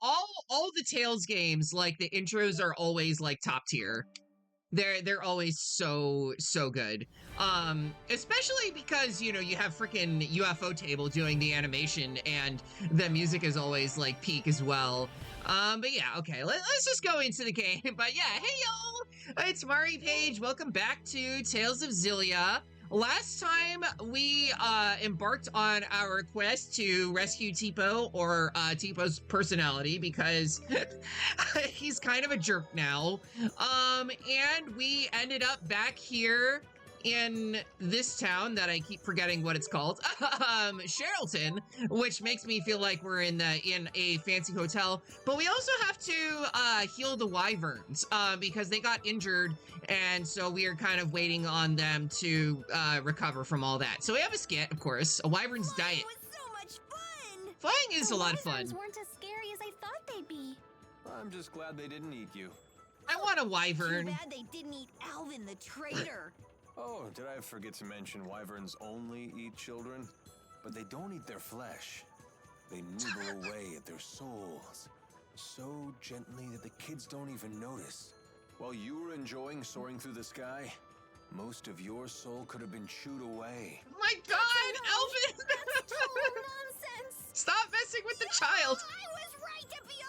all the Tales games, like the intros are always like top tier. They're always so good. Especially because, you know, you have freaking UFO Table doing the animation and the music is always like peak as well. But yeah, okay, let's just go into the game. But yeah, hey y'all, it's Mari Paige. Welcome back to Tales of Xillia. Last time we embarked on our quest to rescue Tipo, or Tipo's personality, because he's kind of a jerk now. And we ended up back here in this town that I keep forgetting what it's called, Sherrilton, which makes me feel like we're in a fancy hotel. But we also have to heal the wyverns because they got injured, and so we are kind of waiting on them to recover from all that. So we have a skit, of course, a wyvern's diet. It was so much fun! Flying is a lot of fun. Wyverns weren't as scary as I thought they'd be. I'm just glad they didn't eat you. I want a wyvern. Too bad they didn't eat Alvin the traitor. Oh, did I forget to mention wyverns only eat children? But they don't eat their flesh. They nibble away at their souls, so gently that the kids don't even notice. While you were enjoying soaring through the sky, most of your soul could have been chewed away. My God, Alvin! That's total nonsense. Stop messing with the child. I was right to be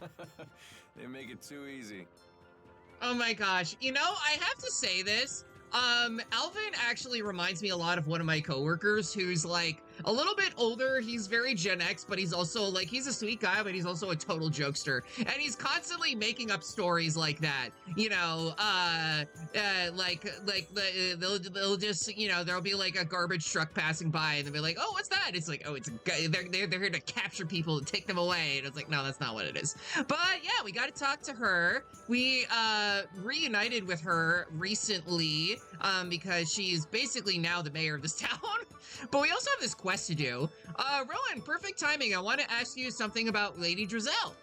afraid. They make it too easy. Oh my gosh. You know, I have to say this. Alvin actually reminds me a lot of one of my coworkers who's like a little bit older. He's very Gen X, but he's also like, he's a sweet guy, but he's also a total jokester. And he's constantly making up stories like that. You know, they'll just, you know, there'll be like a garbage truck passing by and they'll be like, oh, what's that? It's like, oh, it's a guy. They're here to capture people and take them away. And it's like, no, that's not what it is. But yeah, we got to talk to her. We, reunited with her recently. Because she's basically now the mayor of this town. But we also have this quest to do. Rowan, perfect timing. I want to ask you something about Lady Drizel.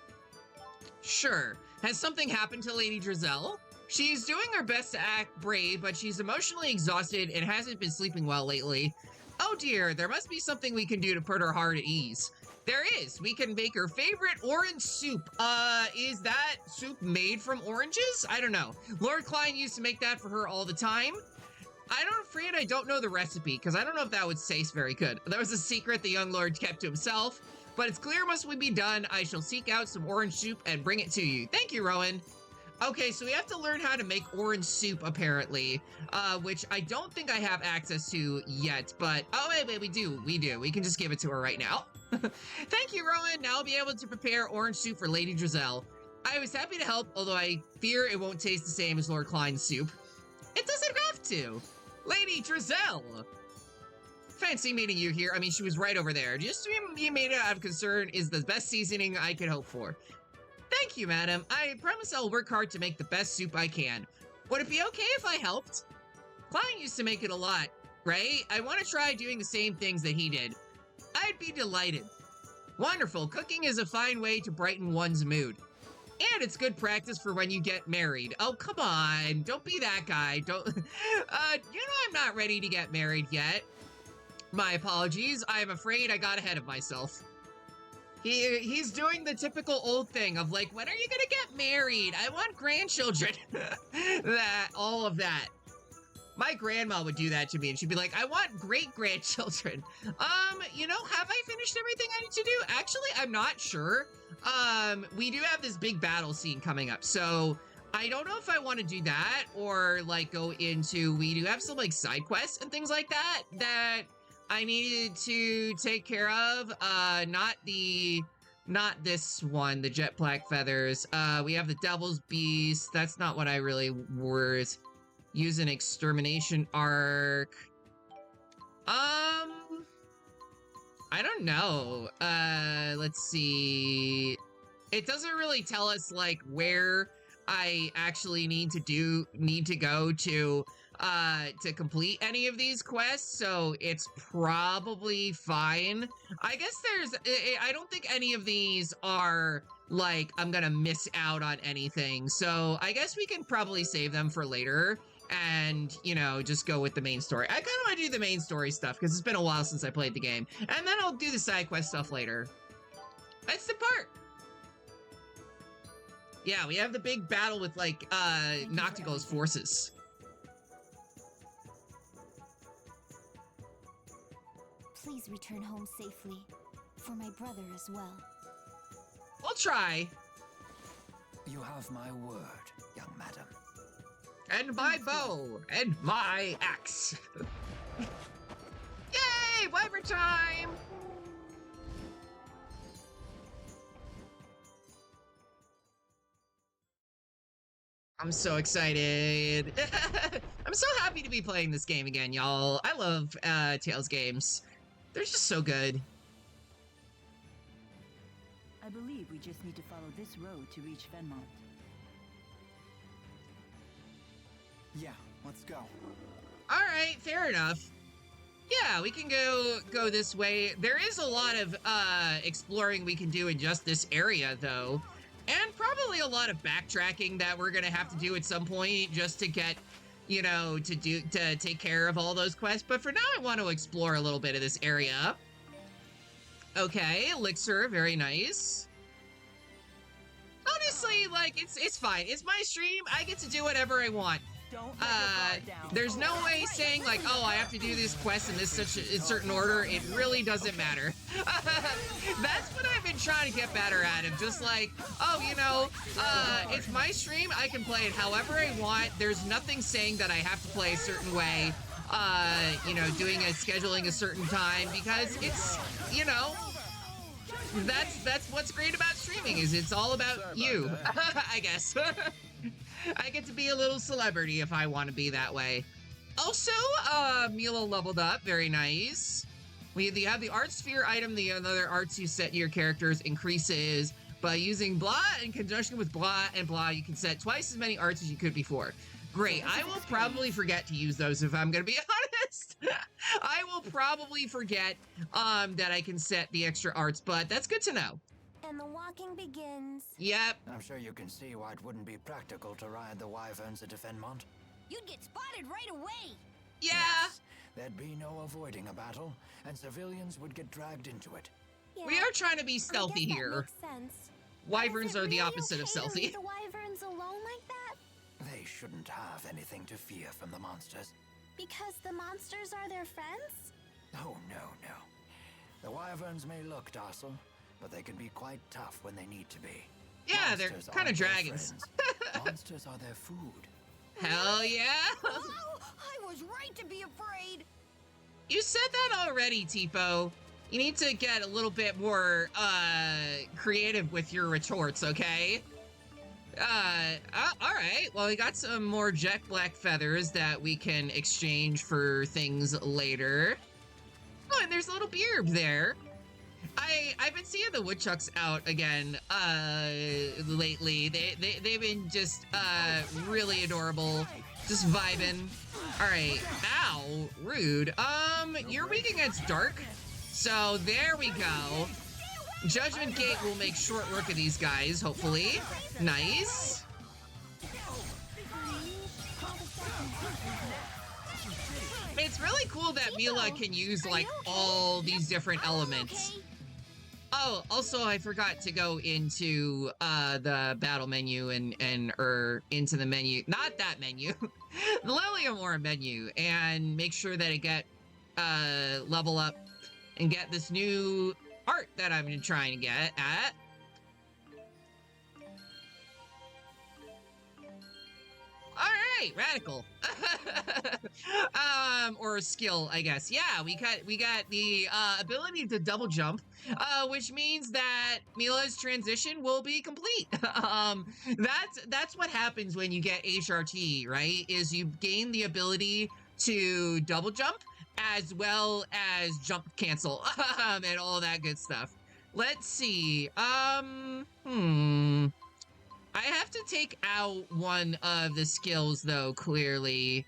Sure. Has something happened to Lady Drizel? She's doing her best to act brave, but she's emotionally exhausted and hasn't been sleeping well lately. Oh dear, there must be something we can do to put her heart at ease. There is. We can make her favorite orange soup. Is that soup made from oranges? I don't know. Lord Klein used to make that for her all the time. I'm afraid I don't know the recipe, because I don't know if that would taste very good. That was a secret the young lord kept to himself, but it's clear must we be done. I shall seek out some orange soup and bring it to you. Thank you, Rowan. Okay, so we have to learn how to make orange soup, apparently, which I don't think I have access to yet, but, oh, wait, we do. We can just give it to her right now. Thank you, Rowan. Now I'll be able to prepare orange soup for Lady Drizel. I was happy to help, although I fear it won't taste the same as Lord Klein's soup. It doesn't have to. Lady Drizel! Fancy meeting you here. I mean, she was right over there. Just to be made out of concern is the best seasoning I could hope for. Thank you, madam. I promise I'll work hard to make the best soup I can. Would it be okay if I helped? Klein used to make it a lot, right? I want to try doing the same things that he did. I'd be delighted. Wonderful. Cooking is a fine way to brighten one's mood. And it's good practice for when you get married. Oh, come on. Don't be that guy. Don't... you know I'm not ready to get married yet. My apologies. I'm afraid I got ahead of myself. He's doing the typical old thing of like, when are you gonna get married? I want grandchildren. All of that. My grandma would do that to me and she'd be like, I want great-grandchildren. You know, have I finished everything I need to do? Actually, I'm not sure. We do have this big battle scene coming up, so I don't know if I want to do that or like go into, we do have some like side quests and things like that I needed to take care of. Not this one, the jet black feathers. We have the devil's beast. That's not what I really was. Use an extermination arc. I don't know. Let's see. It doesn't really tell us like where I actually need to go to complete any of these quests, so it's probably fine. I guess I don't think any of these are like I'm gonna miss out on anything, so I guess we can probably save them for later and, you know, just go with the main story. I kind of want to do the main story stuff because it's been a while since I played the game, and then I'll do the side quest stuff later. That's the part. Yeah, we have the big battle with, like, Noctigal's forces. Please return home safely. For my brother as well. We'll try. You have my word, young madam. And my bow. And my axe. Yay! Wyvern time! I'm so excited. I'm so happy to be playing this game again, y'all. I love Tales games. They're just so good. I believe we just need to follow this road to reach Venmont. Yeah, let's go. All right, fair enough. Yeah, we can go this way. There is a lot of exploring we can do in just this area, though. And probably a lot of backtracking that we're gonna have to do at some point just to get, you know, to take care of all those quests. But for now, I want to explore a little bit of this area. Okay, elixir, very nice. Honestly, like, it's fine. It's my stream. I get to do whatever I want. There's no way saying, like, oh, I have to do this quest in this such a certain order. It really doesn't matter. That's what I've been trying to get better at. Of just like, oh, you know, it's my stream. I can play it however I want. There's nothing saying that I have to play a certain way. You know, scheduling a certain time, because it's, you know, that's what's great about streaming, is it's all about you. I guess. I get to be a little celebrity if I want to be that way. Also, Mila leveled up. Very nice. You have the art sphere item. The other arts you set your characters increases. By using blah in conjunction with blah and blah, you can set twice as many arts as you could before. Great. I will probably forget to use those if I'm going to be honest. I will probably forget that I can set the extra arts, but that's good to know. And the walking begins. Yep. I'm sure you can see why it wouldn't be practical to ride the wyverns at Venmont. You'd get spotted right away. Yeah. Yes, there'd be no avoiding a battle, and civilians would get dragged into it. Yeah, We are trying to be stealthy I guess here. that makes sense. Wyverns Is it are the really opposite okay of to stealthy. leave the wyverns alone like that? They shouldn't have anything to fear from the monsters. Because the monsters are their friends? Oh, no. The wyverns may look docile, but they can be quite tough when they need to be. Yeah, they're Monsters kind of aren't their dragons. friends. Monsters are their food. Hell yeah. Oh, I was right to be afraid. You said that already, Tipo. You need to get a little bit more creative with your retorts, okay? All right. Well, we got some more jet black feathers that we can exchange for things later. Oh, and there's a little beard there. I've been seeing the woodchucks out again lately. They've been just really adorable, just vibing. All right. Ow, rude. You're weak against dark, so there we go. Judgment Gate will make short work of these guys, hopefully. Nice. It's really cool that Mila can use, like, all these different elements. Oh, also, I forgot to go into the battle menu and into the menu. Not that menu. The Liliamore menu. And make sure that I get level up and get this new art that I've been trying to get at. All right, radical. Or skill, I guess. Yeah, we got the ability to double jump, which means that Mila's transition will be complete. That's what happens when you get HRT, right? Is you gain the ability to double jump as well as jump cancel and all that good stuff. Let's see. I have to take out one of the skills, though, clearly,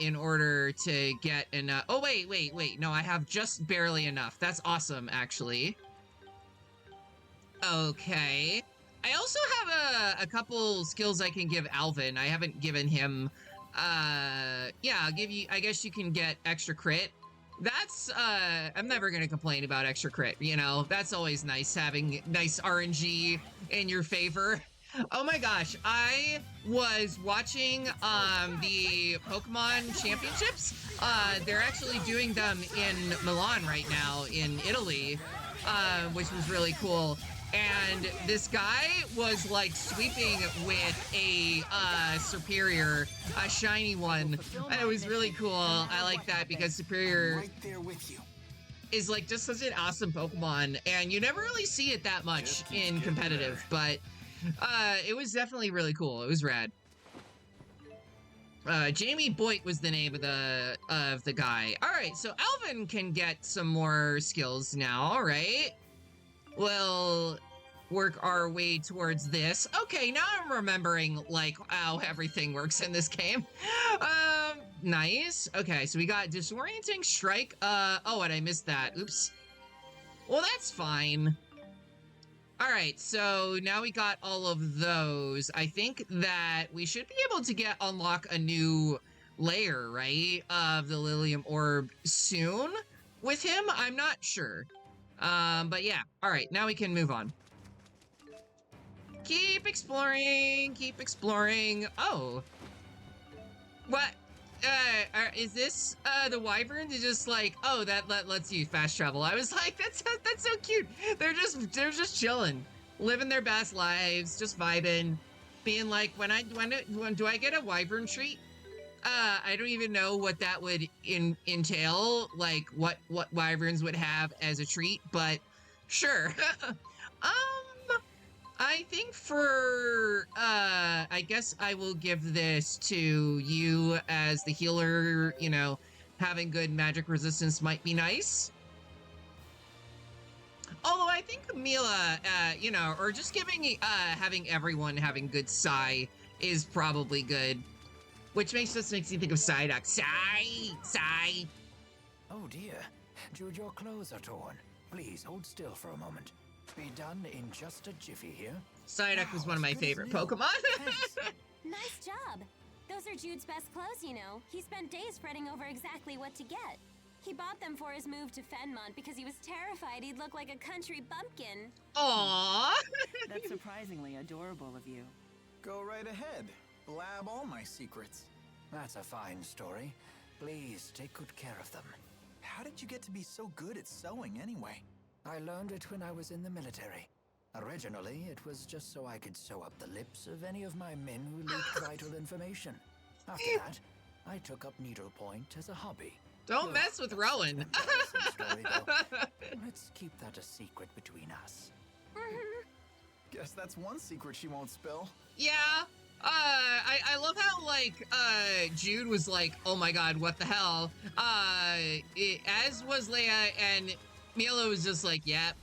in order to get enough. Oh, wait. No, I have just barely enough. That's awesome, actually. Okay. I also have a couple skills I can give Alvin. I haven't given him, yeah, I'll give you, I guess you can get extra crit That's, I'm never gonna complain about extra crit, you know? That's always nice, having nice RNG in your favor. Oh my gosh, I was watching, the Pokemon Championships. They're actually doing them in Milan right now, in Italy, which was really cool. And this guy was like sweeping with a Superior, a shiny one. And it was really cool. I like that because Superior Right there with you. is like just such an awesome Pokemon, and you never really see it that much in competitive, but it was definitely really cool. It was rad. Jamie Boyd was the name of the guy. All right, so Alvin can get some more skills now. All right. We'll work our way towards this. Okay, now I'm remembering like how everything works in this game. Nice. Okay, so we got disorienting strike. Oh, and I missed that. Oops. Well, that's fine. All right, so now we got all of those. I think that we should be able to unlock a new layer, right, of the Lilium Orb soon with him. I'm not sure. But yeah. All right, now we can move on. Keep exploring, keep exploring. Oh. What? Is this, the Wyverns? Is just like, oh, that lets you fast travel. I was like, that's so cute. They're just chilling, living their best lives, just vibing, being like, when do I get a Wyvern treat? I don't even know what that would entail, like what Wyverns would have as a treat, but sure. I think for, I guess I will give this to you as the healer. You know, having good magic resistance might be nice. Although I think Mila, you know, or just having everyone having good Psy is probably good. Which makes me think of Psyduck. Psy. Oh dear. Jude, your clothes are torn. Please hold still for a moment. Be done in just a jiffy here. Psyduck was one of my favorite Pokemon. Nice job. Those are Jude's best clothes, you know. He spent days fretting over exactly what to get. He bought them for his move to Fenmont because he was terrified he'd look like a country bumpkin. Aww. That's surprisingly adorable of you. Go right ahead. Blab all my secrets. That's a fine story. Please take good care of them. How did you get to be so good at sewing anyway? I learned it when I was in the military. Originally, it was just so I could sew up the lips of any of my men who leaked vital information. After that, I took up needlepoint as a hobby. Don't mess with Rowan. Story, though. Let's keep that a secret between us. Guess that's one secret she won't spill. Yeah. I love how, like, Jude was like, oh my god, what the hell? As was Leia, and Mila was just like, yep,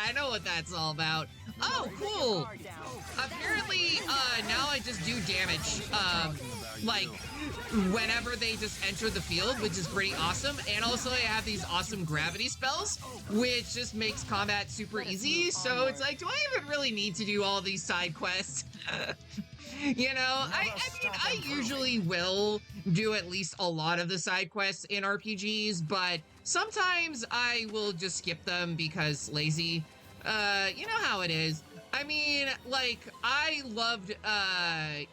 I know what that's all about. Oh, cool. Apparently, now I just do damage, like, whenever they just enter the field, which is pretty awesome. And also I have these awesome gravity spells, which just makes combat super easy. So it's like, do I even really need to do all these side quests? You know, I mean, I usually will do at least a lot of the side quests in RPGs, but sometimes I will just skip them because lazy. You know how it is. I mean, like, I loved,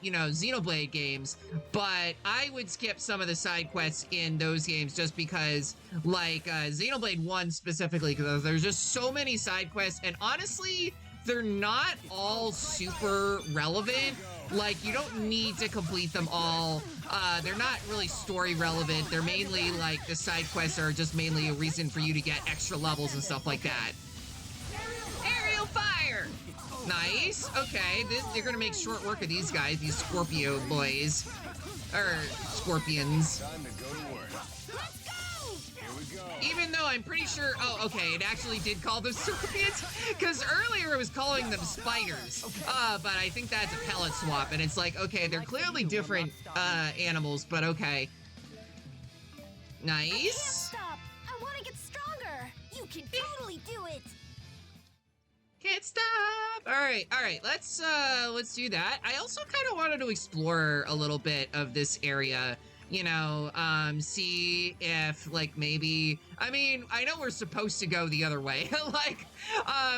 you know, Xenoblade games, but I would skip some of the side quests in those games just because, like, Xenoblade 1 specifically, because there's just so many side quests, and honestly, they're not all super relevant. Like, you don't need to complete them all. They're not really story relevant. They're mainly, like, the side quests are just mainly a reason for you to get extra levels and stuff like that. Aerial fire! Nice. Okay, they're gonna make short work of these guys, these Scorpio boys. Or, scorpions. Time to go to work. Here we go. Even though I'm pretty sure, oh, okay, it actually did call them scorpions, because earlier it was calling them spiders. But I think that's a pellet swap, and it's like, okay, they're clearly different, animals, but okay. Nice. Stop! I want to get stronger! You can totally do it! Can't stop. All right, let's do that. I also kind of wanted to explore a little bit of this area you know, see if like maybe, I mean, I know we're supposed to go the other way. Like,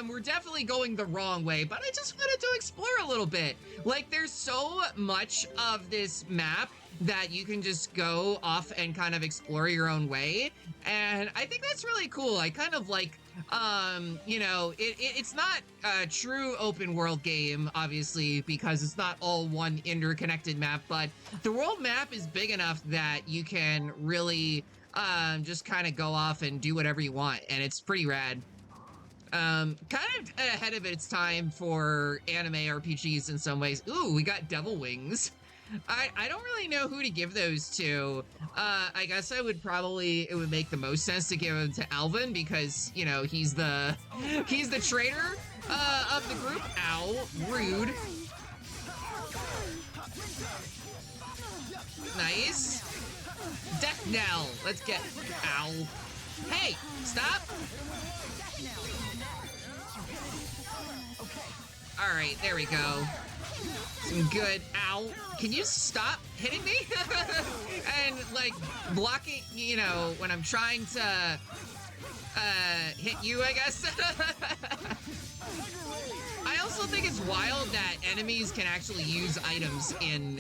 we're definitely going the wrong way, but I just wanted to explore a little bit. Like, there's so much of this map that you can just go off and kind of explore your own way. And I think that's really cool. I kind of like, you know, it's not a true open world game, obviously, because it's not all one interconnected map, but the world map is big enough that you can really just kind of go off and do whatever you want, and it's pretty rad. Kind of ahead of its time for anime RPGs in some ways. Ooh, we got Devil Wings. I don't really know who to give those to. I guess it would make the most sense to give them to Alvin because, you know, he's the traitor of the group. Ow, rude. Nice. Death knell. Let's get, ow. Hey, stop. All right, there we go. Some good, ow. Can you stop hitting me? And like blocking, you know, when I'm trying to hit you, I guess. I also think it's wild that enemies can actually use items in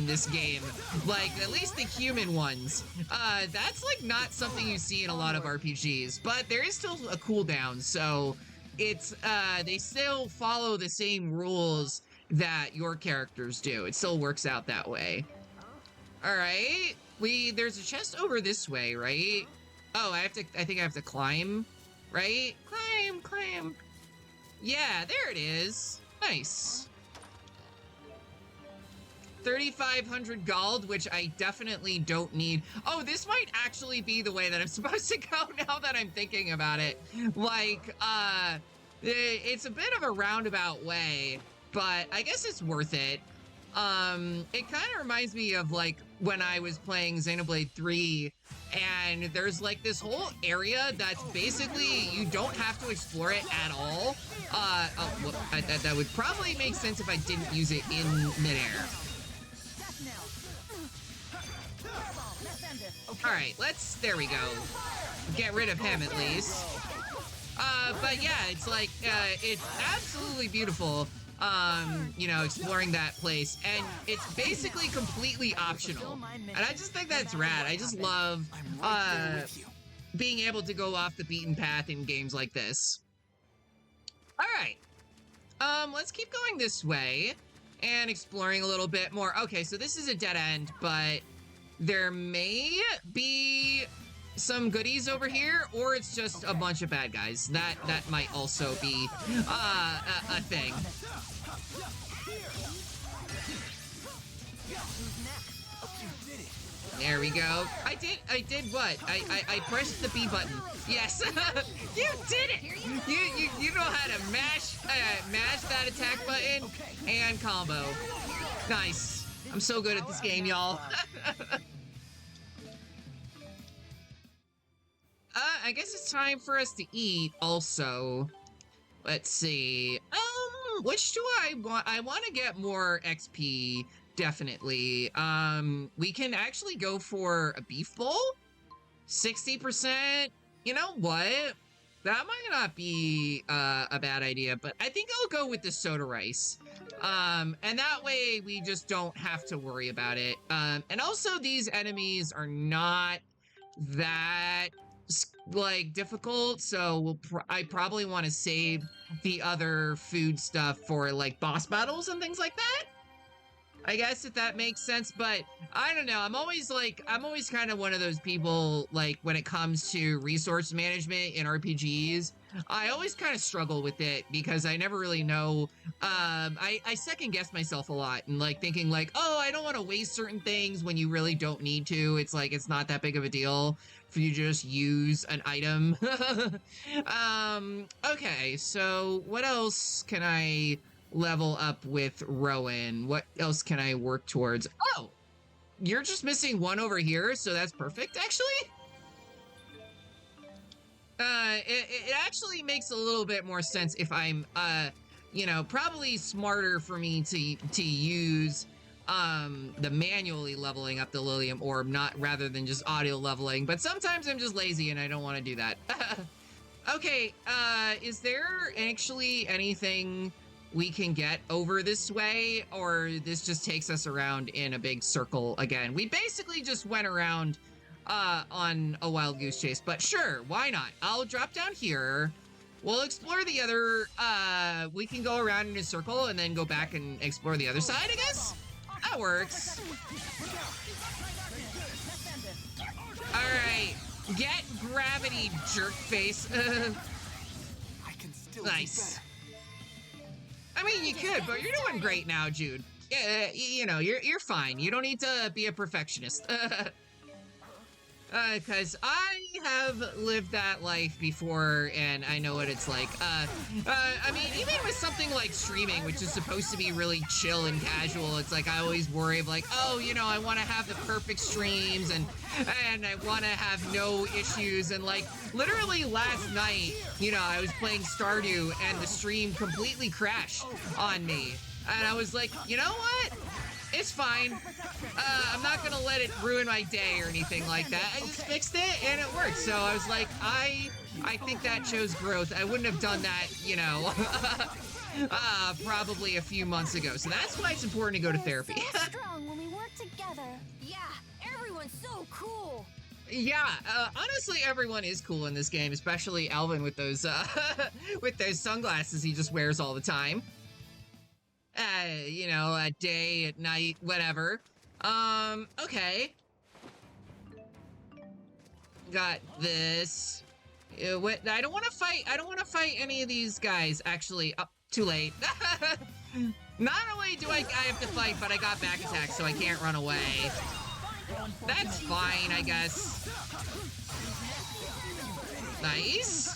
this game. Like, at least the human ones. That's like not something you see in a lot of RPGs, but there is still a cooldown, so it's they still follow the same rules that your characters do. It still works out that way. All right, there's a chest over this way, right? Oh, I think I have to climb, right? Climb. Yeah, there it is. Nice. 3,500 gold, which I definitely don't need. Oh, this might actually be the way that I'm supposed to go now that I'm thinking about it. Like, it's a bit of a roundabout way, but I guess it's worth it. It kind of reminds me of like when I was playing Xenoblade 3, and there's like this whole area that's basically, you don't have to explore it at all. That would probably make sense if I didn't use it in midair. All right, there we go. Get rid of him at least. But yeah, it's like, it's absolutely beautiful. You know, exploring that place, and it's basically completely optional, and I just think that's rad. I just love being able to go off the beaten path in games like this. All right, let's keep going this way and exploring a little bit more. Okay, so this is a dead end, but there may be some goodies over here, or it's just a bunch of bad guys. That might also be a thing. There we go. I did what? I pressed the B button. Yes. You did it. You know how to mash that attack button and combo. Nice. I'm so good at this game, y'all. I guess it's time for us to eat also. Let's see. Which do I want? I want to get more XP, definitely. We can actually go for a beef bowl. 60%. You know what? That might not be a bad idea, but I think I'll go with the soda rice. And that way we just don't have to worry about it. And also these enemies are not that like difficult, so I probably want to save the other food stuff for like boss battles and things like that, I guess, if that makes sense. But I don't know, I'm always kind of one of those people, like when it comes to resource management in RPGs, I always kind of struggle with it because I never really know. I second guess myself a lot and like thinking like, oh, I don't want to waste certain things when you really don't need to. It's like, it's not that big of a deal for you to just use an item. Okay, so what else can I level up with Rowan? What else can I work towards? Oh, you're just missing one over here, so that's perfect, actually. It actually makes a little bit more sense if I'm, you know, probably smarter for me to use the manually leveling up the Lilium Orb, not rather than just audio leveling, but sometimes I'm just lazy and I don't want to do that. Okay, is there actually anything we can get over this way, or this just takes us around in a big circle again? We basically just went around on a wild goose chase, but sure, why not? I'll drop down here. We'll explore the other, we can go around in a circle and then go back and explore the other side, I guess? That works. Alright, get gravity, jerk face. I can still Nice. I mean, you could, but you're doing great now, Jude. Yeah, you know, you're fine. You don't need to be a perfectionist. Because I have lived that life before, and I know what it's like. I mean, even with something like streaming, which is supposed to be really chill and casual, it's like I always worry of like, oh, you know, I want to have the perfect streams, and I want to have no issues, and like, literally last night, you know, I was playing Stardew, and the stream completely crashed on me, and I was like, you know what? It's fine. I'm not gonna let it ruin my day or anything like that. I just fixed it and it worked. So I was like, I think that shows growth. I wouldn't have done that, you know, probably a few months ago. So that's why it's important to go to therapy. So strong when we work together. Yeah, everyone's so cool. Yeah, honestly, everyone is cool in this game, especially Alvin with those sunglasses he just wears all the time. You know, at day, at night, whatever. Okay. Got this. What? I don't want to fight any of these guys, actually. Oh, too late. Not only do I have to fight, but I got back attack, so I can't run away. That's fine, I guess. Nice.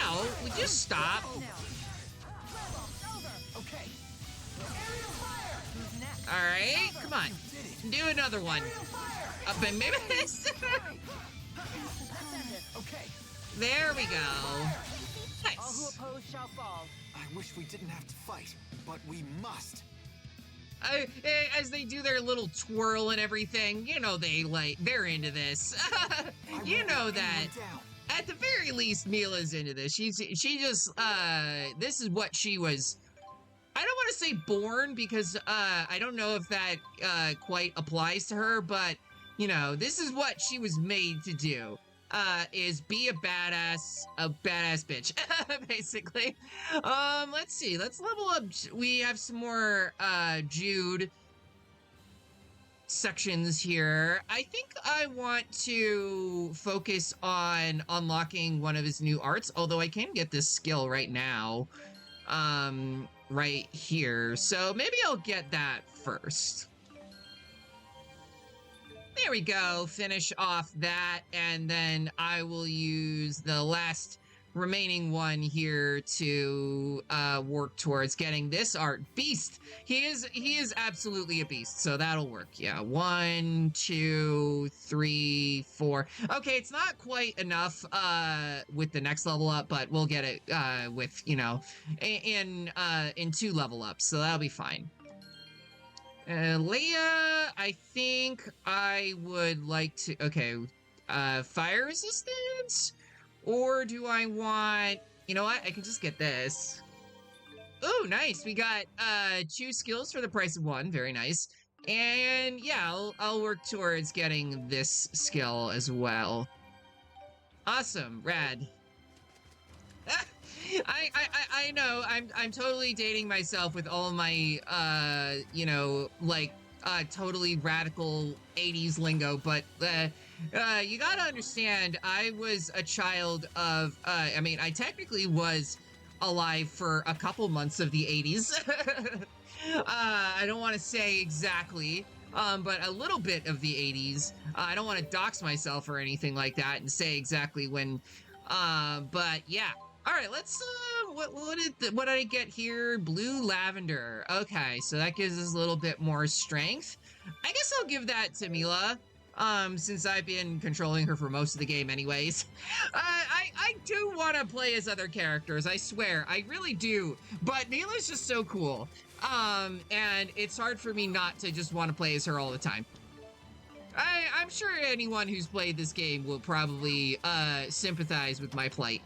Ow, would you stop? Alright, come on. Do another one. Up and maybe this. There we go. Nice. I wish we didn't have to fight, but we must. As they do their little twirl and everything, you know they're into this. You know that. At the very least, Mila's into this. She just this is what she was. I don't want to say born, because I don't know if that quite applies to her, but you know, this is what she was made to do. Is be a badass bitch, basically. Let's see, let's level up. We have some more Jude sections here. I think I want to focus on unlocking one of his new arts, although I can get this skill right now. Right here. So maybe I'll get that first. There we go. Finish off that, and then I will use the last remaining one here to work towards getting this art. Beast. He is absolutely a beast, so that'll work. Yeah, 1, 2, 3, 4. Okay, it's not quite enough with the next level up, but we'll get it with, you know, in 2 level ups, so that'll be fine. Leia, I think I would like to, okay, fire resistance? Or do I want, you know what, I can just get this. Oh, nice, we got 2 skills for the price of 1, very nice. And yeah, I'll work towards getting this skill as well. Awesome, rad. I know, I'm totally dating myself with all my, you know, like, totally radical 80s lingo, but, you gotta understand, I was a child of, I mean, I technically was alive for a couple months of the 80s. I don't want to say exactly, but a little bit of the 80s. I don't want to dox myself or anything like that and say exactly when, but yeah. All right, let's, what did I get here? Blue lavender. Okay, so that gives us a little bit more strength. I guess I'll give that to Mila. since I've been controlling her for most of the game anyways. I do want to play as other characters, I swear, I really do, but Mila's just so cool. And it's hard for me not to just want to play as her all the time. I'm sure anyone who's played this game will probably sympathize with my plight.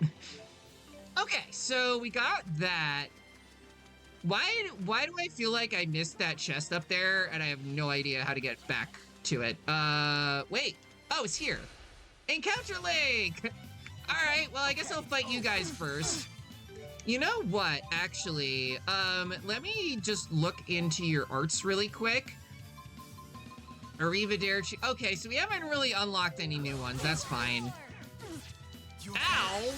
Okay, so we got that. Why do I feel like I missed that chest up there and I have no idea how to get back to it? Wait. Oh, it's here. Encounter link! Alright, well, I guess I'll fight you guys first. You know what, actually, let me just look into your arts really quick. Arrivederci. Okay, so we haven't really unlocked any new ones. That's fine. Ow!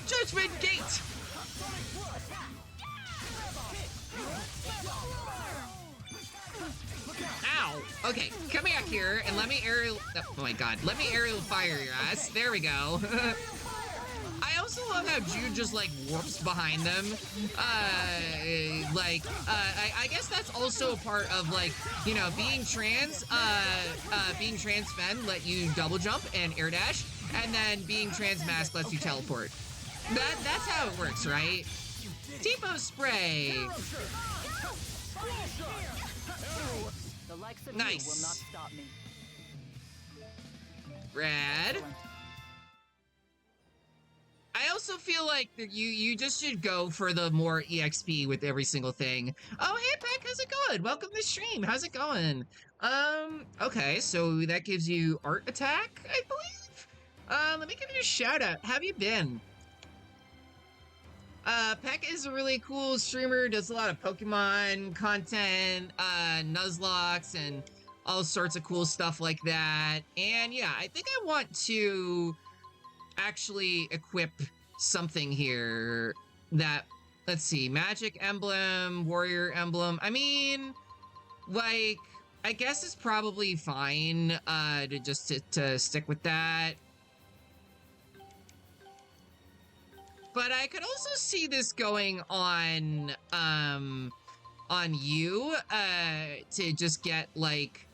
Judgment Gate! Ow! Okay, come back here and let me aerial... Oh my god, let me aerial fire your ass. There we go. I also love how Jude just, like, warps behind them. I guess that's also a part of, like, you know, being trans Fen let you double jump and air dash, and then being trans mask lets you teleport. That's how it works, right? Tipo spray! The likes of Nice. you will not stop me. Rad. I also feel like that you just should go for the more EXP with every single thing. Oh, hey, Peck, how's it going? Welcome to the stream. How's it going? Okay, so that gives you art attack, I believe? Let me give you a shout out. How have you been? Peck is a really cool streamer, does a lot of Pokemon content, Nuzlocke, and all sorts of cool stuff like that. And yeah, I think I want to actually equip something here that, let's see, magic emblem, warrior emblem. I mean, like, I guess it's probably fine, to just to stick with that. But I could also see this going on you, to just get, like,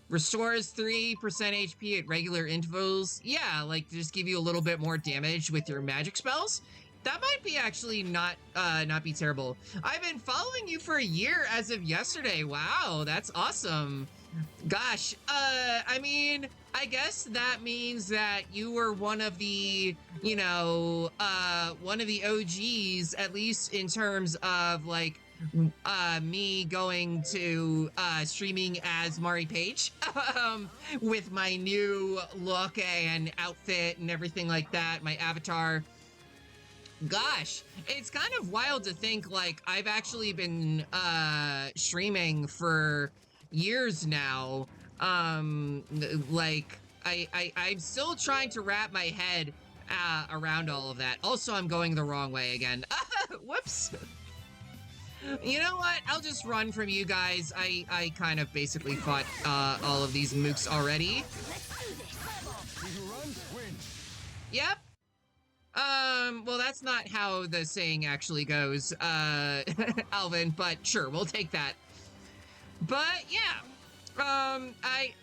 restores 3% HP at regular intervals. Yeah, like, just give you a little bit more damage with your magic spells. That might be actually not be terrible. I've been following you for a year as of yesterday. Wow, that's awesome. Gosh, I mean, I guess that means that you were one of the, you know, one of the OGs, at least in terms of, like, me going to, streaming as Mari Paige, with my new look and outfit and everything like that, my avatar. Gosh, it's kind of wild to think, like, I've actually been, streaming for years now. Like, I'm still trying to wrap my head around all of that. Also, I'm going the wrong way again. Whoops. You know what? I'll just run from you guys. I kind of basically fought all of these mooks already. Yep. Well, that's not how the saying actually goes, Alvin, but sure, we'll take that. But yeah, I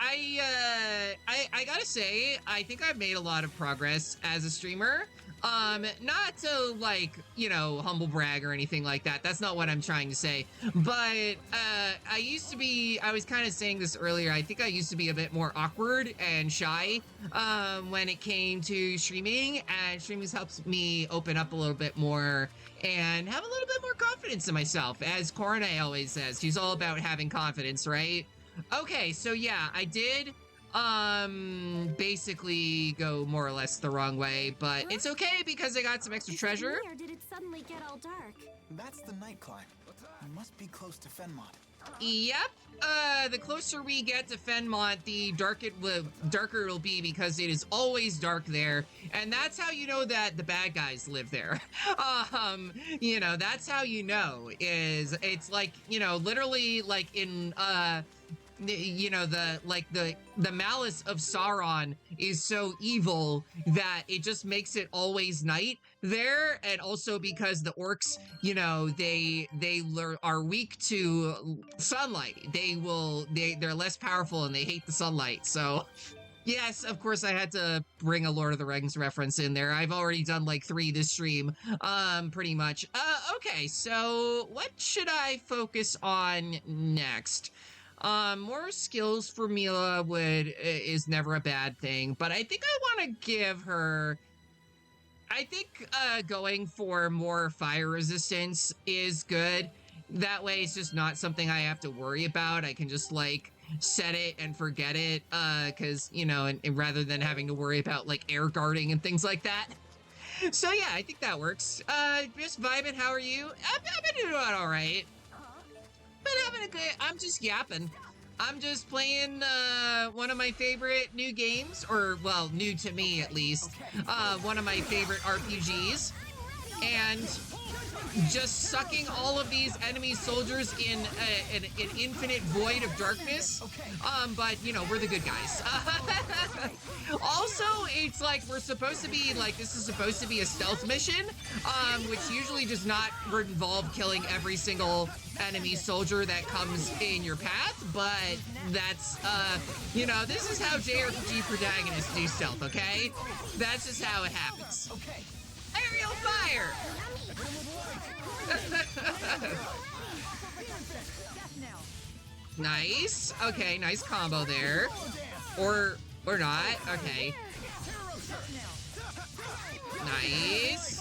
gotta say, I think I've made a lot of progress as a streamer. Not to, like, you know, humble brag or anything like that. That's not what I'm trying to say. But, I was kind of saying this earlier, I think I used to be a bit more awkward and shy, when it came to streaming, and streaming helps me open up a little bit more and have a little bit more confidence in myself. As Corne always says, she's all about having confidence, right? Okay, so yeah, I did basically go more or less the wrong way, but it's okay because I got some extra treasure. Or did it suddenly get all dark? That's the night climb. You must be close to Fenmont. Yep. The closer we get to Fenmont, the darker it'll be because it is always dark there, and that's how you know that the bad guys live there. You know, that's how you know, is it's like, you know, literally like in you know, the malice of Sauron is so evil that it just makes it always night there, and also because the orcs, you know, they are weak to sunlight. They're less powerful and they hate the sunlight. So yes, of course I had to bring a Lord of the Rings reference in there. I've already done like 3 this stream, pretty much. Okay, so what should I focus on next? More skills for Mila is never a bad thing, but I think I want to give her, I think going for more fire resistance is good. That way it's just not something I have to worry about. I can just like set it and forget it, because, you know, and rather than having to worry about like air guarding and things like that. So yeah, I think that works. Just vibing, how are you? I've been doing all right. Been having a good, I'm just yapping. I'm just playing one of my favorite new games, or well, new to me at least, one of my favorite RPGs, and just sucking all of these enemy soldiers in an infinite void of darkness. But you know, we're the good guys. Also, it's like we're supposed to be like, this is supposed to be a stealth mission, which usually does not involve killing every single enemy soldier that comes in your path, but that's you know, this is how JRPG protagonists do stealth, okay? That's just how it happens. Aerial fire! Nice. Okay, nice combo there. Or not. Okay. Nice.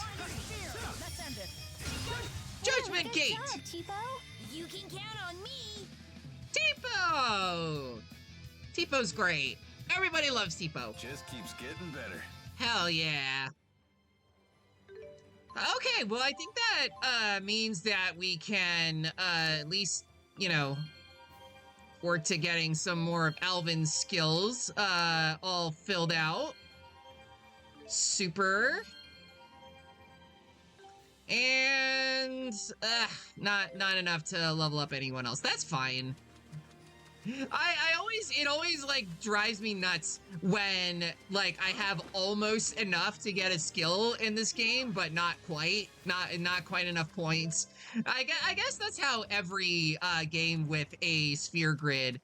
Judgment Gate! Good job, Tipo. You can count on me. Tipo! Tipo's great. Everybody loves Tipo. Just keeps getting better. Hell yeah. Okay, well, I think that means that we can at least, you know, work to getting some more of Alvin's skills all filled out. Super. And not enough to level up anyone else. That's fine. It always like drives me nuts when like I have almost enough to get a skill in this game, but not quite enough points. I guess that's how every game with a sphere grid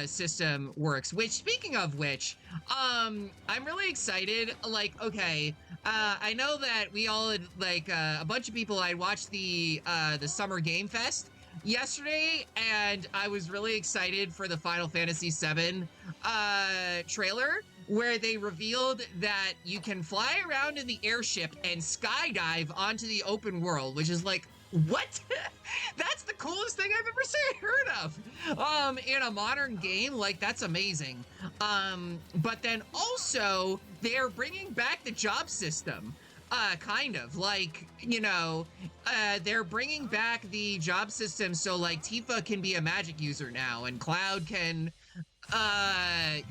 system works. Which, speaking of which, I'm really excited. Like, okay, I know that we all had, like, a bunch of people had watched the Summer Game Fest yesterday, and I was really excited for the Final Fantasy VII trailer, where they revealed that you can fly around in the airship and skydive onto the open world, which is like, what? That's the coolest thing I've ever heard of in a modern game. Like, that's amazing. But then also they're bringing back the job system. Kind of like, you know, they're bringing back the job system, so like Tifa can be a magic user now, and Cloud can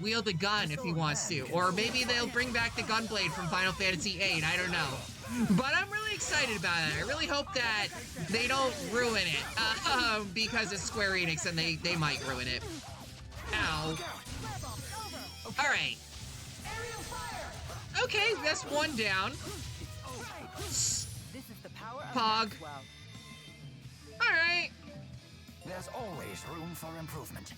wield a gun if he wants to, or maybe they'll bring back the gunblade from Final Fantasy VIII. I don't know, but I'm really excited about it. I really hope that they don't ruin it, because it's Square Enix and they might ruin it. Ow. All right. Okay, that's one down. This is the power of Pog. Maxwell. Alright. There's always room for improvement.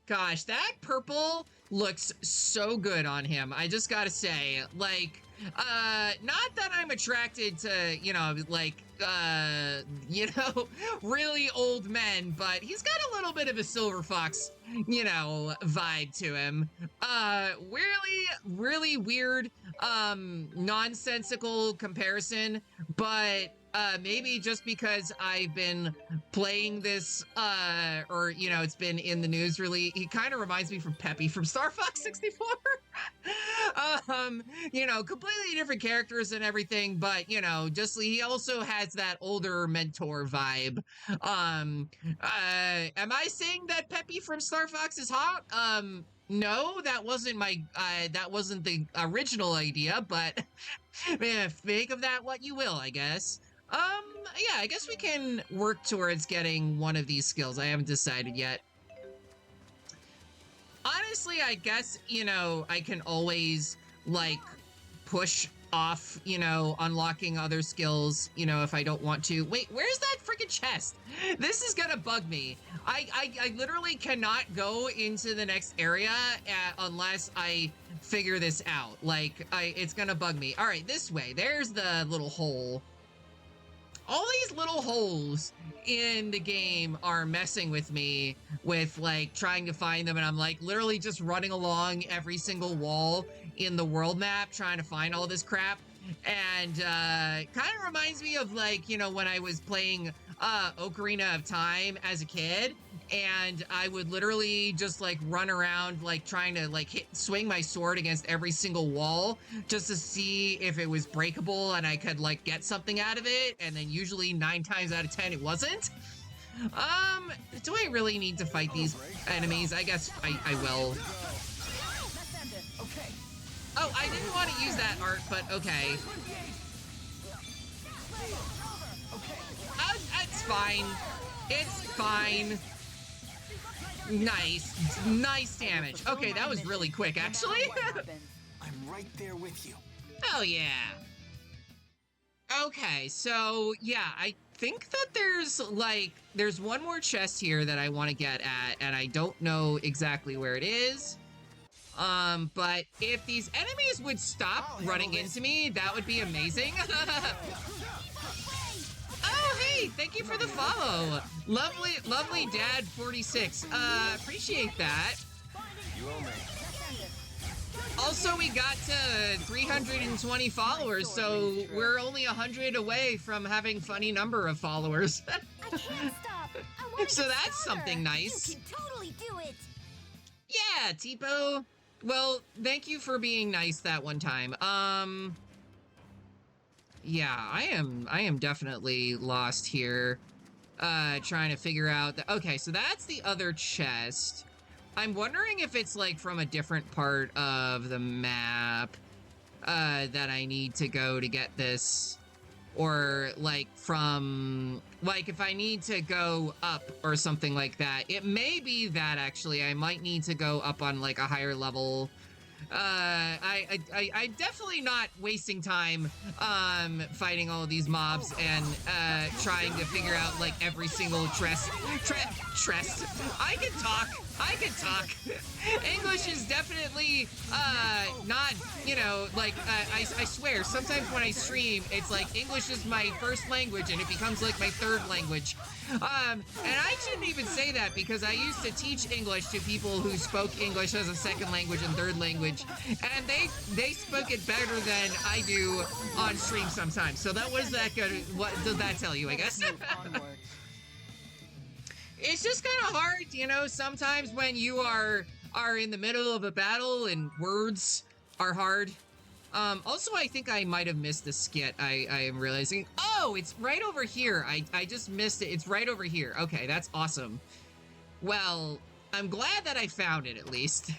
Gosh, that purple looks so good on him. I just gotta say, like, not that I'm attracted to, you know, like, you know, really old men, but he's got a little bit of a Silver Fox, you know, vibe to him. Really weird, nonsensical comparison, but maybe just because I've been playing this, or, you know, it's been in the news really, he kind of reminds me from Peppy from Star Fox 64. You know, completely different characters and everything, but, you know, just, he also has that older mentor vibe. Am I saying that Peppy from Star Fox is hot? No, that wasn't the original idea, but make of that what you will, I guess. Yeah, I guess we can work towards getting one of these skills. I haven't decided yet. Honestly, I guess, you know, I can always, like, push off, you know, unlocking other skills, you know, if I don't want to. Wait, where's that freaking chest? This is gonna bug me. I literally cannot go into the next area unless I figure this out. Like, it's gonna bug me. All right, this way. There's the little hole. All these little holes in the game are messing with me with, like, trying to find them, and I'm, like, literally just running along every single wall in the world map trying to find all this crap. And kind of reminds me of, like, you know, when I was playing Ocarina of Time as a kid, and I would literally just, like, run around, like, trying to, like, swing my sword against every single wall just to see if it was breakable and I could, like, get something out of it, and then usually 9 times out of 10 it wasn't. Do I really need to fight these enemies? I guess I will. Oh, I didn't want to use that art, but okay. It's fine. It's fine. Nice damage. Okay, that was really quick, actually. I'm right there with you. Hell yeah. Okay, so yeah, I think that there's one more chest here that I want to get at, and I don't know exactly where it is. But if these enemies would stop running into me, that would be amazing. Oh, hey, thank you for the follow. Lovely dad 46. Appreciate that. You owe me. Also, we got to 320 followers, so we're only 100 away from having funny number of followers. I can't stop. I want to So get that's stronger. something nice. You can totally do it. Yeah, Tipo. Well, thank you for being nice that one time. Yeah, I am definitely lost here. Trying to figure out okay, so that's the other chest. I'm wondering if it's, like, from a different part of the map, that I need to go to get this. Or, like, from, like, if I need to go up or something like that. It may be that, actually. I might need to go up on, like, a higher level. I'm definitely not wasting time, fighting all of these mobs and, trying to figure out, like, every single trest. I can talk. English is definitely, not, you know, like, I swear, sometimes when I stream, it's like English is my first language and it becomes, like, my third language. And I shouldn't even say that because I used to teach English to people who spoke English as a second language and third language, and they spoke it better than I do on stream sometimes. So that was that good. What does that tell you, I guess? It's just kind of hard, you know, sometimes when you are in the middle of a battle and words are hard. Also, I think I might have missed the skit. I am realizing. Oh, it's right over here. I just missed it. It's right over here. Okay, that's awesome. Well, I'm glad that I found it at least.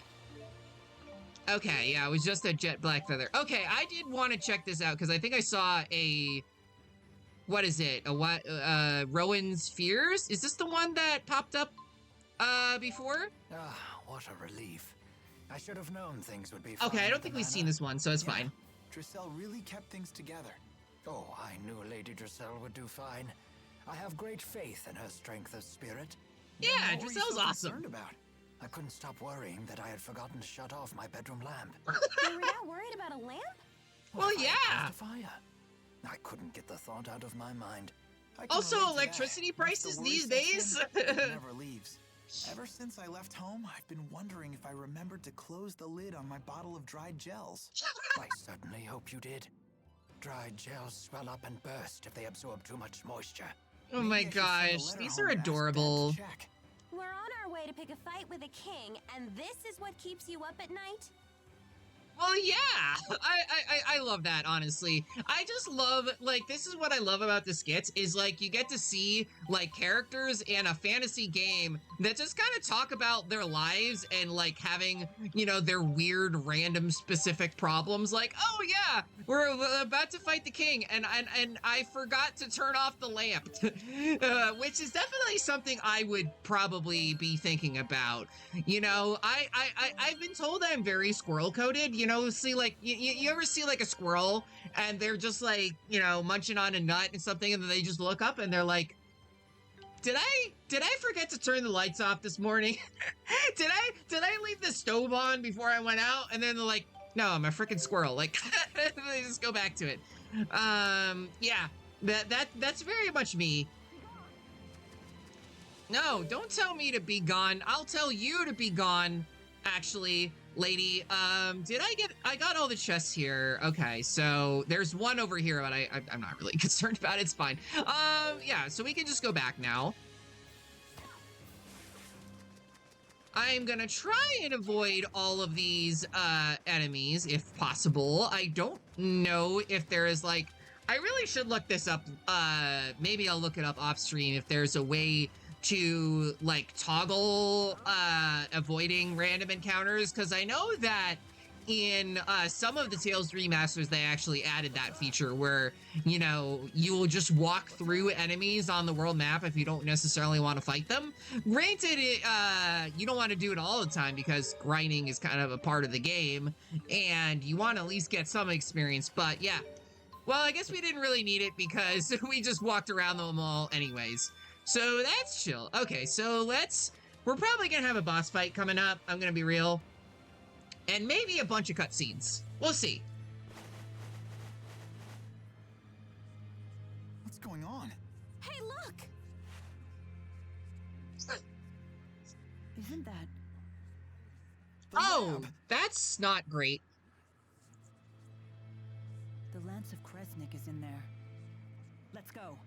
Okay, yeah, it was just a jet black feather. Okay, I did want to check this out because I think I saw a... What is it? Rowan's Fears? Is this the one that popped up, before? Ah, what a relief. I should have known things would be fine. Okay, I don't think we've seen this one, so it's fine. Drissel really kept things together. Oh, I knew Lady Drissel would do fine. I have great faith in her strength of spirit. Yeah, Then what were you Drissel's so awesome. concerned about? I couldn't stop worrying that I had forgotten to shut off my bedroom lamp. You were not worried about a lamp? Well, What if I had yeah. caused a fire? I couldn't get the thought out of my mind. I can Also, relate to that. electricity Once the prices worry these sets days. in, it never leaves. Ever since I left home, I've been wondering if I remembered to close the lid on my bottle of dried gels. I certainly hope you did. Dried gels swell up and burst if they absorb too much moisture. Oh Maybe my I should send a gosh, letter these home are and ask Dad to adorable. check. We're on our way to pick a fight with a king, and this is what keeps you up at night? Well, yeah, I love that, honestly. I just love, like, this is what I love about the skits, is, like, you get to see, like, characters in a fantasy game that just kind of talk about their lives and, like, having, you know, their weird, random, specific problems. Like, oh, yeah, we're about to fight the king, and I forgot to turn off the lamp, which is definitely something I would probably be thinking about. You know, I've been told I'm very squirrel coded. You know, see, like, you ever see like a squirrel and they're just like, you know, munching on a nut and something, and then they just look up and they're like, did I forget to turn the lights off this morning? did I leave the stove on before I went out? And then they're like, no, I'm a freaking squirrel. Like, they just go back to it. Yeah, that's very much me. No, don't tell me to be gone. I'll tell you to be gone, actually, lady. I got all the chests here. Okay, so there's one over here, but I'm not really concerned about it. It's fine. Yeah, so we can just go back now. I'm gonna try and avoid all of these, enemies, if possible. I don't know if there is, like, I really should look this up. Maybe I'll look it up off stream if there's a way to, like, toggle avoiding random encounters, because I know that in some of the Tales remasters they actually added that feature where, you know, you will just walk through enemies on the world map if you don't necessarily want to fight them. Granted, you don't want to do it all the time because grinding is kind of a part of the game and you want to at least get some experience, but yeah. Well, I guess we didn't really need it because we just walked around them all anyways. So that's chill. Okay, so we're probably gonna have a boss fight coming up, I'm gonna be real. And maybe a bunch of cutscenes. We'll see. What's going on? Hey, look! Isn't that... The Oh, lab. that's not great. The Lance of Kresnik is in there. Let's go.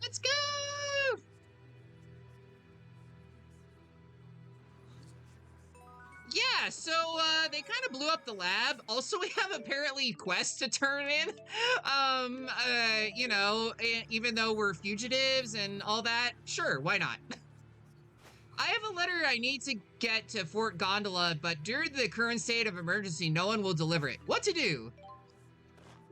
Let's go! Yeah, so they kind of blew up the lab. Also, we have apparently quests to turn in. You know, even though we're fugitives and all that, sure, why not? I have a letter I need to get to Fort Gondola, but due to the current state of emergency, no one will deliver it. What to do?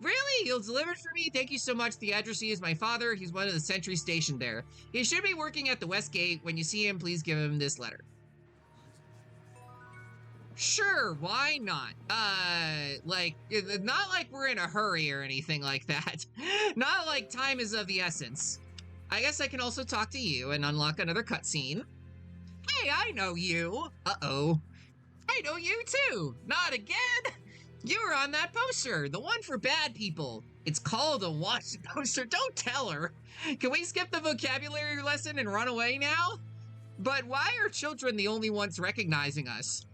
Really? You'll deliver it for me? Thank you so much. The addressee is my father. He's one of the sentry stationed there. He should be working at the West Gate. When you see him, please give him this letter. Sure, why not? Like, not like we're in a hurry or anything like that. Not like time is of the essence. I guess I can also talk to you and unlock another cutscene. Hey, I know you. Uh-oh. I know you too. Not again. You were on that poster, the one for bad people. It's called a wanted poster. Don't tell her. Can we skip the vocabulary lesson and run away now? But why are children the only ones recognizing us?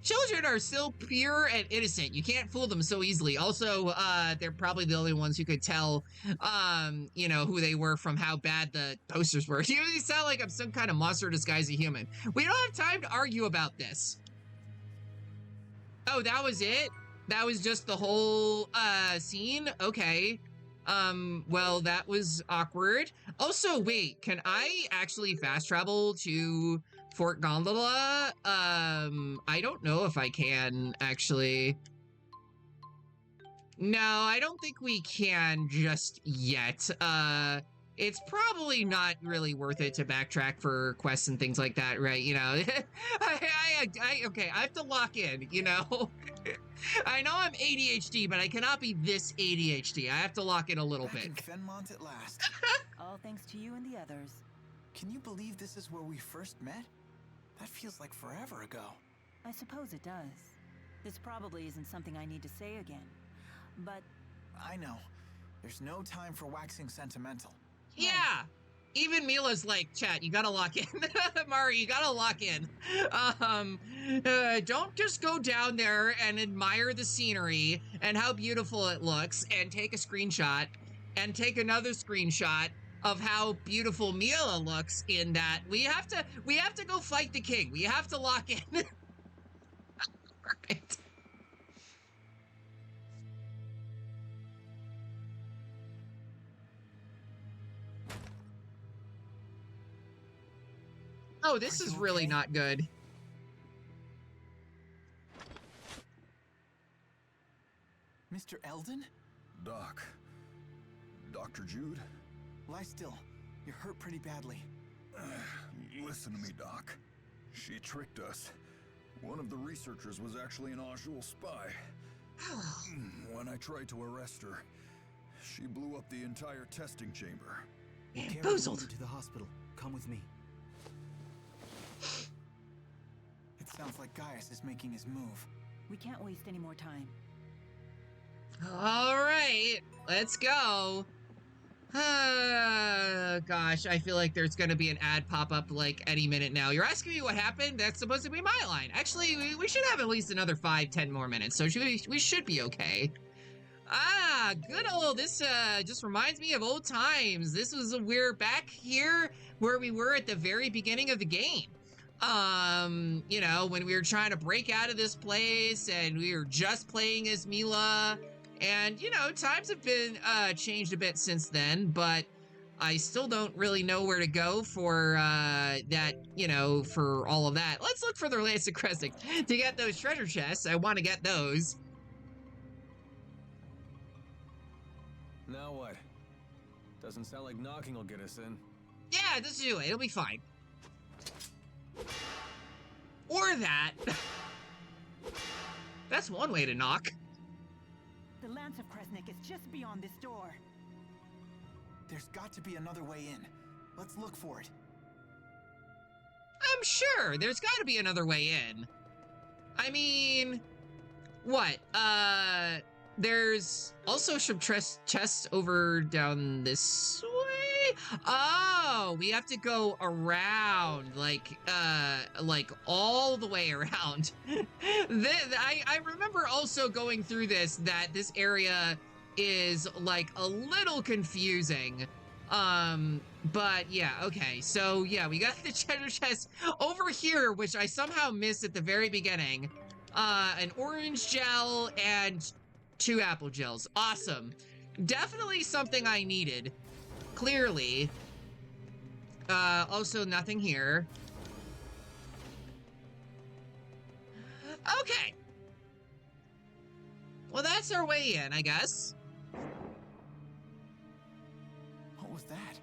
Children are still pure and innocent. You can't fool them so easily. Also, they're probably the only ones who could tell, you know, who they were from how bad the posters were. You really sound like I'm some kind of monster disguised as a human. We don't have time to argue about this. Oh, that was it? That was just the whole, scene? Okay. Well, that was awkward. Also, wait, can I actually fast travel to Fort Gondola? I don't know if I can, actually. No, I don't think we can just yet. It's probably not really worth it to backtrack for quests and things like that, right? You know, okay, I have to lock in, you know? I know I'm ADHD, but I cannot be this ADHD. I have to lock in a little Back in bit. Fenmont at last. All thanks to you and the others. Can you believe this is where we first met? That feels like forever ago. I suppose it does. This probably isn't something I need to say again. But I know. There's no time for waxing sentimental. Yeah. Even Mila's like, chat, you gotta lock in. Mari, you gotta lock in. Don't just go down there and admire the scenery and how beautiful it looks and take a screenshot and take another screenshot of how beautiful Mila looks in that. We have to go fight the king. We have to lock in. Alright. Oh, this Are is you really okay? not good. Mr. Eldon? Doc. Dr. Jude? Lie still. You're hurt pretty badly. Listen to me, Doc. She tricked us. One of the researchers was actually an Ajul spy. When I tried to arrest her, she blew up the entire testing chamber. Bamboozled. To the hospital. Come with me. It sounds like Gaius is making his move. We can't waste any more time. All right, let's go. Gosh, I feel like there's gonna be an ad pop up like any minute now. You're asking me what happened? That's supposed to be my line. Actually, we should have at least another 5-10 more minutes, so we should be okay. Ah, good old, this just reminds me of old times. We're back here where we were at the very beginning of the game. You know, when we were trying to break out of this place and we were just playing as Mila. And, you know, times have been changed a bit since then, but I still don't really know where to go for that, you know, for all of that. Let's look for the Lancet Crescent to get those treasure chests. I want to get those. Now what? Doesn't sound like knocking will get us in. Yeah, just do it. It'll be fine. Or that. That's one way to knock. The Lance of Kresnik is just beyond this door. There's got to be another way in. Let's look for it. I'm sure there's got to be another way in. I mean, what? There's also some chests over down this way. Oh, we have to go around, like all the way around. I remember also going through that this area is like a little confusing. But yeah, okay. So yeah, we got the treasure chest over here, which I somehow missed at the very beginning. An orange gel and 2 apple gels. Awesome. Definitely something I needed. Clearly. Also nothing here. Okay. Well, that's our way in, I guess. What was that?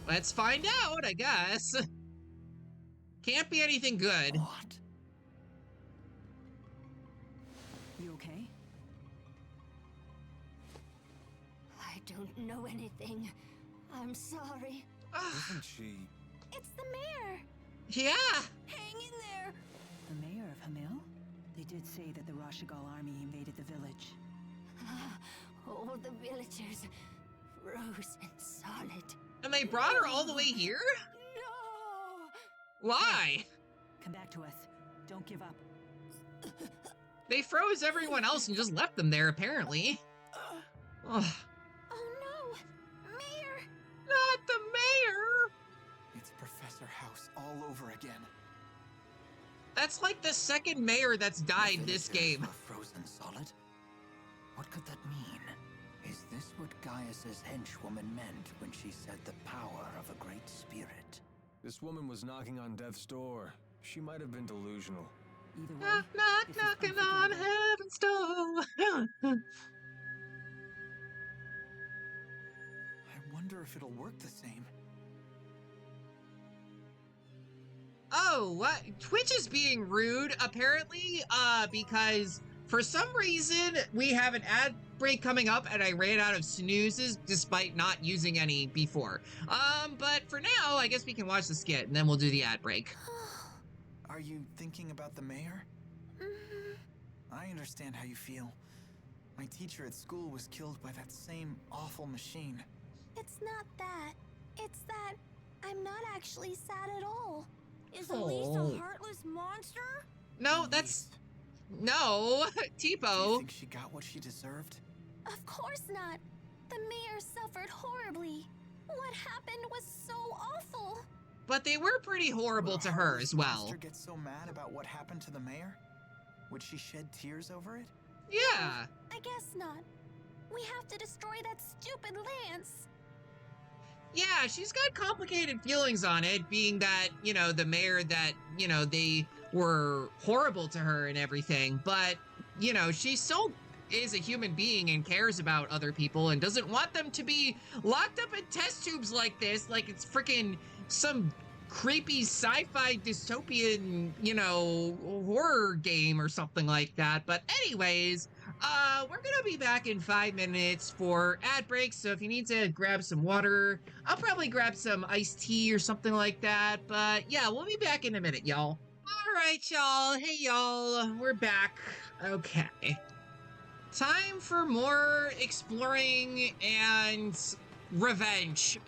Let's find out, I guess. Can't be anything good. What? You okay? I don't know anything. I'm sorry. Isn't she? It's the mayor. Yeah. Hang in there. The mayor of Hamil? They did say that the Rashigal army invaded the village. All the villagers frozen solid. And they brought her all the way here? No! Why? Come back to us. Don't give up. They froze everyone else and just left them there, apparently. Ugh. Oh no! Mayor! Not the mayor! It's Professor House all over again. That's like the second mayor that's died The this villagers game. were frozen solid? What could that mean? Is this what Gaius's henchwoman meant when she said the power of a great spirit? This woman was knocking on death's door. She might have been delusional. Either way, Knock, knock, this is knocking on unforgivable. heaven's door. I wonder if it'll work the same. Oh, what? Twitch is being rude, apparently, because for some reason we have an ad break coming up and I ran out of snoozes despite not using any before. But for now, I guess we can watch the skit and then we'll do the ad break. Are you thinking about the mayor? I understand how you feel. My teacher at school was killed by that same awful machine. It's not that. It's that I'm not actually sad at all. Is Elise Oh. a heartless monster? No, that's... No, Do you Tipo. think she got what she deserved? Of course not. The mayor suffered horribly. What happened was so awful. but they were pretty horrible Would a to her heartless as well. monster get so mad about what happened to the mayor? Would she shed tears over it? Yeah. I guess not. We have to destroy that stupid lance. Yeah, she's got complicated feelings on it, being that, you know, the mayor that, you know, they were horrible to her and everything, but, you know, she still is a human being and cares about other people and doesn't want them to be locked up in test tubes like this, like it's freaking some creepy sci-fi dystopian, you know, horror game or something like that. But anyways, we're gonna be back in 5 minutes for ad breaks, so if you need to grab some water, I'll probably grab some iced tea or something like that. But yeah, we'll be back in a minute, y'all. All right, y'all. Hey, y'all. We're back. Okay. Time for more exploring and revenge.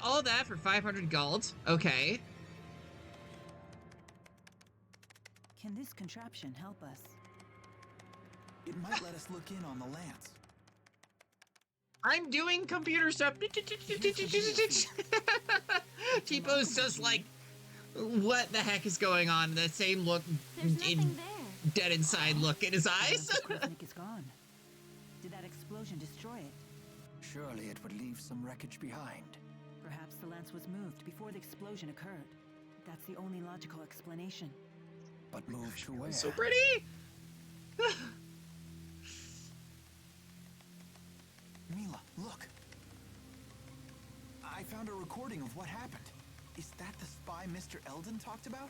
All that for 500 gold. Okay. Can this contraption help us? It might let us look in on the lance. I'm doing computer stuff. Typo's just like, what the heck is going on? The same look, There's nothing there. dead inside look in his eyes. The cosmic is gone. Did that explosion destroy it? Surely it would leave some wreckage behind. Perhaps the lance was moved before the explosion occurred. That's the only logical explanation. But move to where? So pretty. Mila, look. I found a recording of what happened. Is that the spy Mr. Eldon talked about?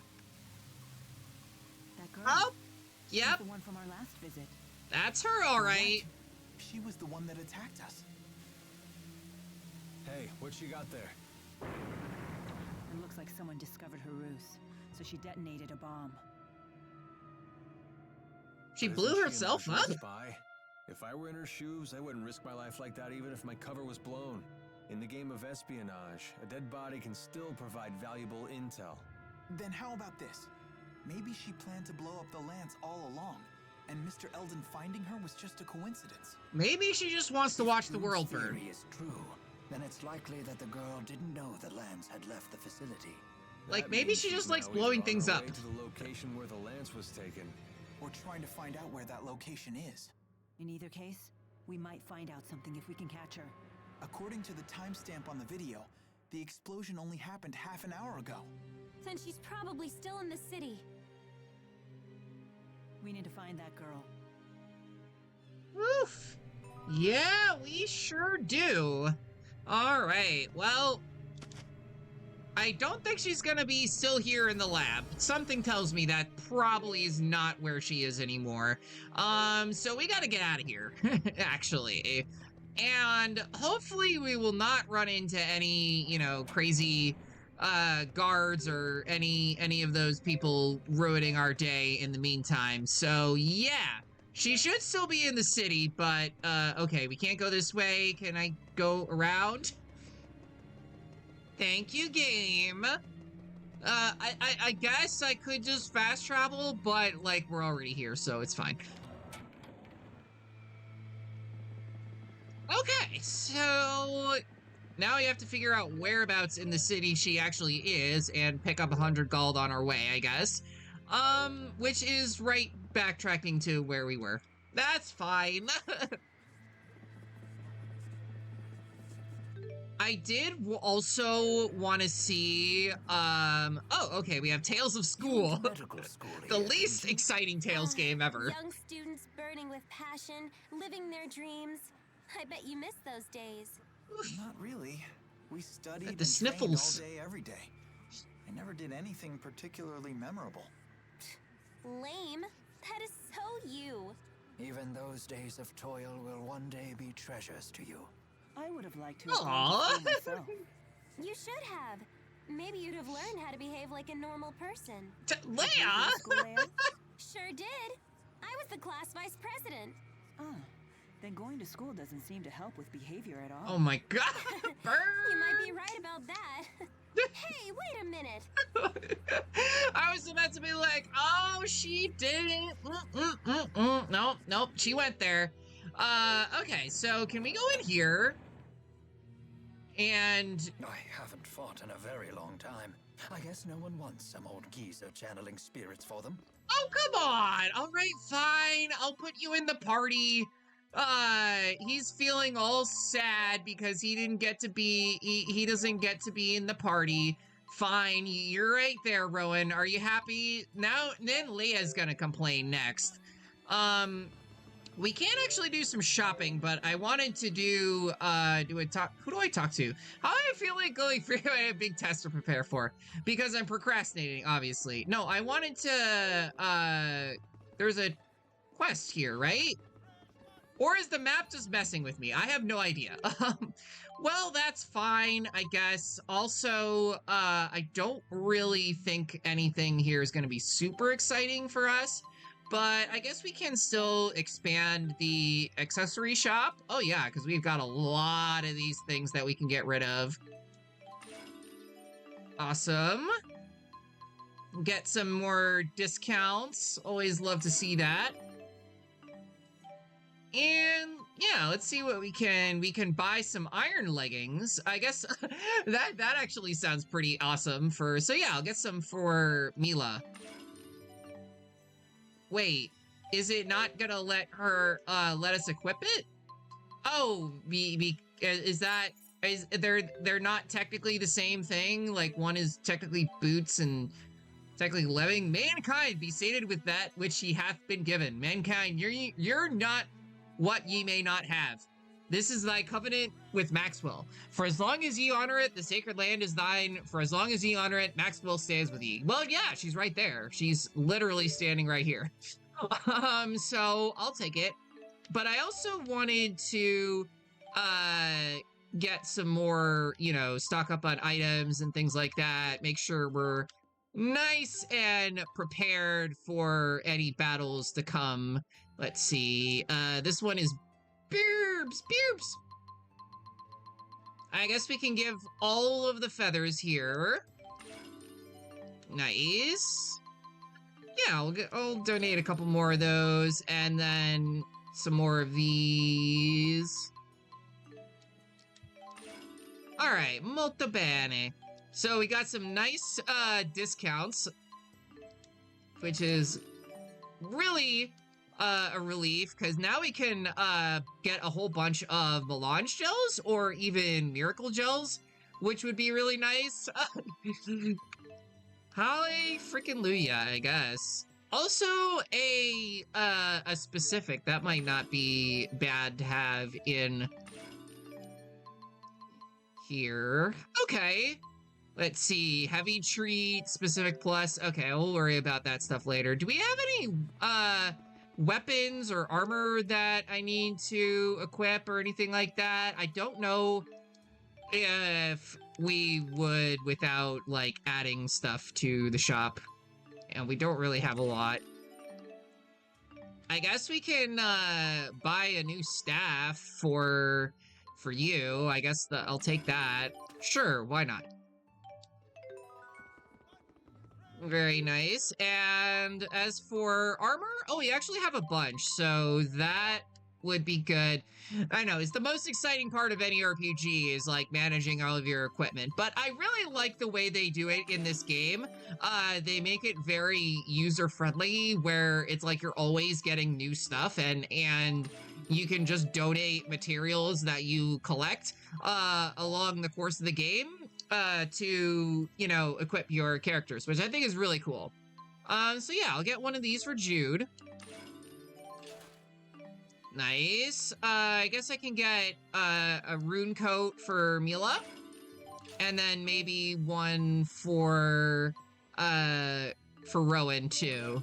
That girl. Oh, She's yep, the one from our last visit. that's her, all right. She was the one that attacked us. Hey, what you got there? It looks like someone discovered her ruse, so she detonated a bomb. She But blew isn't she an herself actual up. Spy? If I were in her shoes, I wouldn't risk my life like that even if my cover was blown. In the game of espionage, a dead body can still provide valuable intel. Then how about this? Maybe she planned to blow up the lance all along, and Mr. Eldon finding her was just a coincidence. Maybe she just wants to watch the Jude's world burn. theory is true, then it's likely that the girl didn't know the lance had left the facility. Like, That maybe means she she's just likes now blowing either on things her up. way to the location where the lance was taken. Or trying to find out where that location is. In either case, we might find out something if we can catch her. According to the timestamp on the video, the explosion only happened half an hour ago. Then she's probably still in the city. We need to find that girl. Woof. Yeah, we sure do. All right, well, I don't think she's gonna be still here in the lab. Something tells me that probably is not where she is anymore. So we gotta get out of here, actually. And hopefully we will not run into any, you know, crazy guards or any of those people ruining our day in the meantime. So yeah, she should still be in the city, but okay, we can't go this way. Can I go around? Thank you, game. I guess I could just fast travel, but like we're already here, so it's fine. Okay, so now we have to figure out whereabouts in the city she actually is and pick up 100 gold on our way, I guess. Which is right backtracking to where we were. That's fine. I did also want to see, oh, okay, we have Tales of School. Medical school The here, least didn't you? exciting Tales game ever. Young students burning with passion, living their dreams. I bet you miss those days. Not really. We studied The and sniffles. trained all day, every day. I never did anything particularly memorable. Lame. That is so you. Even those days of toil will one day be treasures to you. I would have liked to have Aww. gone to school myself. You should have. Maybe you'd have learned how to behave like a normal person. Leia! School, Leia? Sure did. I was the class vice president. Ah, then going to school doesn't seem to help with behavior at all. Oh my god! Burn! You might be right about that. Hey, wait a minute. I was about to be like, oh, she didn't. Nope, nope, she went there. Okay, so can we go in here? And I haven't fought in a very long time. I guess no one wants some old geezer channeling spirits for them. oh, come on. All right, fine. I'll put you in the party. He's feeling all sad because he didn't get to be, he doesn't get to be in the party. Fine, you're right there, Rowan. Are you happy? Now, then Leah's gonna complain next. We can actually do some shopping, but I wanted to do a talk. Who do I talk to? How do I feel like going through a big test to prepare for? Because I'm procrastinating, obviously. No, I wanted to, there's a quest here, right? Or is the map just messing with me? I have no idea. Well, that's fine, I guess. Also, I don't really think anything here is going to be super exciting for us. But I guess we can still expand the accessory shop. Oh yeah, because we've got a lot of these things that we can get rid of. Awesome. Get some more discounts. Always love to see that. And yeah, let's see what we can buy some iron leggings. I guess that actually sounds pretty awesome for, so yeah, I'll get some for Mila. Wait, is it not gonna let her let us equip it? Oh, they're not technically the same thing? Like one is technically boots and technically living? Mankind be sated with that which he hath been given. Mankind, you're not what ye may not have. This is thy covenant with Maxwell. For as long as ye honor it, the sacred land is thine. For as long as ye honor it, Maxwell stands with ye. Well, yeah, she's right there. She's literally standing right here. So I'll take it. But I also wanted to get some more, you know, stock up on items and things like that. Make sure we're nice and prepared for any battles to come. Let's see. This one is Beerbs! I guess we can give all of the feathers here. Nice. Yeah, I'll donate a couple more of those, and then some more of these. Alright, molto bene. So we got some nice discounts, which is really a relief, because now we can get a whole bunch of melange gels or even miracle gels, which would be really nice. Holly freaking Luya, I guess. Also a specific that might not be bad to have in here. Okay. Let's see, heavy treat, specific plus. Okay, we'll worry about that stuff later. Do we have any weapons or armor that I need to equip or anything like that? I don't know if we would without, like, adding stuff to the shop. And we don't really have a lot. I guess we can buy a new staff for you. I guess I'll take that. Sure, why not? Very nice. And as for armor, oh, we actually have a bunch, so that would be good. I know, it's the most exciting part of any RPG is, like, managing all of your equipment, but I really like the way they do it in this game. They make it very user-friendly, where it's like you're always getting new stuff, and you can just donate materials that you collect along the course of the game to, you know, equip your characters, which I think is really cool. So yeah, I'll get one of these for Jude. Nice. I guess I can get a rune coat for Mila, and then maybe one for Rowan too.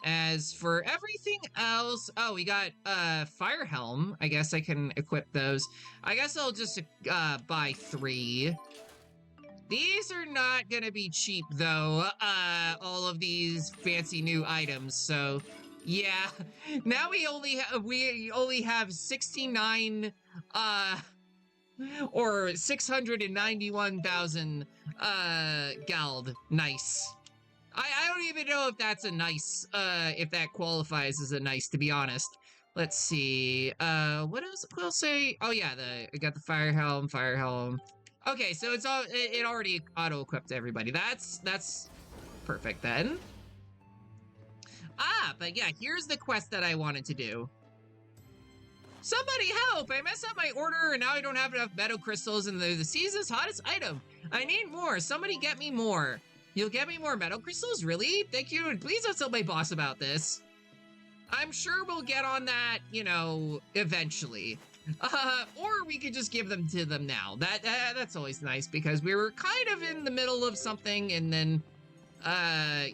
As for everything else, oh, we got Fire Helm. I guess I can equip those. I guess I'll just buy 3. These are not gonna be cheap though, all of these fancy new items, so yeah. Now we only have 69 or 691,000 gald. Nice. I don't even know if that's a nice, if that qualifies as a nice, to be honest. Let's see. What else? What else say? Oh yeah, I got the fire helm. Okay, so it's all it already auto-equipped everybody. That's perfect then. Ah, but yeah, here's the quest that I wanted to do. Somebody help! I messed up my order and now I don't have enough metal crystals and they're the season's hottest item. I need more. Somebody get me more. You'll get me more metal crystals? Really? Thank you. Please don't tell my boss about this. I'm sure we'll get on that, you know, eventually. Or we could just give them to them now. That's always nice because we were kind of in the middle of something and then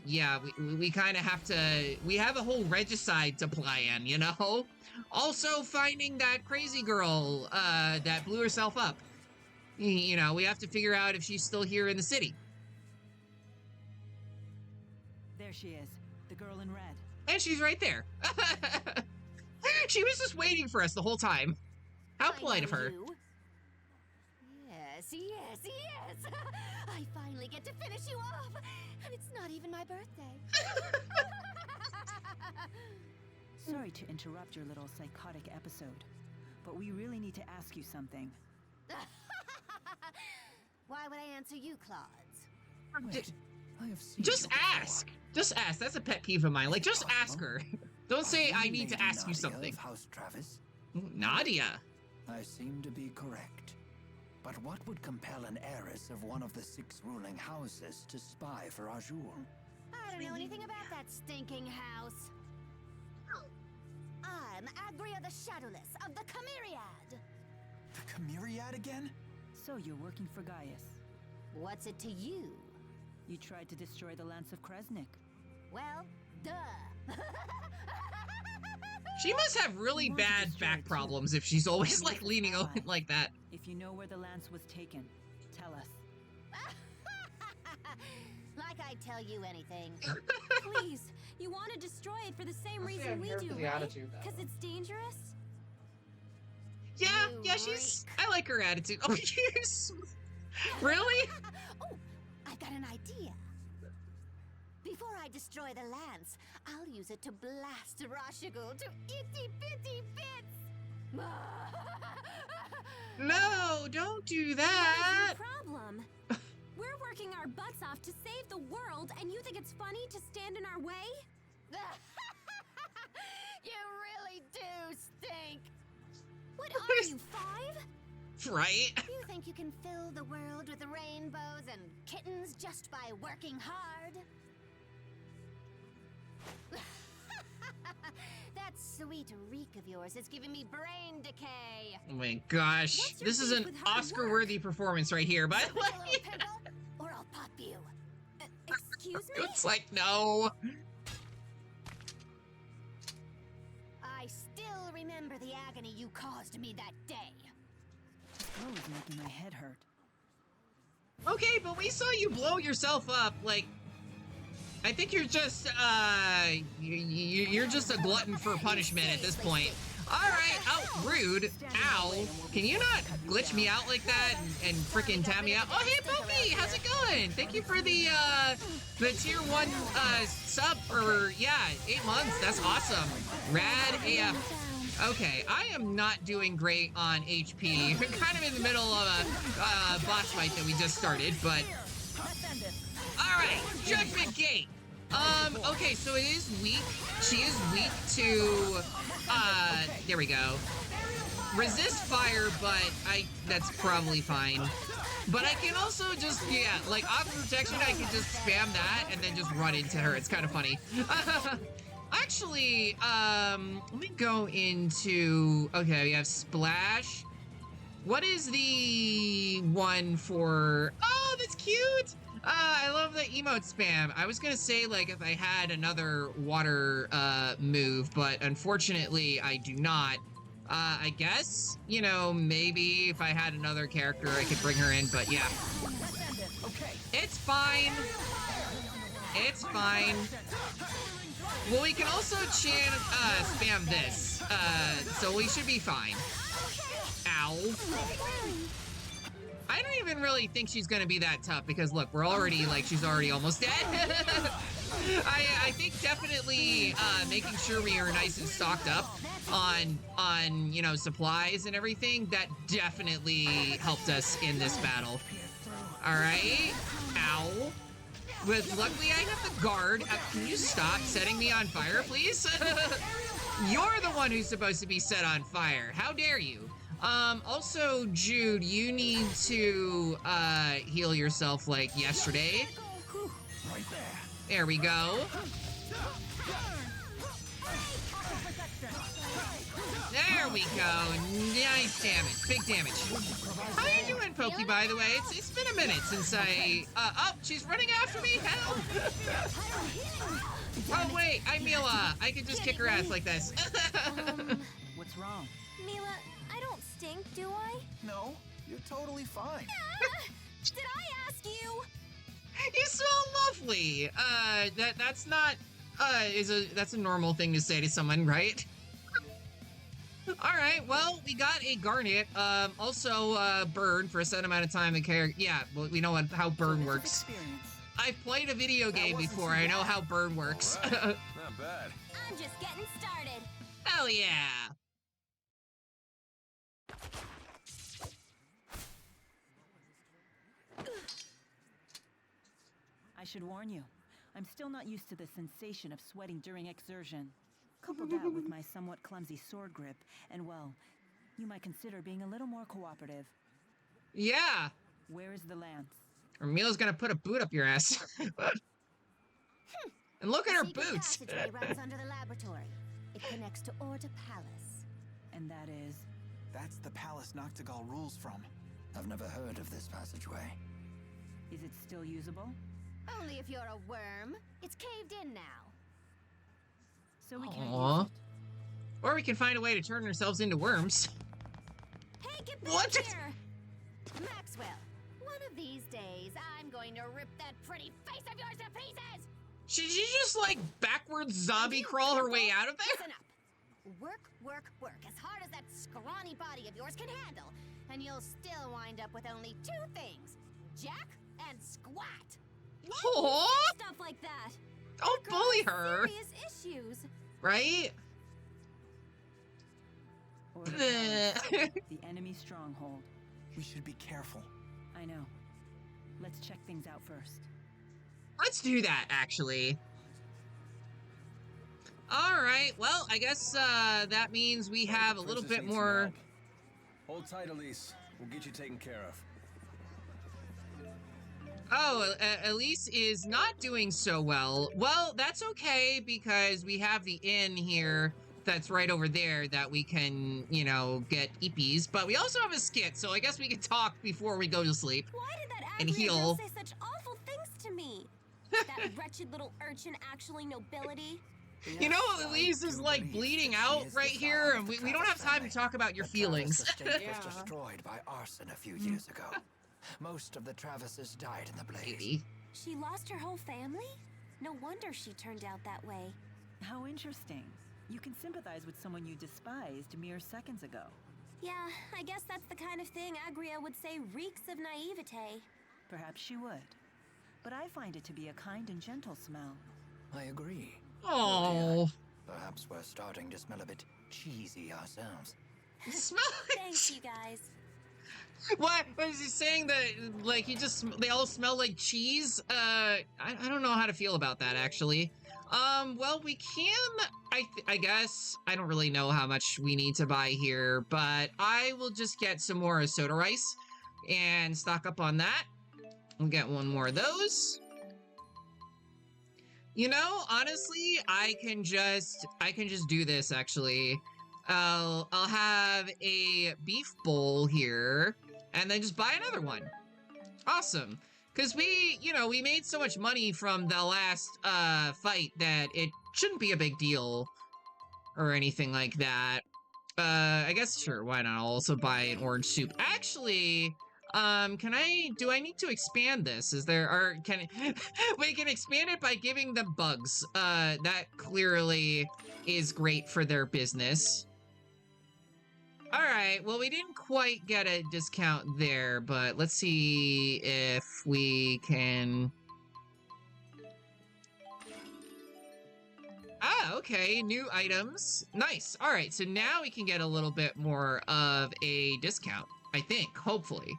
yeah, we kind of have to, we have a whole regicide to plan, you know? Also finding that crazy girl, that blew herself up. You know, we have to figure out if she's still here in the city. There she is, the girl in red. And she's right there. She was just waiting for us the whole time. How polite of her. Yes. I finally get to finish you off. And it's not even my birthday. Sorry to interrupt your little psychotic episode, but we really need to ask you something. Why would I answer you, Claude? Wait, I have seen Just you before. ask. Just ask. That's a pet peeve of mine. Like, just ask her. Don't say, I need to ask you Nadia something. of House Travis? Nadia. I seem to be correct. But what would compel an heiress of one of the 6 ruling houses to spy for Azul? I don't know anything about that stinking house. I'm Agria the Shadowless of the Chimeriad. The Chimeriad again? So you're working for Gaius. What's it to you? You tried to destroy the Lance of Kresnik. Well, duh. She must have really want to bad destroy back it too. problems if she's always like leaning over like that. If you know where the Lance was taken, tell us. Like I'd tell you anything. Please, you want to destroy it for the same reason we do, right? Because it's dangerous? Yeah, You yeah, I like her attitude. Oh, yes. Really? Oh, I've got an idea. Before I destroy the lance, I'll use it to blast Rashigul to itty-bitty bits. No, don't do What that. is your problem? We're working our butts off to save the world, and you think it's funny to stand in our way? You really do stink. What are you, 5? Right? You think you can fill the world with rainbows and kittens just by working hard? That sweet reek of yours is giving me brain decay. Oh my gosh. What's your This is beef an with hard Oscar-worthy performance right here, by the Give me a way. little pimple, or I'll pop you. Excuse me? It's like, no. I still remember the agony you caused me that day. This glow is making my head hurt. Okay, but we saw you blow yourself up, like, I think you're just, you're just a glutton for punishment at this point. Alright, oh, rude. Ow. Can you not glitch me out like that and frickin' tap me out? Oh, hey, Poopy, how's it going? Thank you for the tier 1, sub for, yeah, 8 months. That's awesome. Rad AF. Okay, I am not doing great on HP. I'm kind of in the middle of a boss fight that we just started, but... Alright, Judgment Gate. Okay, so it is weak. She is weak to, there we go. Resist fire, but that's probably fine. But I can also just, yeah, like Aqua Protection, I can just spam that and then just run into her. It's kind of funny. Actually, let me go into, okay, we have Splash. What is the one for, oh, that's cute. I love the emote spam. I was gonna say, like, if I had another water, move, but unfortunately I do not. I guess, you know, maybe if I had another character I could bring her in, but yeah. It's fine. It's fine. Well, we can also spam this, so we should be fine. Ow. I don't even really think she's gonna be that tough because look, we're already like she's already almost dead. I think definitely making sure we are nice and stocked up on you know supplies and everything that definitely helped us in this battle. All right, ow. But luckily I have the guard. Can you stop setting me on fire, please? You're the one who's supposed to be set on fire. How dare you? Also, Jude, you need to, heal yourself like yesterday. Right there. There we go. There we go. Nice damage. Big damage. How you doing, Pokey, by the way? It's been a minute since I... oh, she's running after me? Help! Oh, wait. I'm Mila. I can just kick her ass like this. What's wrong? Mila, I don't stink, do I? No, you're totally fine. Did I ask you? You smell lovely. That's not, that's a normal thing to say to someone, right? All right, well, we got a Garnet, also, burn for a set amount of time and care. Yeah, well, we know how burn works. I've played a video game before. I know how burn works. Not bad. I'm just getting started. Hell yeah. I should warn you, I'm still not used to the sensation of sweating during exertion. Couple that with my somewhat clumsy sword grip, and well, you might consider being a little more cooperative. Yeah. Where is the lance? Or Mila's gonna put a boot up your ass. And look at her boots. Passageway runs under the laboratory. It connects to Orta Palace. And that is... That's the palace Noctigal rules from. I've never heard of this passageway. Is it still usable? Only if you're a worm. It's caved in now. So we can't Aww. use it. Or we can find a way to turn ourselves into worms. Hey, get back What? here! Maxwell, one of these days, I'm going to rip that pretty face of yours to pieces! Should she just, like, backwards zombie crawl her way out of there? Listen up. Work, work, work as hard as that scrawny body of yours can handle, and you'll still wind up with only two things. Jack and Squat. Aww. Stuff like that. Don't Girl bully has her. Serious issues. Right? Orta Palace, the enemy stronghold. We should be careful. I know. Let's check things out first. Let's do that, actually. Alright, well, I guess that means we have a little Princess bit needs some more... help. Hold tight, Elise. We'll get you taken care of. Oh, Elise is not doing so well. Well, that's okay, because we have the inn here that's right over there that we can, you know, get eepies. But we also have a skit, so I guess we can talk before we go to sleep. Why did that And angry heal. girl say such awful things to me? That wretched little urchin actually nobility? You know, Elise is, like, bleeding out right here, and we don't have time to talk about your feelings. The state was destroyed by arson a few years ago. Most of the Travises died in the blaze. Maybe. She lost her whole family? No wonder she turned out that way. How interesting. You can sympathize with someone you despised mere seconds ago. Yeah, I guess that's the kind of thing Agria would say reeks of naivete. Perhaps she would. But I find it to be a kind and gentle smell. I agree. Oh, Perhaps we're starting to smell a bit cheesy ourselves. smell Thanks, you guys. What was he saying that like they all smell like cheese? I don't know how to feel about that actually. Well, we can, I guess, I don't really know how much we need to buy here, but I will just get some more soda rice and stock up on that. We'll get one more of those. You know, honestly, I can just do this actually. I'll have a beef bowl here and then just buy another one. Awesome. Because we made so much money from the last fight that it shouldn't be a big deal or anything like that. I guess, sure, why not? I'll also buy an orange soup. Actually, do I need to expand this? We can expand it by giving them bugs. That clearly is great for their business. All right, well, we didn't quite get a discount there, but let's see if we can... Ah, okay, new items. Nice. All right, so now we can get a little bit more of a discount, I think, hopefully.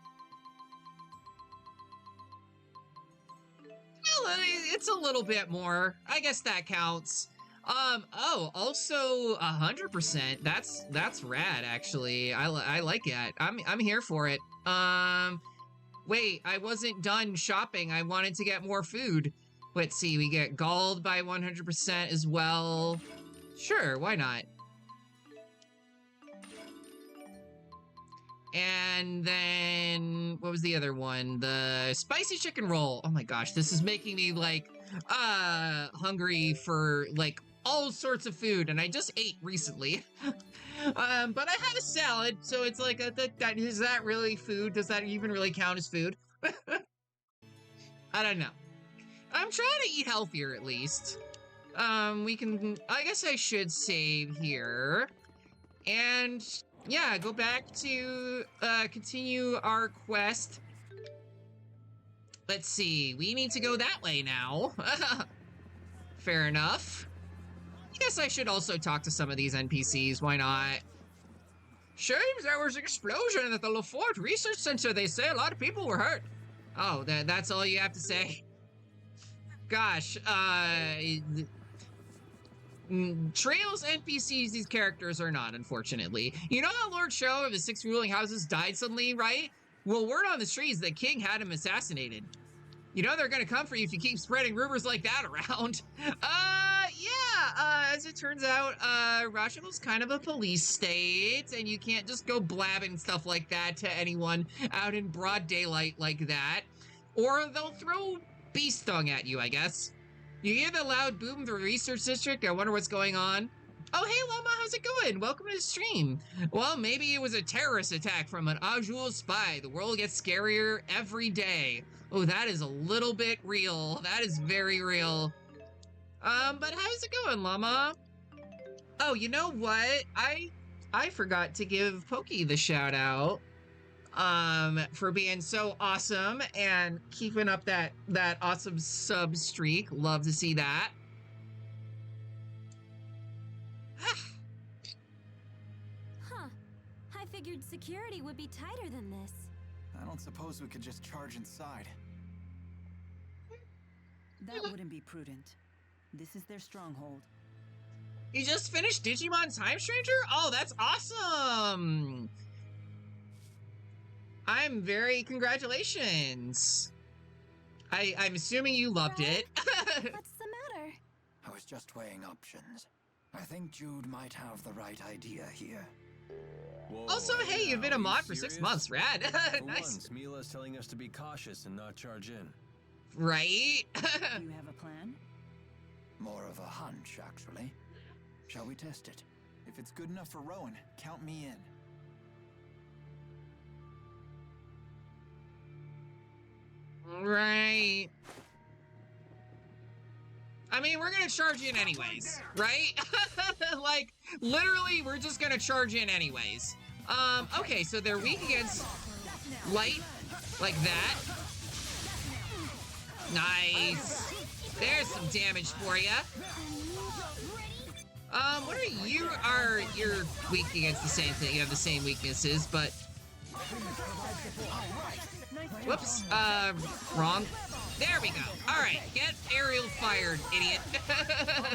Well, it's a little bit more. I guess that counts. Oh, also 100%. That's rad, actually. I like that. I'm here for it. Wait, I wasn't done shopping. I wanted to get more food. Let's see, we get galled by 100% as well. Sure, why not? And then, what was the other one? The spicy chicken roll. Oh my gosh, this is making me, like, hungry for, like, all sorts of food, and I just ate recently. But I had a salad, so it's like, is that really food? Does that even really count as food? I don't know. I'm trying to eat healthier, at least. I guess I should save here. And, yeah, go back to, continue our quest. Let's see, we need to go that way now. Fair enough. I guess I should also talk to some of these NPCs, why not? Shame there was an explosion at the Lefort Research Center. They say a lot of people were hurt. Oh, that's all you have to say? Gosh, Trails NPCs, these characters are not, unfortunately. You know how Lord Show of the 6 ruling houses died suddenly, right? Well, word on the streets that King had him assassinated. You know they're gonna come for you if you keep spreading rumors like that around. As it turns out, Rochambeau's kind of a police state, and you can't just go blabbing stuff like that to anyone out in broad daylight like that. Or they'll throw bee stung at you, I guess. You hear the loud boom of the research district? I wonder what's going on. Oh, hey, Llama, how's it going? Welcome to the stream. Well, maybe it was a terrorist attack from an Ajul spy. The world gets scarier every day. Oh, that is a little bit real. That is very real. But how's it going, Llama? Oh, you know what? I forgot to give Pokey the shout out. For being so awesome and keeping up that awesome sub streak. Love to see that. Huh. I figured security would be tighter than this. I don't suppose we could just charge inside. That wouldn't be prudent. This is their stronghold. You just finished Digimon Time Stranger? Oh, that's awesome! I'm very congratulations. I'm assuming you loved it. What's the matter? I was just weighing options. I think Jude might have the right idea here. Whoa, Also, hey, you've been a are you mod for 6 serious? months. Rad. For Nice. once, Mila's telling us to be cautious and not charge in. Right? Do you have a plan? More of a hunch, actually. Shall we test it? If it's good enough for Rowan, count me in. Right. I mean, we're gonna charge in anyways, right? Like, literally, we're just gonna charge in anyways. Okay, so they're weak against light, like that. Nice. There's some damage for you. What are you? You're weak against the same thing. You have the same weaknesses, but... Whoops, wrong. There we go. All right, get aerial fired, idiot.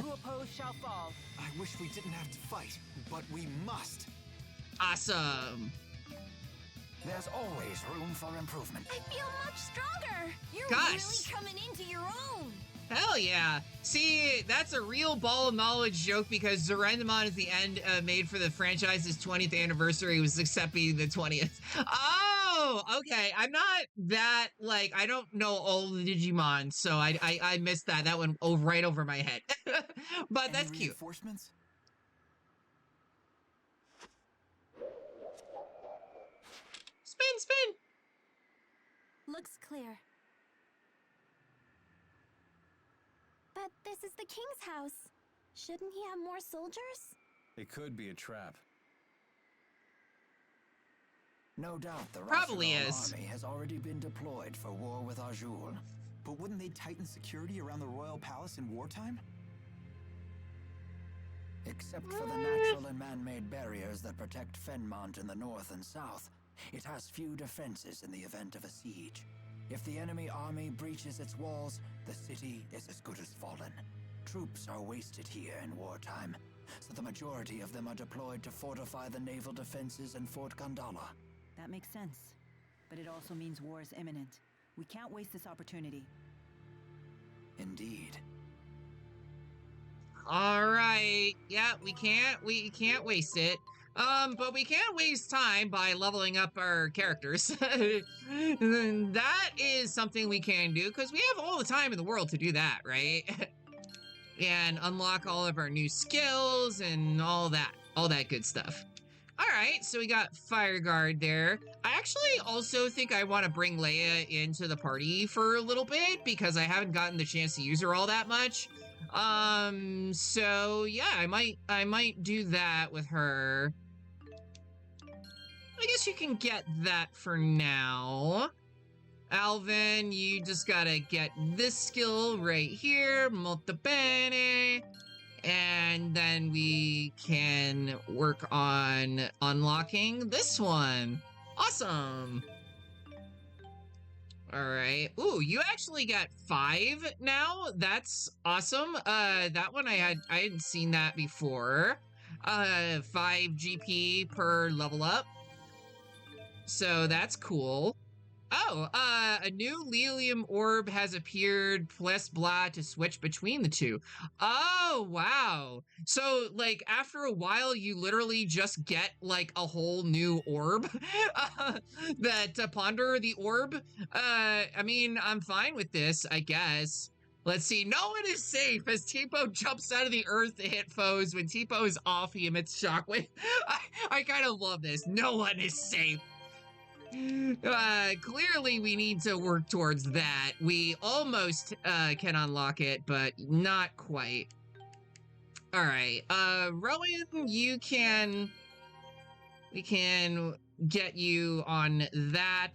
Who oppose shall fall. I wish we didn't have to fight, but we must. Awesome. There's always room for improvement. I feel much stronger. You're Gosh. really coming into your own. Hell yeah. See, that's a real ball of knowledge joke because Zerendamon is the end made for the franchise's 20th anniversary was accepting the 20th. Oh, okay. I'm not that, like, I don't know all the Digimon, so I missed that. That went right over my head. But that's Any cute. Reinforcements? Spin, spin. Looks clear. But this is the king's house. Shouldn't he have more soldiers? It could be a trap. No doubt the Probably Rashagal is. army has already been deployed for war with Azul. But wouldn't they tighten security around the royal palace in wartime? Except for the natural and man-made barriers that protect Fenmont in the north and south, it has few defenses in the event of a siege. If the enemy army breaches its walls, the city is as good as fallen. Troops are wasted here in wartime, so the majority of them are deployed to fortify the naval defenses in Fort Gandala. That makes sense. But it also means war is imminent. We can't waste this opportunity. Indeed. All right. Yeah, we can't waste it. But we can't waste time by leveling up our characters. That is something we can do because we have all the time in the world to do that, right? And unlock all of our new skills and all that good stuff. All right, so we got Fire Guard there. I actually also think I want to bring Leia into the party for a little bit because I haven't gotten the chance to use her all that much. So yeah, I might do that with her. I guess you can get that for now. Alvin, you just gotta get this skill right here, molto bene. And then we can work on unlocking this one. Awesome. All right. Ooh, you actually got 5 now. That's awesome. That one I hadn't seen that before. 5 GP per level up. So that's cool. Oh, a new Lilium orb has appeared, plus blah, to switch between the two. Oh, wow. So, like, after a while, you literally just get, like, a whole new orb that ponder the orb. I mean, I'm fine with this, I guess. Let's see. No one is safe as Tipo jumps out of the earth to hit foes. When Tipo is off, he emits shockwave. I kind of love this. No one is safe. Clearly we need to work towards that. We almost can unlock it, but not quite. All right, Rowan, we can get you on that.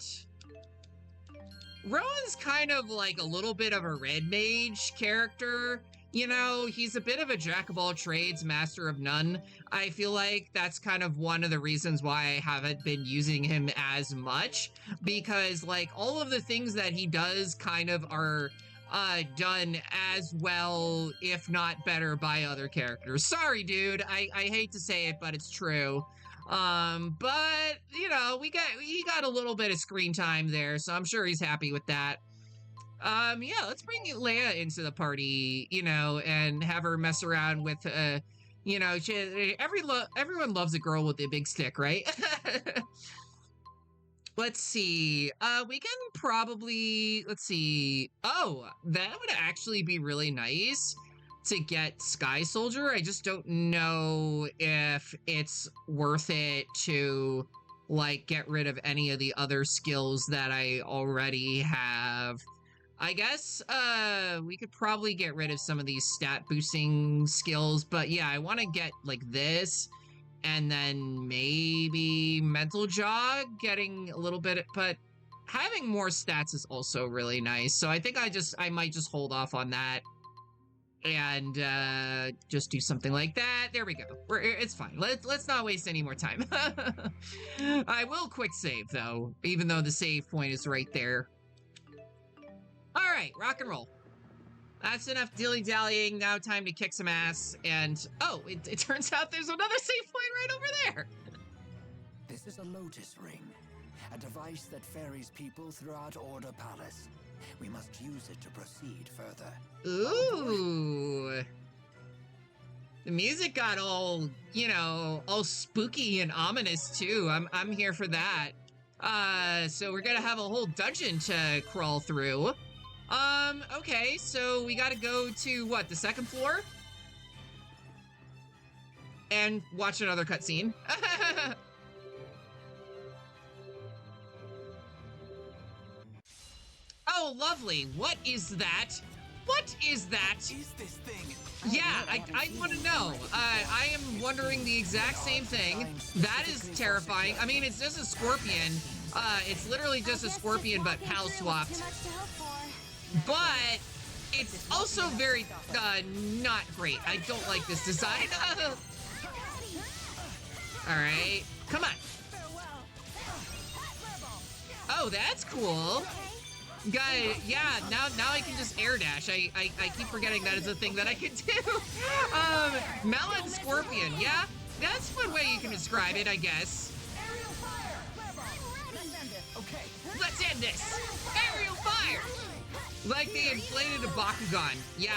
Rowan's kind of like a little bit of a red mage character. You know, he's a bit of a jack of all trades, master of none. I feel like that's kind of one of the reasons why I haven't been using him as much, because like all of the things that he does kind of are done as well, if not better, by other characters. Sorry, dude. I hate to say it, but it's true. But you know, he got a little bit of screen time there, so I'm sure he's happy with that. Yeah, let's bring Leia into the party, you know, and have her mess around with, you know, everyone loves a girl with a big stick, right? Let's see. We can probably, let's see. Oh, that would actually be really nice to get Sky Soldier. I just don't know if it's worth it to, like, get rid of any of the other skills that I already have. I guess we could probably get rid of some of these stat boosting skills, but yeah, I want to get like this, and then maybe mental jog, getting a little bit, but having more stats is also really nice. So I think I might just hold off on that and just do something like that. There we go. It's fine. Let's not waste any more time. I will quick save though, even though the save point is right there. All right, rock and roll. That's enough dilly-dallying. Now time to kick some ass. And, oh, it turns out there's another save point right over there. This is a lotus ring, a device that ferries people throughout Order Palace. We must use it to proceed further. Ooh. The music got all, you know, all spooky and ominous too. I'm here for that. So we're gonna have a whole dungeon to crawl through. Okay, so we gotta go to, what, the second floor? And watch another cutscene. Oh, lovely. What is that? What is that? Is this thing? Yeah, I want to know. I am wondering the exact same thing. That is terrifying. I mean, it's just a scorpion. It's literally just a scorpion, but pal swapped. Too much to hope for. But it's also very not great. I don't like this design. All right, come on. Oh, that's cool. Guy, yeah, now I can just air dash. I keep forgetting that is a thing that I can do. Melon Scorpion, yeah? That's one way you can describe it, I guess. Let's end this. Aerial fire. Like the inflated Bakugan, yeah.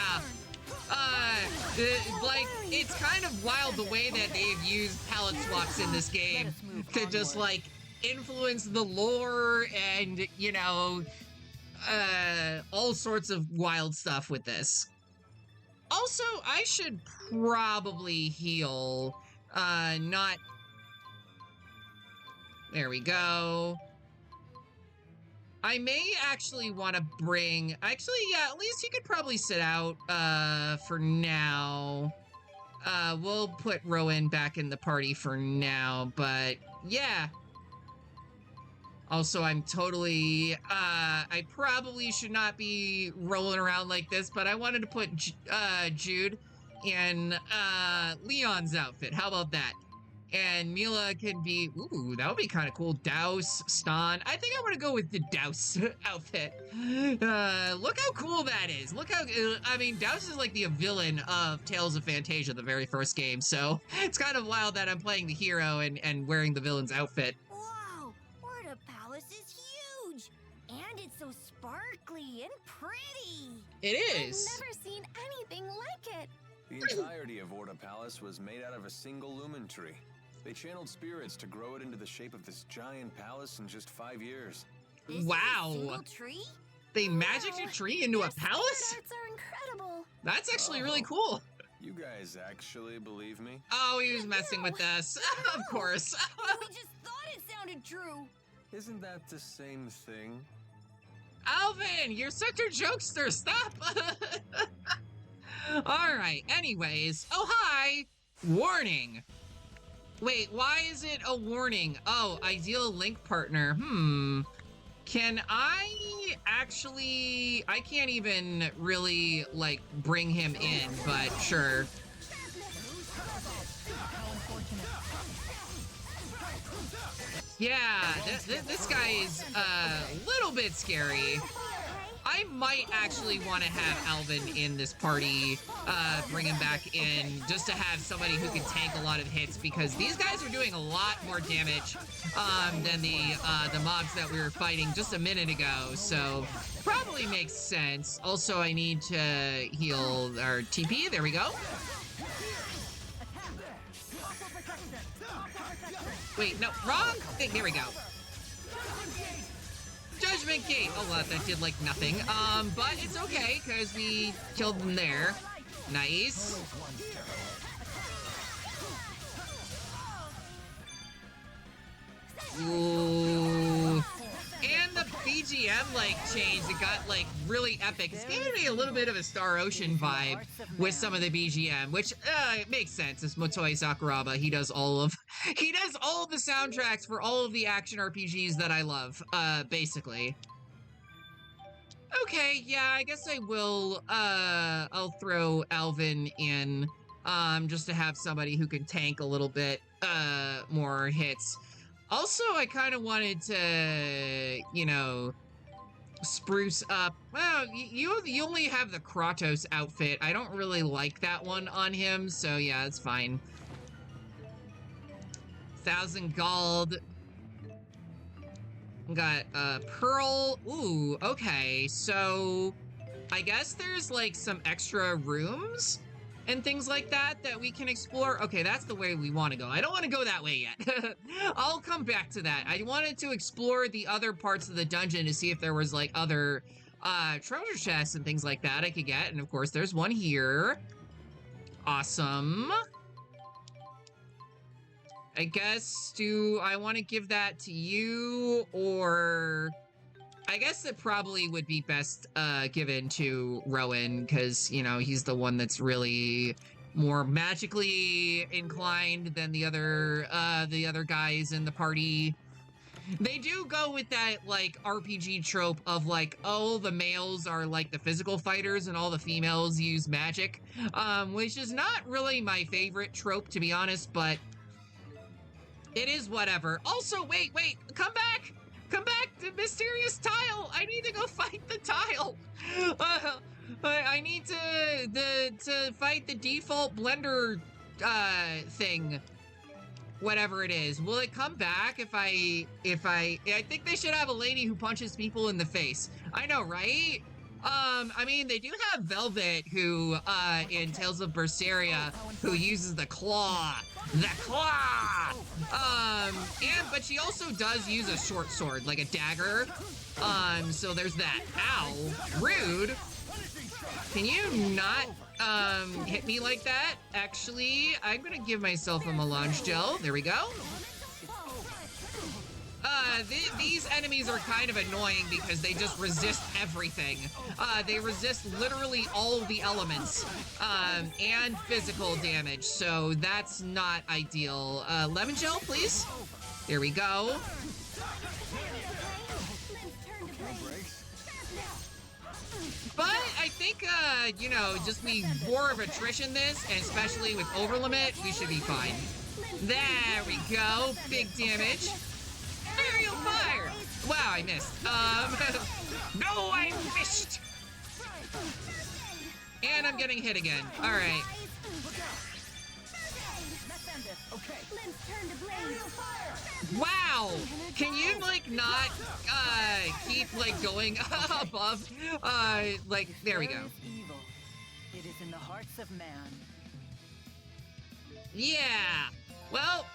Like, it's kind of wild the way that they've used palette swaps in this game to just, like, influence the lore and, you know, all sorts of wild stuff with this. Also, I should probably heal, not... There we go. I may actually want to bring... Actually, yeah, at least he could probably sit out, for now. We'll put Rowan back in the party for now, but yeah. Also, I'm totally, I probably should not be rolling around like this, but I wanted to put, Jude in, Leon's outfit. How about that? And Mila can be, ooh, that would be kind of cool. Douse, Stan. I think I want to go with the Douse outfit. Look how cool that is. Look how, I mean, Douse is like the villain of Tales of Fantasia, the very first game. So it's kind of wild that I'm playing the hero and wearing the villain's outfit. Wow, Orta Palace is huge! And it's so sparkly and pretty! It is. I've never seen anything like it. The entirety of Orta Palace was made out of a single lumen tree. They channeled spirits to grow it into the shape of this giant palace in just 5 years. This Wow. Is a single tree? They magicked a tree into a Their palace? spirit arts are incredible. That's actually really cool. You guys actually believe me? Oh, he was messing with us. Of course. We just thought it sounded true! Isn't that the same thing? Alvin, you're such a jokester. Stop. All right. Anyways. Oh, hi. Warning. Wait, why is it a warning? Oh, ideal link partner. Can I actually... I can't even really, like, bring him in, but sure. Yeah, this guy is a little bit scary. I might actually want to have Alvin in this party, bring him back in, just to have somebody who can tank a lot of hits, because these guys are doing a lot more damage than the mobs that we were fighting just a minute ago, so probably makes sense. Also, I need to heal our TP. There we go. Wait, no, wrong thing. There we go. Judgment Gate. Oh, well, that did, like, nothing. But it's okay, because we killed them there. Nice. Ooh. And the BGM, like, changed. It got, like, really epic. It's giving me a little bit of a Star Ocean vibe with some of the BGM, which, it makes sense. It's Motoi Sakuraba. He does all of the soundtracks for all of the action RPGs that I love, basically. Okay, yeah, I guess I will, I'll throw Alvin in, just to have somebody who can tank a little bit, more hits. Also, I kind of wanted to, you know, spruce up. Well, you only have the Kratos outfit. I don't really like that one on him, so yeah, it's fine. 1,000 gold. Got Pearl. Ooh, okay. So I guess there's like some extra rooms and things like that we can explore. Okay, that's the way we want to go. I don't want to go that way yet. I'll come back to that. I wanted to explore the other parts of the dungeon to see if there was like other treasure chests and things like that I could get. And of course, there's one here. Awesome. I guess, do I want to give that to you, or I guess it probably would be best given to Rowan, because, you know, he's the one that's really more magically inclined than the other guys in the party. They do go with that, like, RPG trope of, like, oh, the males are, like, the physical fighters and all the females use magic, which is not really my favorite trope, to be honest, but it is whatever. Also, wait, come back! Come back, the mysterious tile! I need to go fight the tile! I need to fight the default blender, thing. Whatever it is. Will it come back if I think they should have a lady who punches people in the face. I know, right? I mean, they do have Velvet, who, in Tales of Berseria, who uses the claw. The claw! But she also does use a short sword, like a dagger. So there's that. Ow. Rude. Can you not, hit me like that? Actually, I'm gonna give myself a melange gel. There we go. These enemies are kind of annoying because they just resist everything. They resist literally all of the elements, and physical damage, so that's not ideal. Lemon gel, please. There we go. But I think, you know, just be war of attrition this, and especially with overlimit, we should be fine. There we go. Big damage. Aerial fire! Wow, I missed. No, I missed! And I'm getting hit again. Alright. Wow! Can you, like, not, keep, like, going above? Like, there we go. It is in the hearts of man. Yeah! Well,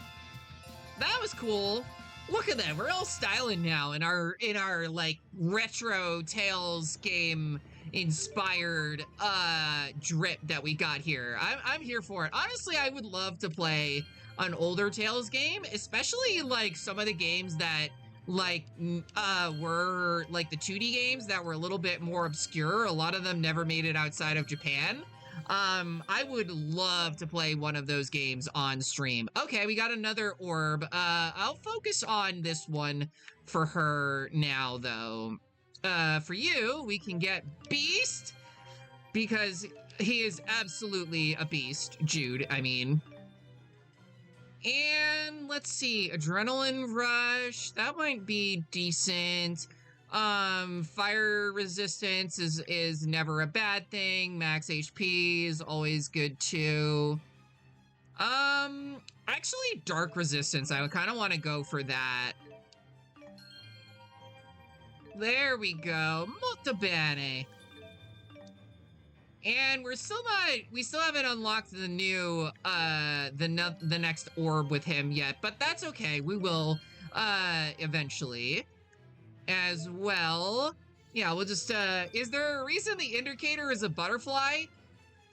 that was cool. Look at that, we're all styling now in our like retro Tales game inspired drip that we got here. I'm here for it. Honestly, I would love to play an older Tales game, especially like some of the games that like were like the 2D games that were a little bit more obscure. A lot of them never made it outside of Japan. I would love to play one of those games on stream. Okay, we got another orb. I'll focus on this one for her now, though. For you, we can get Beast, because he is absolutely a beast, Jude, I mean. And let's see, Adrenaline Rush, that might be decent. Fire resistance is never a bad thing. Max HP is always good too. Actually dark resistance, I would kind of want to go for that. There we go. Molto bene. And we still haven't unlocked the new, the next orb with him yet, but that's okay. We will, eventually. As well. Yeah, we'll just, is there a reason the indicator is a butterfly?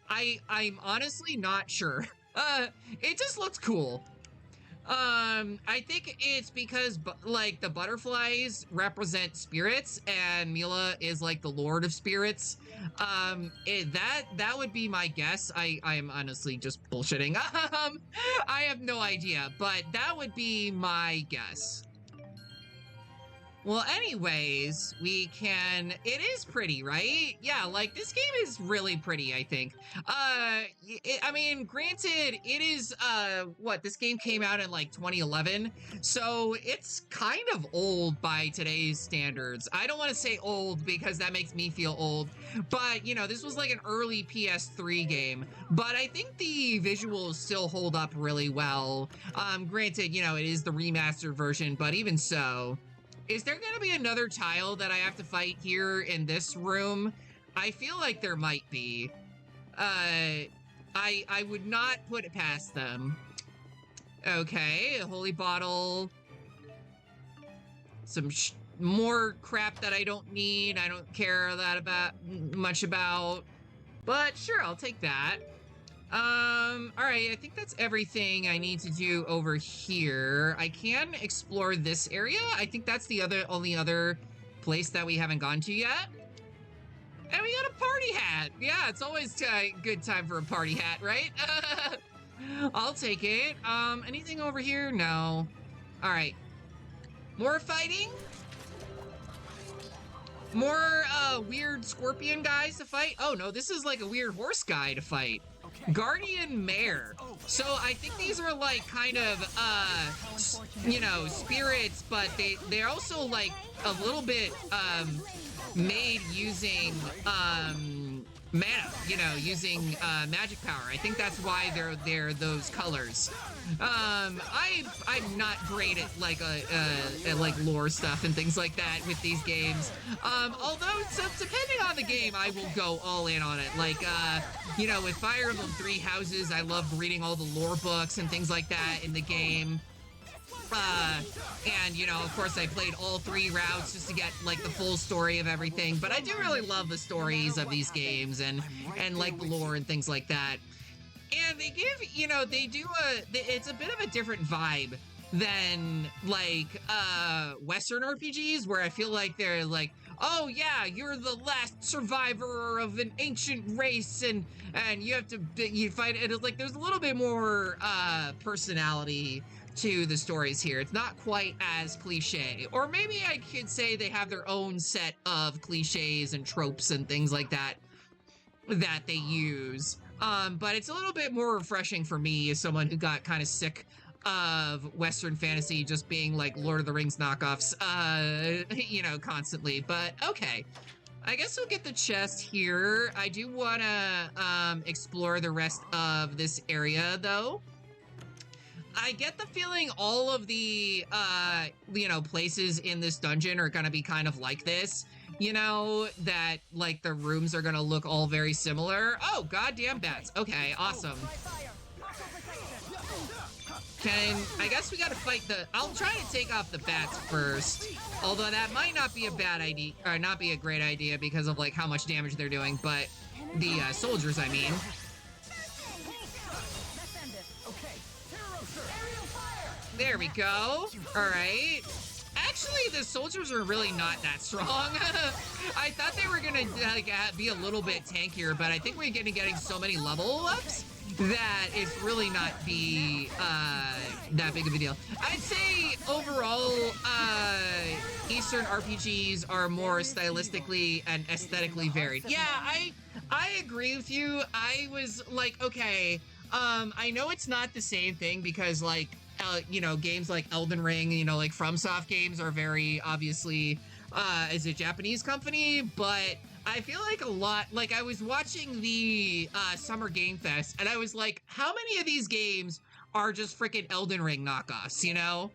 I'm honestly not sure. It just looks cool. I think it's because, like, the butterflies represent spirits, and Mila is, like, the Lord of Spirits. That would be my guess. I am honestly just bullshitting. I have no idea, but that would be my guess. Well, anyways, we can... It is pretty, right? Yeah, like, this game is really pretty, I think. I mean, granted, it is, what, this game came out in, like, 2011, so it's kind of old by today's standards. I don't want to say old because that makes me feel old, but, you know, this was, like, an early PS3 game, but I think the visuals still hold up really well. Granted, you know, it is the remastered version, but even so... Is there gonna be another tile that I have to fight here in this room? I feel like there might be. I would not put it past them. Okay, a holy bottle. Some more crap that I don't need. I don't care much about. But sure, I'll take that. Alright, I think that's everything I need to do over here. I can explore this area. I think that's the only other place that we haven't gone to yet. And we got a party hat. Yeah, it's always a good time for a party hat, right? I'll take it. Anything over here? No. All right. More fighting? More weird scorpion guys to fight? Oh no, this is like a weird horse guy to fight. Guardian Mare. So I think these are like kind of you know, spirits, but they're also like a little bit made using mana, you know, using magic power. I think that's why they're those colors. I'm not great at like lore stuff and things like that with these games. Although so depending on the game, I will go all in on it. Like you know, with Fire Emblem Three Houses, I love reading all the lore books and things like that in the game. And you know, of course, I played all 3 routes just to get like the full story of everything. But I do really love the stories of these games and like the lore and things like that. And they give, you know, it's a bit of a different vibe than like Western RPGs, where I feel like they're like, oh yeah, you're the last survivor of an ancient race, and you have to fight. And it's like there's a little bit more personality to the stories here. It's not quite as cliche, or maybe I could say they have their own set of cliches and tropes and things like that they use. But it's a little bit more refreshing for me as someone who got kind of sick of Western fantasy just being like Lord of the Rings knockoffs, you know, constantly. But okay, I guess we'll get the chest here. I do want to explore the rest of this area though. I get the feeling all of the, you know, places in this dungeon are going to be kind of like this. You know, that, like, the rooms are going to look all very similar. Oh, goddamn bats. Okay, awesome. I guess we got to fight I'll try to take off the bats first. Although that might not be a bad idea, or not be a great idea because of, like, how much damage they're doing. But the soldiers, I mean. There we go. All right. Actually, the soldiers are really not that strong. I thought they were gonna like be a little bit tankier, but I think we're getting so many level ups that it's really not be that big of a deal. I'd say overall, Eastern RPGs are more stylistically and aesthetically varied. Yeah, I agree with you. I was like, okay, I know it's not the same thing because like. You know, games like Elden Ring, you know, like FromSoft games are very obviously as a Japanese company, but I feel like a lot, like I was watching the Summer Game Fest and I was like, how many of these games are just freaking Elden Ring knockoffs, you know?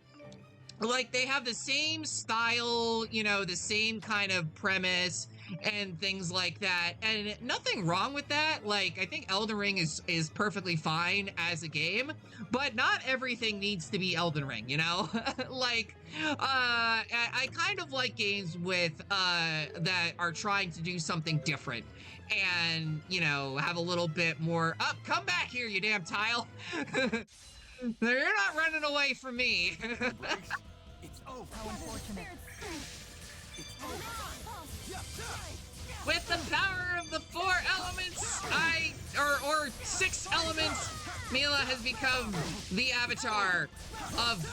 Like they have the same style, you know, the same kind of premise and things like that, and nothing wrong with that. Like I think Elden Ring is perfectly fine as a game, but not everything needs to be Elden Ring, you know. Like I kind of like games with that are trying to do something different and, you know, have a little bit more come back here, you damn tile. You're not running away from me. It's over. How unfortunate. It's over. With the power of the 4 elements, or 6 elements, Mila has become the avatar of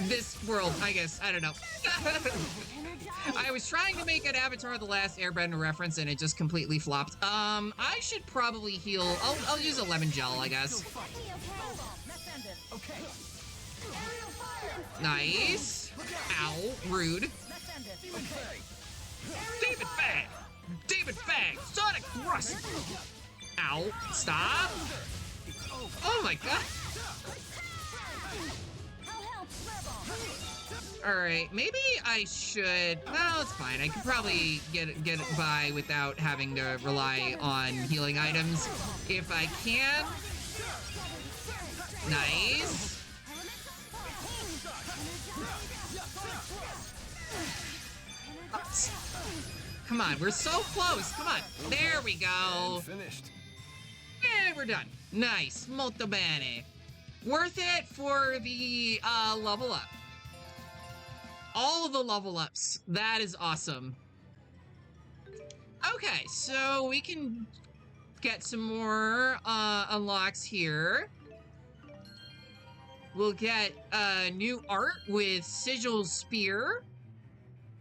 this world, I guess. I don't know. I was trying to make an Avatar the Last Airbender reference and it just completely flopped. I should probably heal. I'll use a lemon gel, I guess. Nice. Ow, rude. David Fang! David Fang! Sonic Thrust! Ow, stop! Oh my god! Alright, maybe I should... Well, it's fine. I could probably get it by without having to rely on healing items if I can. Nice. Come on, we're so close. Come on. There we go. Finished. And we're done. Nice. Molto bene. Worth it for the level up. all of the level ups. That is awesome. Okay, so we can get some more unlocks here. We'll get new art with Sigil Spear.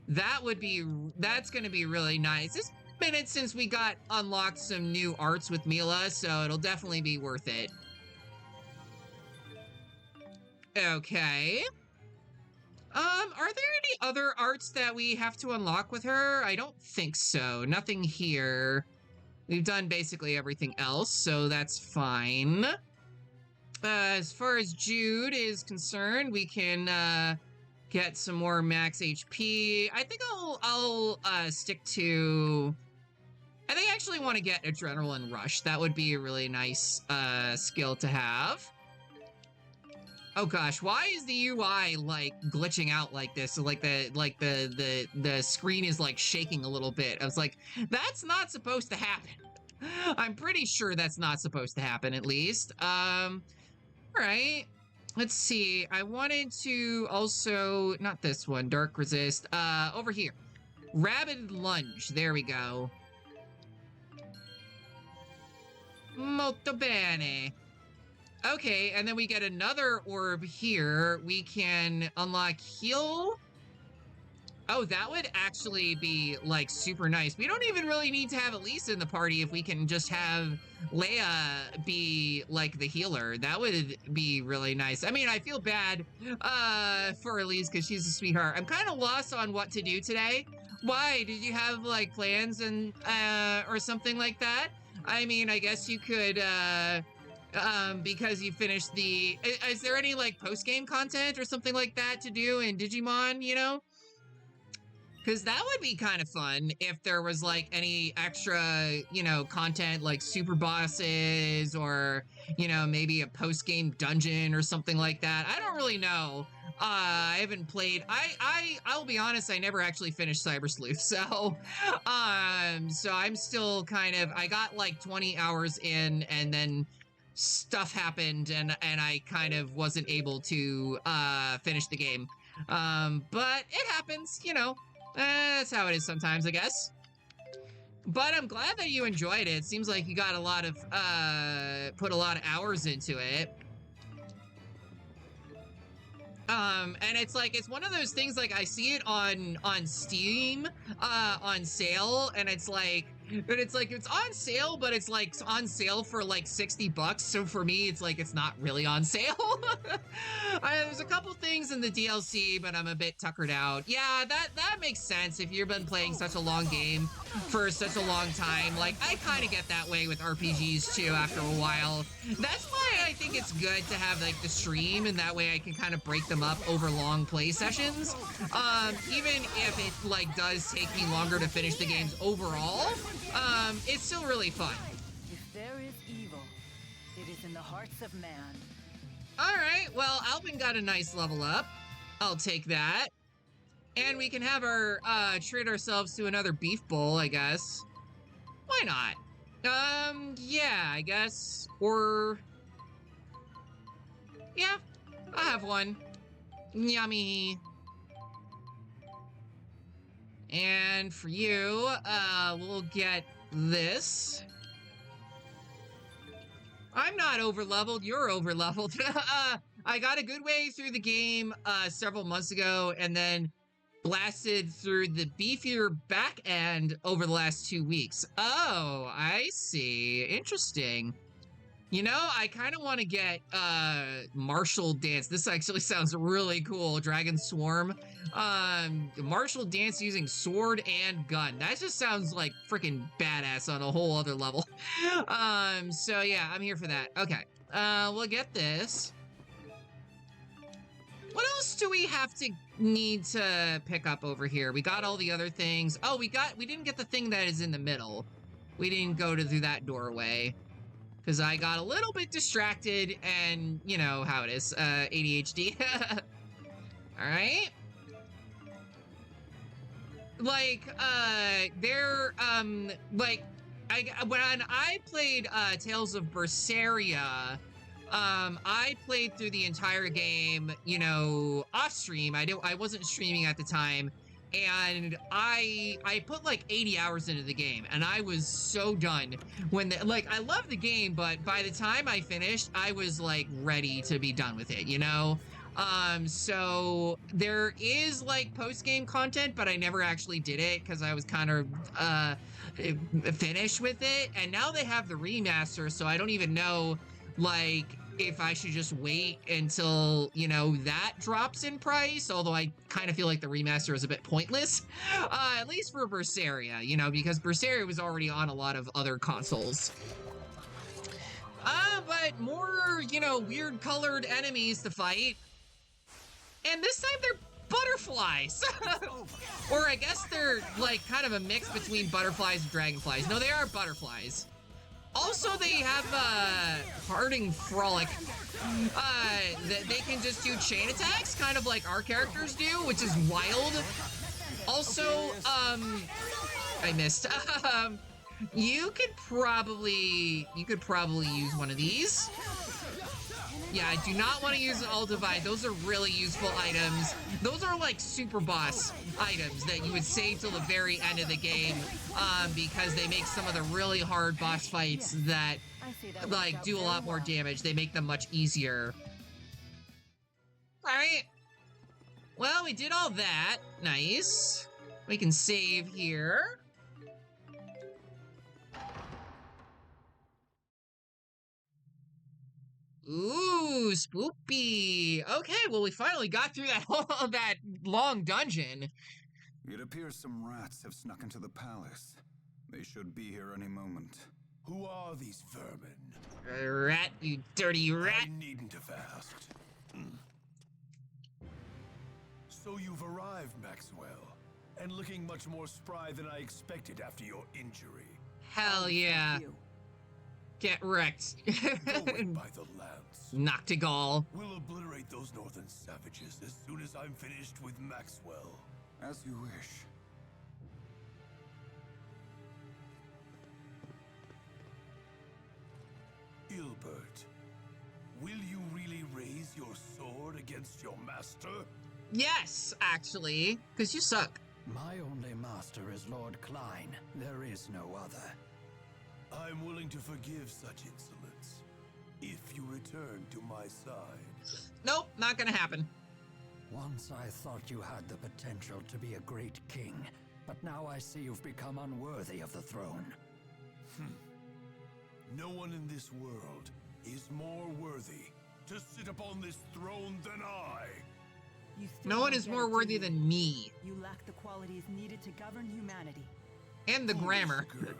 That's gonna be really nice. It's been a minute since we got unlocked some new arts with Mila, so it'll definitely be worth it. Okay. Are there any other arts that we have to unlock with her? I don't think so. Nothing here. We've done basically everything else, so that's fine. As far as Jude is concerned, we can get some more max HP. I think I'll stick to... I think I actually want to get Adrenaline Rush. That would be a really nice skill to have. Oh gosh, why is the UI like glitching out like this? So like the screen is like shaking a little bit. I was like, that's not supposed to happen. I'm pretty sure that's not supposed to happen, at least. All right. Let's see. I wanted to also, not this one, Dark Resist. Over here. Rabid Lunge. There we go. Molto bene. Okay, and then we get another orb here. We can unlock Heal. Oh, that would actually be, like, super nice. We don't even really need to have Elisa in the party if we can just have Leia be, like, the healer. That would be really nice. I mean, I feel bad for Elise because she's a sweetheart. I'm kind of lost on what to do today. Why? Did you have, like, plans and or something like that? I mean, I guess you could... because you finished the... Is there any, like, post-game content or something like that to do in Digimon, you know? Because that would be kind of fun if there was, like, any extra, you know, content, like super bosses or, you know, maybe a post-game dungeon or something like that. I don't really know. I haven't played... I'll be honest, I never actually finished Cyber Sleuth, so... so I'm still kind of... I got, like, 20 hours in, and then... stuff happened and I kind of wasn't able to finish the game. But it happens, you know. That's how it is sometimes, I guess. But I'm glad that you enjoyed it. It seems like you got a lot of put a lot of hours into it. And it's like, it's one of those things, like, I see it on Steam on sale, and it's like, it's on sale, but it's like on sale for like $60. So for me, it's like, it's not really on sale. There's a couple things in the DLC, but I'm a bit tuckered out. Yeah, that makes sense. If you've been playing such a long game for such a long time, like, I kind of get that way with RPGs too after a while. That's why I think it's good to have, like, the stream, and that way I can kind of break them up over long play sessions. Even if it, like, does take me longer to finish the games overall, it's still really fun. If there is evil, it is in the hearts of man. All right, well, Alvin got a nice level up. I'll take that. And we can have our, treat ourselves to another beef bowl, I guess. Why not? Yeah, I guess. Or... yeah, I'll have one. Yummy. And for you, we'll get this. I'm not over-leveled, you're over-leveled. I got a good way through the game several months ago, and then blasted through the beefier back end over the last 2 weeks. Oh, I see. Interesting. You know, I kind of want to get martial dance. This actually sounds really cool. Dragon Swarm. Martial dance using sword and gun. That just sounds like freaking badass on a whole other level. So yeah, I'm here for that. Okay. We'll get this. What else do we have to need to pick up over here? We got all the other things. Oh, we didn't get the thing that is in the middle. We didn't go through that doorway. Because I got a little bit distracted, and you know how it is, ADHD. Alright. Like, when I played, Tales of Berseria, I played through the entire game, you know, off stream. I wasn't streaming at the time, and I put like 80 hours into the game, and I was so done when I love the game, but by the time I finished, I was like ready to be done with it, you know? So there is like post-game content, but I never actually did it because I was kind of finished with it, and now they have the remaster, so I don't even know like if I should just wait until, you know, that drops in price, although I kind of feel like the remaster is a bit pointless, at least for Berseria, you know, because Berseria was already on a lot of other consoles. But more, you know, weird colored enemies to fight, and this time they're butterflies. Or I guess they're like kind of a mix between butterflies and dragonflies. No, they are butterflies. Also, they have Parting Frolic. They can just do chain attacks, kind of like our characters do, which is wild. Also, I missed. You could probably use one of these. Yeah, I do not want to use an Ultivite. Those are really useful items. Those are like super boss items that you would save till the very end of the game, because they make some of the really hard boss fights that like do a lot more damage. They make them much easier. All right. Well, we did all that. Nice. We can save here. Ooh, spoopy. Okay, well, we finally got through that long dungeon. It appears some rats have snuck into the palace. They should be here any moment. Who are these vermin? Rat, you dirty rat. I needn't have asked. So you've arrived, Maxwell, and looking much more spry than I expected after your injury. Hell yeah. Get wrecked. Going by the lance. Noctigal. We'll obliterate those northern savages as soon as I'm finished with Maxwell. As you wish. Ilbert, will you really raise your sword against your master? Yes, actually, because you suck. My only master is Lord Klein. There is no other. I'm willing to forgive such insolence if you return to my side. Nope, not gonna happen. Once I thought you had the potential to be a great king, but now I see you've become unworthy of the throne. No one in this world is more worthy to sit upon this throne than I. You still No one don't is get more it, do worthy you? than me. You lack the qualities needed to govern humanity. And the Foolish grammar. girl.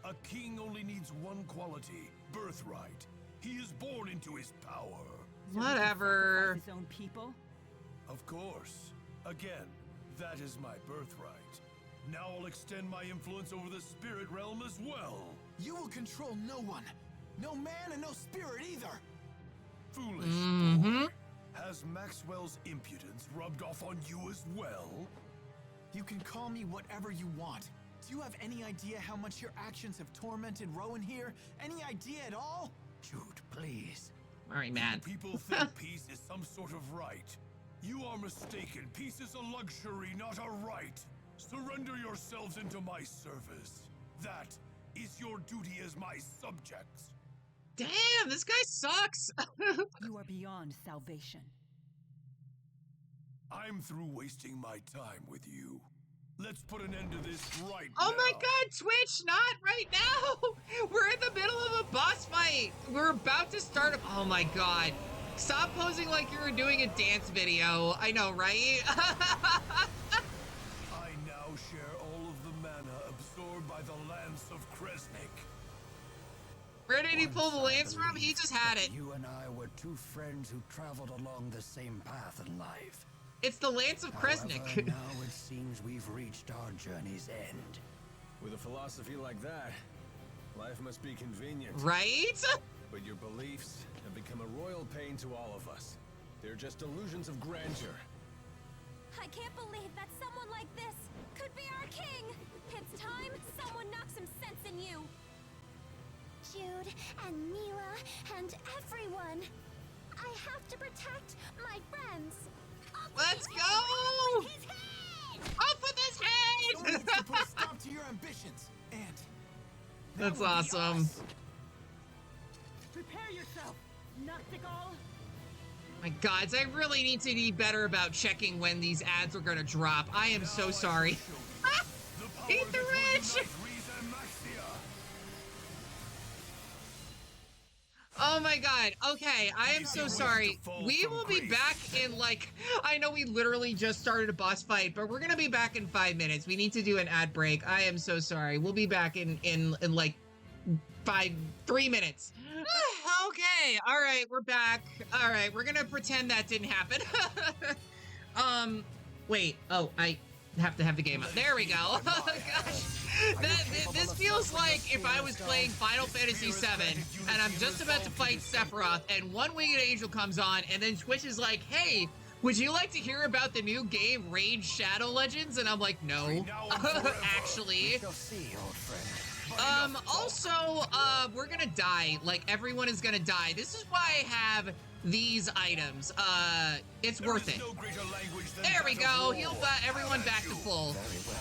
A king only needs one quality, birthright. He is born into his power. So he can Whatever. sacrifice his own people? Of course. Again, that is my birthright. Now I'll extend my influence over the spirit realm as well. You will control no one. No man and no spirit either. Foolish Mm-hmm. boy. Has Maxwell's impudence rubbed off on you as well? You can call me whatever you want. Do you have any idea how much your actions have tormented Rowan here? Any idea at all? Jude, please. Very mad. People think peace is some sort of right. You are mistaken. Peace is a luxury, not a right. Surrender yourselves into my service. That is your duty as my subjects. Damn, this guy sucks. You are beyond salvation. I'm through wasting my time with you. Let's put an end to this right Oh now. my god, Twitch, not right now! We're in the middle of a boss fight! We're about to start a— Oh my god. Stop posing like you were doing a dance video. I know, right? I now share all of the mana absorbed by the Lance of Kresnik. Where did he pull the Once I lance from? He believed just had that it. You and I were two friends who traveled along the same path in life. It's the Lance of However, Kresnik. now it seems we've reached our journey's end. With a philosophy like that, life must be convenient. Right? But your beliefs have become a royal pain to all of us. They're just illusions of grandeur. I can't believe that someone like this could be our king. It's time someone knocks some sense in you. Jude, Jude and Mila and everyone. I have to protect my friends. Let's go! His head! Up with his Someone needs to head! put a stop to your ambitions. And that That's would be awesome. us. Prepare yourself, Noctigal. My gods, I really need to be better about checking when these ads are gonna drop. I am so sorry. Eat the rich! Oh my god. Okay, I am so sorry. We will be back in like, I know we literally just started a boss fight, but we're gonna be back in 5 minutes. We need to do an ad break. I am so sorry. We'll be back in like 3 minutes. Okay, all right, we're back. All right, we're gonna pretend that didn't happen. Wait, oh, I have to have the game up. There we go. Oh gosh. This feels like if I was playing Final Fantasy VII and I'm just about to fight Sephiroth and one winged angel comes on and then Twitch is like, hey, would you like to hear about the new game Rage Shadow Legends? And I'm like, no, actually. You'll see, old friend. Also, we're gonna die. Like, everyone is gonna die. This is why I have these items. It's worth it. There we go. Heal everyone back to full.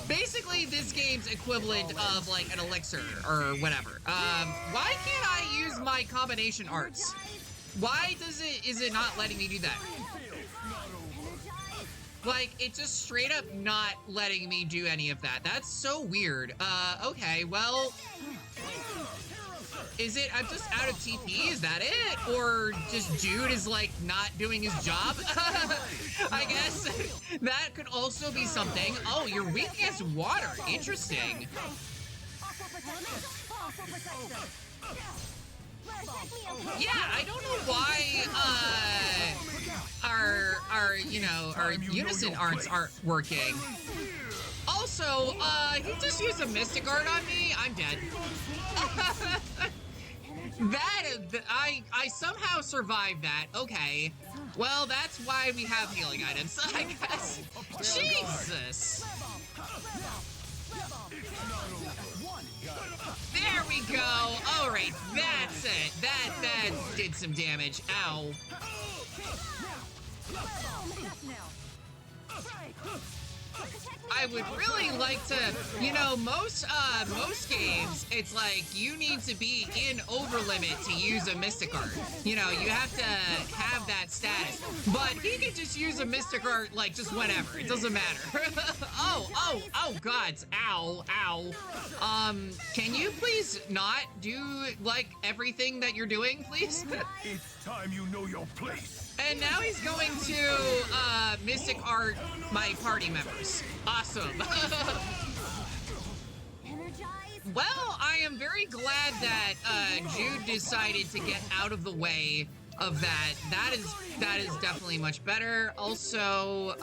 Basically, this game's equivalent of, like, an elixir or whatever. Why can't I use my combination arts? Why is it not letting me do that? Like, it's just straight up not letting me do any of that. That's so weird. Okay, well... Is it, I'm just out of TP? Is that it? Or just Jude is, like, not doing his job? I guess that could also be something. Oh, you're weak against water. Interesting. Yeah, I don't know why, our unison arts aren't working. Also, he just used a Mystic Art on me. I'm dead. I somehow survived that. Okay. Well, that's why we have healing items, I guess. Jesus. There we go. All right, that's it. That did some damage. Ow. I would really like to, most games, it's like you need to be in overlimit to use a Mystic Art. You know, you have to have that status. But he can just use a Mystic Art, like, just whenever. It doesn't matter. Oh, gods. Ow. Can you please not do, like, everything that you're doing, please? It's time you know your place. And now he's going to Mystic Art my party members. Awesome. Well, I am very glad that Jude decided to get out of the way of that. That is definitely much better. Also,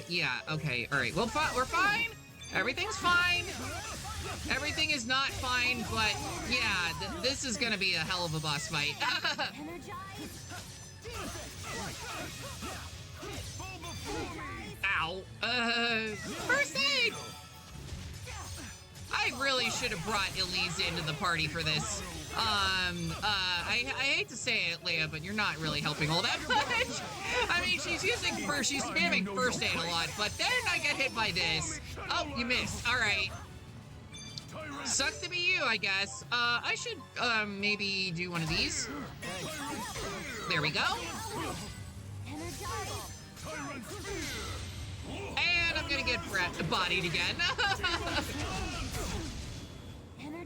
yeah, okay, all right. Well, we're fine. Everything's fine. Everything is not fine, but yeah, this is gonna be a hell of a boss fight. Ow. First aid! I really should have brought Elise into the party for this. I hate to say it, Leia, but you're not really helping all that much. I mean, she's spamming first aid a lot, but then I get hit by this. Oh, you missed. All right. Sucks to be you, I guess. I should, maybe do one of these. There we go. And I'm gonna get bodied again.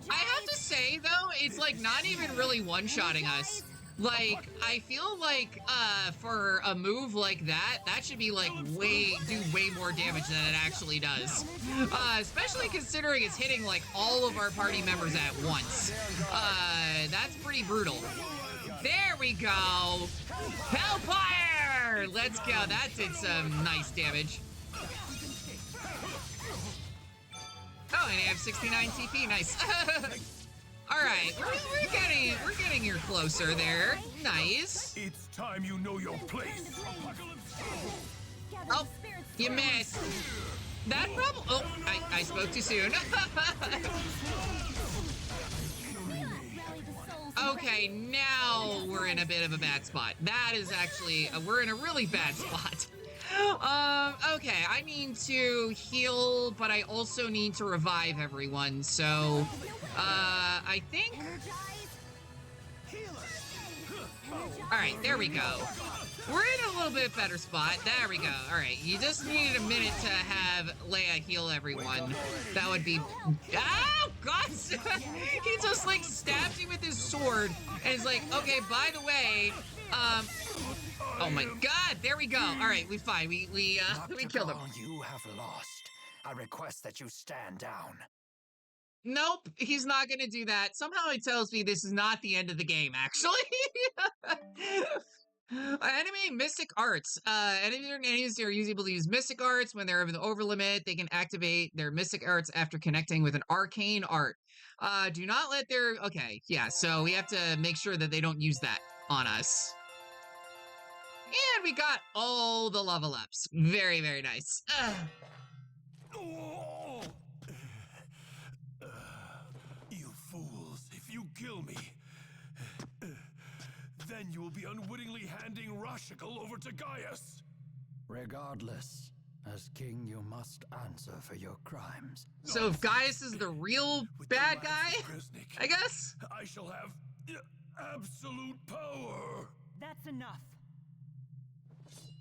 I have to say, though, it's, like, not even really one-shotting us. Like, I feel like, for a move like that, that should be, like, do way more damage than it actually does. Especially considering it's hitting, like, all of our party members at once. That's pretty brutal. There we go! Hellfire! Let's go. That did some nice damage. Oh, and I have 69 TP. Nice. All right, we're getting here closer there. Nice. It's time you know your place. Oh, you missed. That problem. Oh, I spoke too soon. Okay, now we're in a bit of a bad spot. That is actually, we're in a really bad spot. Okay, I need to heal, but I also need to revive everyone, so, I think... Alright, there we go. We're in a little bit better spot. There we go. Alright, you just needed a minute to have Leia heal everyone. That would be... Oh, God! He just, like, stabs you with his sword, and is like, okay, by the way, oh my God, there we go. Alright, we fine. We killed him. You have lost. I request that you stand down. Nope, he's not gonna do that. Somehow it tells me this is not the end of the game, actually. Enemy Mystic Arts. Enemies are usually able to use Mystic Arts when they're over the over limit. They can activate their Mystic Arts after connecting with an arcane art. Do not let their... Okay, yeah, so we have to make sure that they don't use that on us. And we got all the level ups. Very, very nice. You fools, if you kill me, then you will be unwittingly handing Rashigal over to Gaius. Regardless, as king, you must answer for your crimes. So if Gaius is the real bad guy, I guess? I shall have absolute power. That's enough.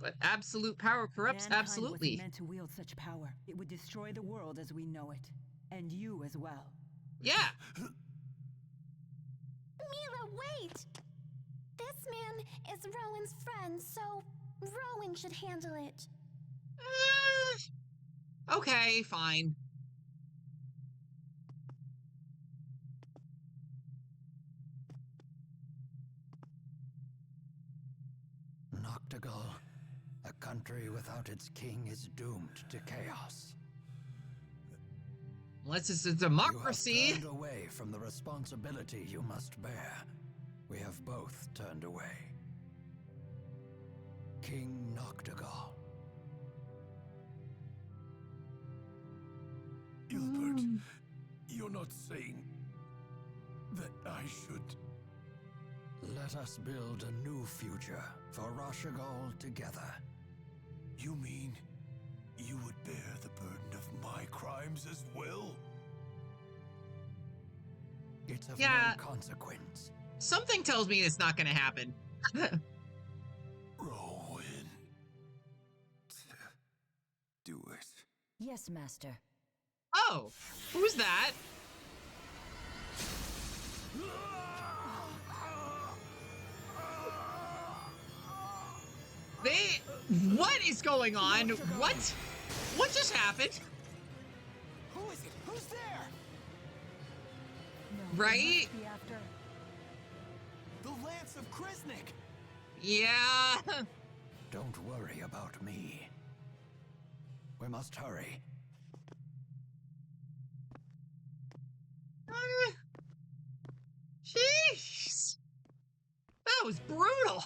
But absolute power corrupts Mankind absolutely. wasn't meant to wield such power. It would destroy the world as we know it. And you as well. Yeah. Mila, wait! This man is Rowan's friend, so Rowan should handle it. Okay, fine. Noctigal, a country without its king is doomed to chaos. Unless it's a democracy. You have turned away from the responsibility you must bear. We have both turned away. King Noctigal. Gilbert, you're not saying that I should... Let us build a new future for Rashigal together. You mean you would bear the burden of my crimes as well? It's of Yeah. no consequence. Something tells me it's not gonna happen. Rowan. Do it. Yes, Master. Oh, who's that? What is going on? What? What just happened? Who is it? Who's there? No, Right? it must be after. The Lance of Kriznik. Yeah. Don't worry about me. We must hurry. Jeez. That was brutal.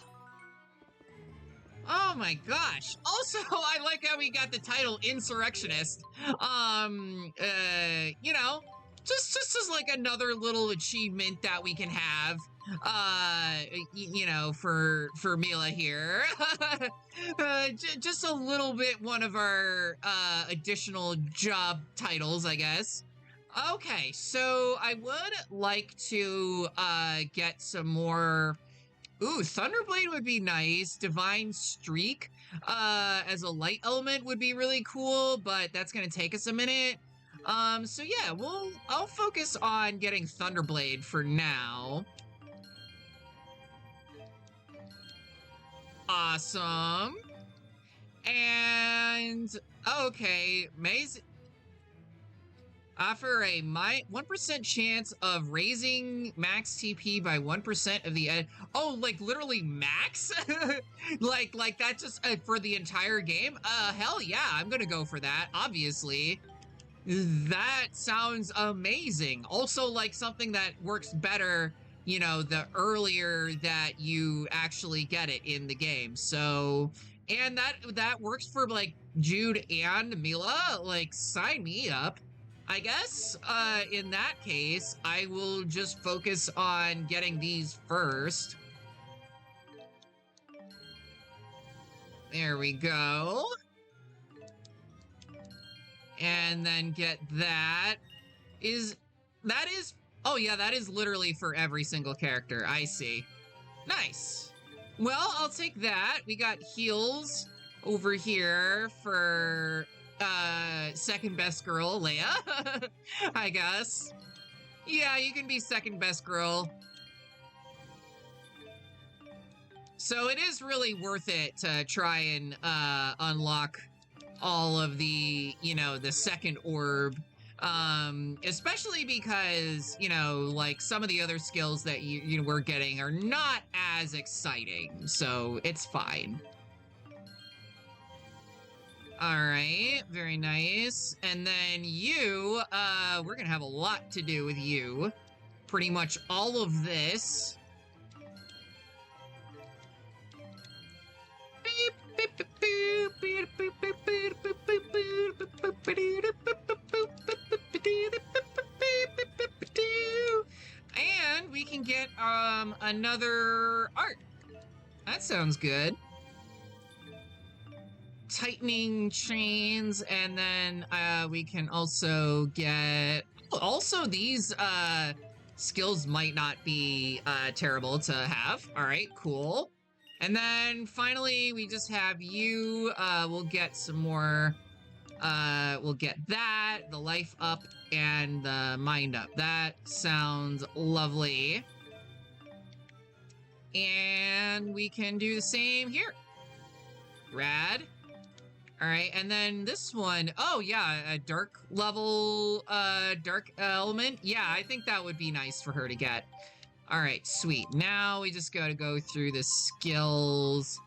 Oh my gosh. Also, I like how we got the title Insurrectionist. You know, just as like another little achievement that we can have, you know, for Mila here. Just a little bit one of our, additional job titles, I guess. Okay, so I would like to, get some more... Ooh, Thunderblade would be nice. Divine Streak as a light element would be really cool, but that's gonna take us a minute. So yeah, I'll focus on getting Thunderblade for now. Awesome. And okay, Maze offer a 1% chance of raising max TP by 1% of the oh, like literally max? like that just for the entire game? Hell yeah, I'm gonna go for that, obviously. That sounds amazing. Also, like something that works better, you know, the earlier that you actually get it in the game. So, and that works for like Jude and Mila. Like, sign me up. I guess, in that case, I will just focus on getting these first. There we go. And then get that. Oh yeah, that is literally for every single character. I see. Nice. Well, I'll take that. We got heals over here for second best girl, Leia. I guess. Yeah, you can be second best girl. So it is really worth it to try and unlock all of the, you know, the second orb. Especially because, you know, like some of the other skills that you were getting are not as exciting. So it's fine. All right, very nice. And then you, we're gonna have a lot to do with you. Pretty much all of this. And we can get another art. That sounds good. Tightening chains, and then we can also get also these skills might not be terrible to have. All right, cool. And then finally we just have you. We'll get some more. We'll get that, the life up, and the mind up. That sounds lovely. And we can do the same here. Rad. All right, and then this one, oh yeah, a dark level, dark element. Yeah, I think that would be nice for her to get. All right, sweet. Now we just gotta go through the skills.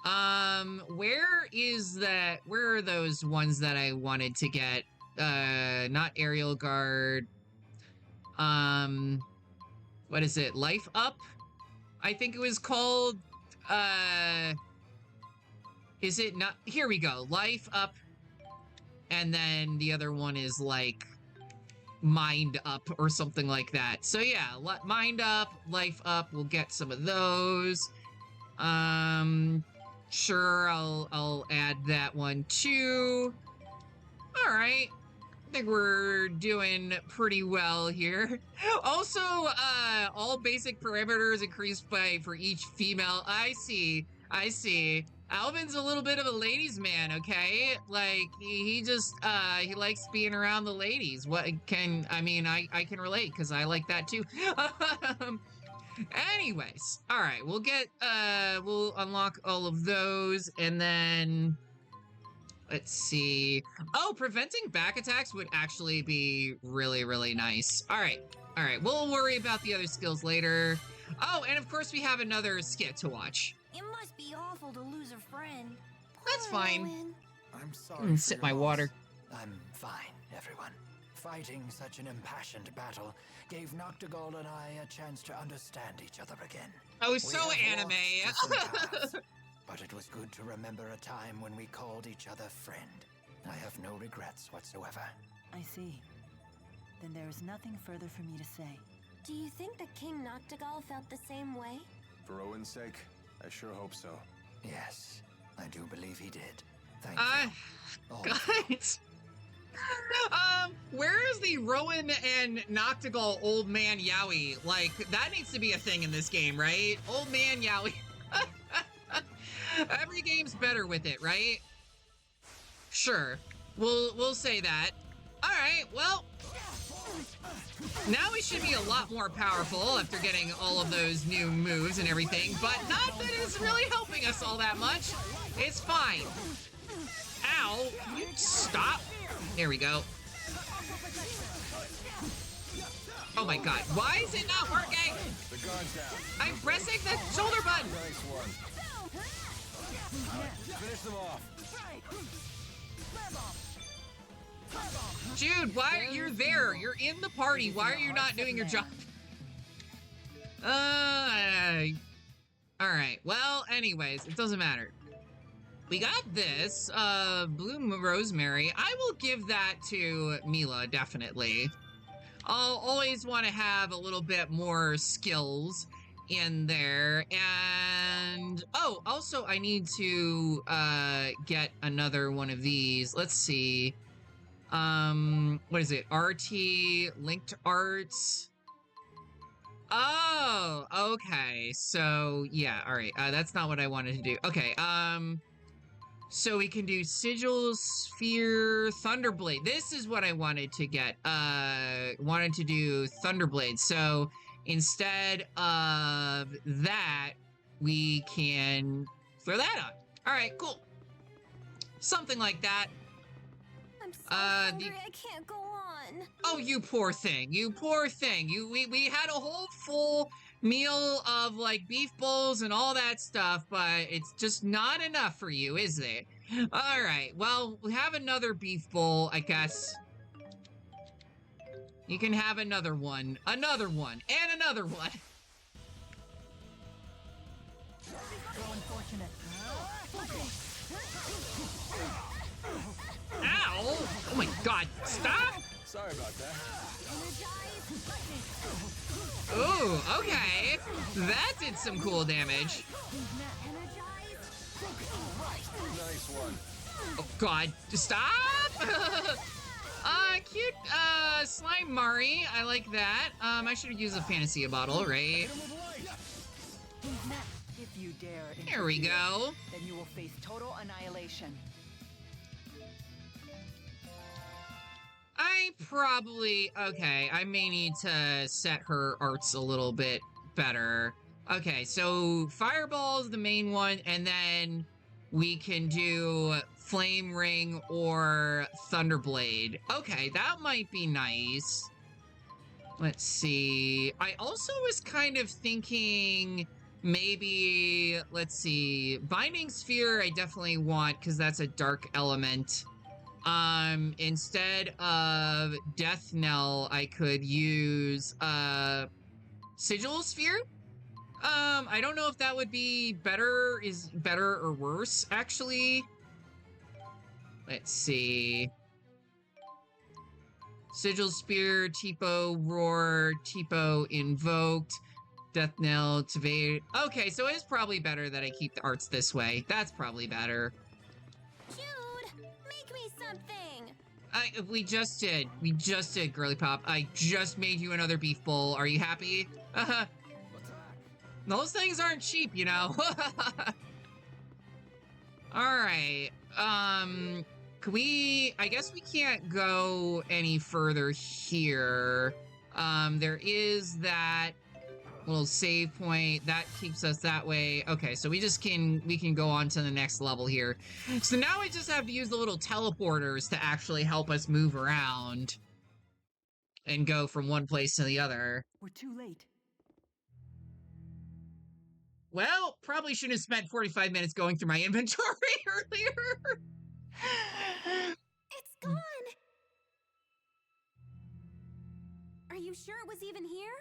Where are those ones that I wanted to get? Not aerial guard. What is it? Life up? I think it was called, is it not? Here we go. Life up. And then the other one is like mind up or something like that. So yeah, mind up, life up. We'll get some of those. Sure, I'll add that one too. All right. I think we're doing pretty well here. Also, all basic parameters increased for each female. I see. Alvin's a little bit of a ladies' man, okay? Like, he just, he likes being around the ladies. I can relate, because I like that too. Anyways, all right, we'll unlock all of those, and then, let's see. Oh, preventing back attacks would actually be really, really nice. All right, we'll worry about the other skills later. Oh, and of course we have another skit to watch. It must be awful to lose a friend. That's Poor fine. Owen. I'm sorry. for Sip your my loss. water. I'm fine, everyone. Fighting such an impassioned battle gave Noctigal and I a chance to understand each other again. Oh, We so have anime. walked different paths, but it was good to remember a time when we called each other friend. I have no regrets whatsoever. I see. Then there is nothing further for me to say. Do you think that King Noctigal felt the same way? For Owen's sake, I sure hope so. Yes, I do believe he did. Thank you. All of you. Guys. Where is the Rowan and Noctigal Old Man Yowie? Like, that needs to be a thing in this game, right? Old Man Yowie. Every game's better with it, right? Sure. We'll say that. Alright, well. Now we should be a lot more powerful after getting all of those new moves and everything, but not that it's really helping us all that much. It's fine. Ow, can you stop? There we go. Oh my god, why is it not working? The guard's down. I'm pressing the shoulder button. Nice one. Finish them off. Dude, why you're there? You're in the party. Why are you not doing your job? Alright. Well, anyways, it doesn't matter. we got this, blue rosemary. I will give that to Mila, definitely. I'll always want to have a little bit more skills in there. And, oh, also I need to, get another one of these. Let's see. What is it? RT, linked arts. Oh, okay. So, yeah, all right. That's not what I wanted to do. Okay, so we can do Sigil, Sphere, Thunderblade. This is what I wanted to get. Wanted to do Thunderblade. So, instead of that, we can throw that on. All right, cool. Something like that. I'm so hungry, I can't go on. Oh, you poor thing. You poor thing. We had a whole full meal of like beef bowls and all that stuff, but it's just not enough for you, is it? All right. Well, we have another beef bowl, I guess. You can have another one, and another one. Ow! Oh my god, stop! Sorry about that. Ooh, okay. That did some cool damage. Nice one. Oh god, stop! Cute, slime Mari. I like that. I should have used a Fantasia bottle, right? If you dare, Here we go. then you will face total annihilation. Okay, I may need to set her arts a little bit better. Okay, so Fireball's the main one, and then we can do Flame Ring or Thunderblade. Okay, that might be nice. Let's see. I also was kind of thinking maybe, let's see, Binding Sphere I definitely want because that's a dark element. Instead of Death Knell, I could use, Sigil Sphere? I don't know if that would be better or worse, actually. Let's see. Sigil Spear, Tipo Roar, Tipo Invoked, Death Knell, Tvade. Okay, so it's probably better that I keep the arts this way. That's probably better. Jude, make me something. We just did, Girly Pop. I just made you another beef bowl. Are you happy? Those things aren't cheap, you know. Alright, I guess we can't go any further here. There is that little save point that keeps us that way. Okay, so we can go on to the next level here. So now we just have to use the little teleporters to actually help us move around and go from one place to the other. We're too late. Well, probably shouldn't have spent 45 minutes going through my inventory earlier. It's gone. Are you sure it was even here?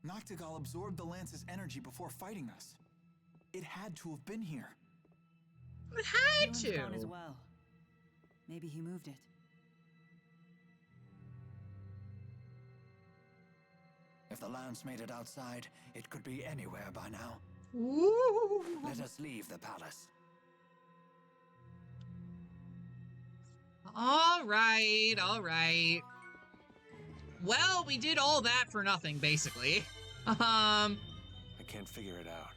Noctigal absorbed the lance's energy before fighting us. It had to have been here. It had Dylan's to. gone as well. Maybe he moved it. If the lance made it outside, it could be anywhere by now. Ooh. Let us leave the palace. All right. Well, we did all that for nothing, basically. I can't figure it out.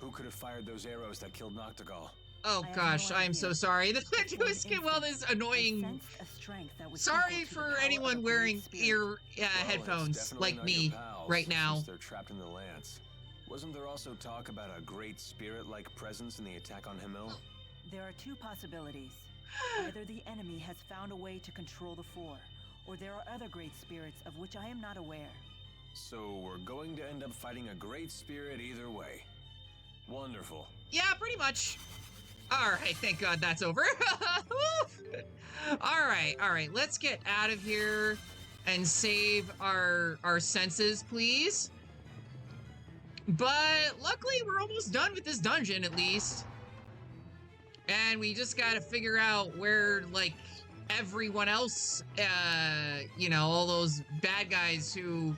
Who could have fired those arrows that killed Noctigal? Oh I have gosh, no I am idea. so sorry. The fact For an was well, this instant, I annoying. sensed a strength that was Sorry equal to the for power of anyone a wearing great spirit. ear Well, it's headphones definitely like not me your pals, right now. since they're trapped in the lance. Wasn't there also talk about a great spirit-like presence in the attack on Himil? There are two possibilities. Either the enemy has found a way to control the Four, or there are other great spirits of which I am not aware. So we're going to end up fighting a great spirit either way. Wonderful. Yeah, pretty much. All right, thank God that's over. All right, let's get out of here and save our senses, please. But luckily, we're almost done with this dungeon, at least. And we just gotta figure out where, like, everyone else, you know, all those bad guys who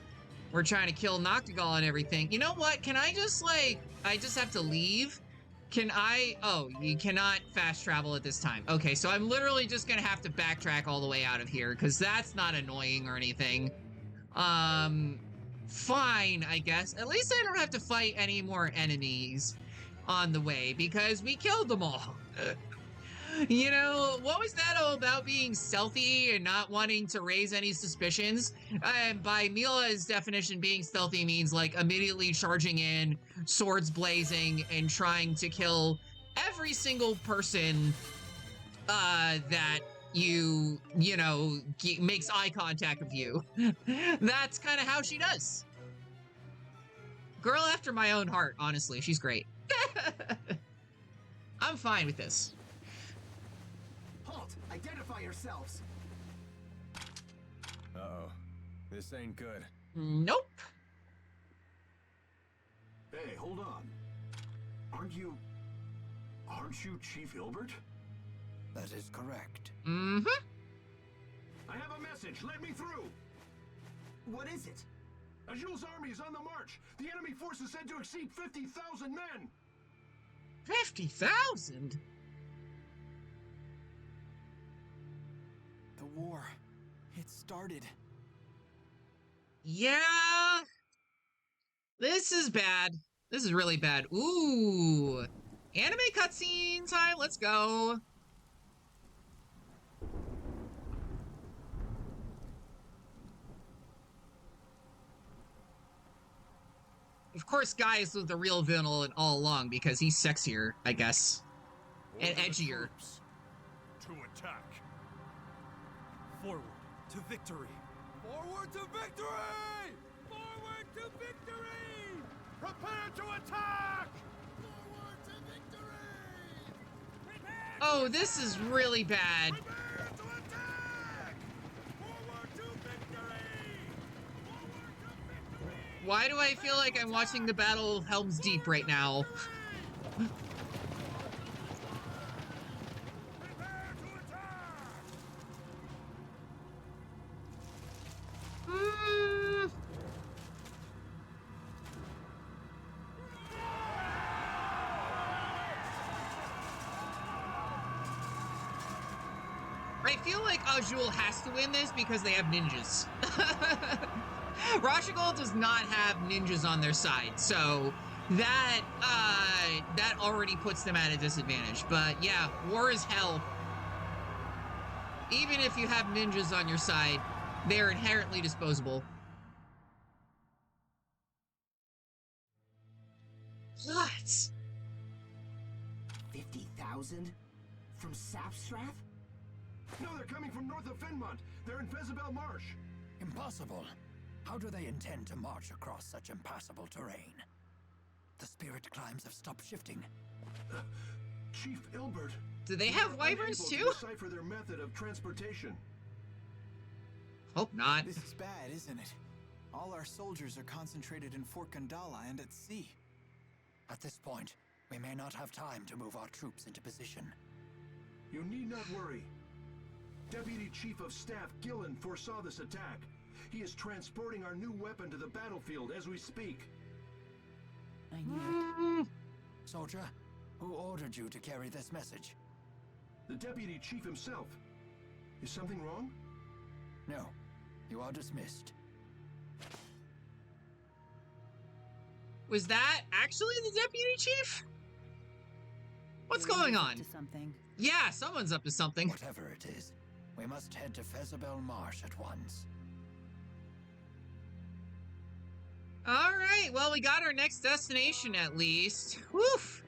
were trying to kill Noctigal and everything. You know what? Can I just, like, I just have to leave? Can I? Oh, you cannot fast travel at this time. Okay, so I'm literally just gonna have to backtrack all the way out of here, because that's not annoying or anything. Fine, I guess. At least I don't have to fight any more enemies on the way, because we killed them all. You know, what was that all about, being stealthy and not wanting to raise any suspicions? By Mila's definition, being stealthy means, like, immediately charging in, swords blazing, and trying to kill every single person that you know, makes eye contact with you. That's kind of how she does. Girl after my own heart, honestly. She's great. I'm fine with this. Halt! Identify yourselves! Uh-oh. This ain't good. Nope. Hey, hold on. Aren't you Chief Hilbert? That is correct. Mm-hmm. I have a message. Let me through. What is it? Azul's army is on the march. The enemy force is said to exceed 50,000 men. 50,000? The war. It started. Yeah. This is bad. This is really bad. Ooh. Anime cutscene time. Let's go. Of course, Guy is the real villain all along because he's sexier, I guess. And edgier. To attack. Forward to victory! Forward to victory! Forward to victory! Prepare to attack! Forward to victory! Oh, this is really bad. Prepare to attack! Forward to victory! Forward to victory! Why do I feel like I'm watching the Battle of Helm's Deep right now? I feel like Azul has to win this because they have ninjas. Rashigal does not have ninjas on their side, so that that already puts them at a disadvantage. But yeah, war is hell. Even if you have ninjas on your side, they're inherently disposable. What? 50,000? From Sapstrath? No, they're coming from north of Fenmont. They're in Fezabel Marsh. Impossible. How do they intend to march across such impassable terrain? The spirit climbs have stopped shifting. Chief Ilbert. Do they have wyverns too? Decipher their method of transportation. Hope not. This is bad, isn't it? All our soldiers are concentrated in Fort Gandala and at sea. At this point, we may not have time to move our troops into position. You need not worry. Deputy Chief of Staff Gillen foresaw this attack. He is transporting our new weapon to the battlefield as we speak. I knew it. Soldier, who ordered you to carry this message? The Deputy Chief himself. Is something wrong? No, you are dismissed. Was that actually the Deputy Chief? What's You're going up on? to something. Yeah, someone's up to something. Whatever it is, we must head to Fezabel Marsh at once. Alright, well, we got our next destination at least. Woof!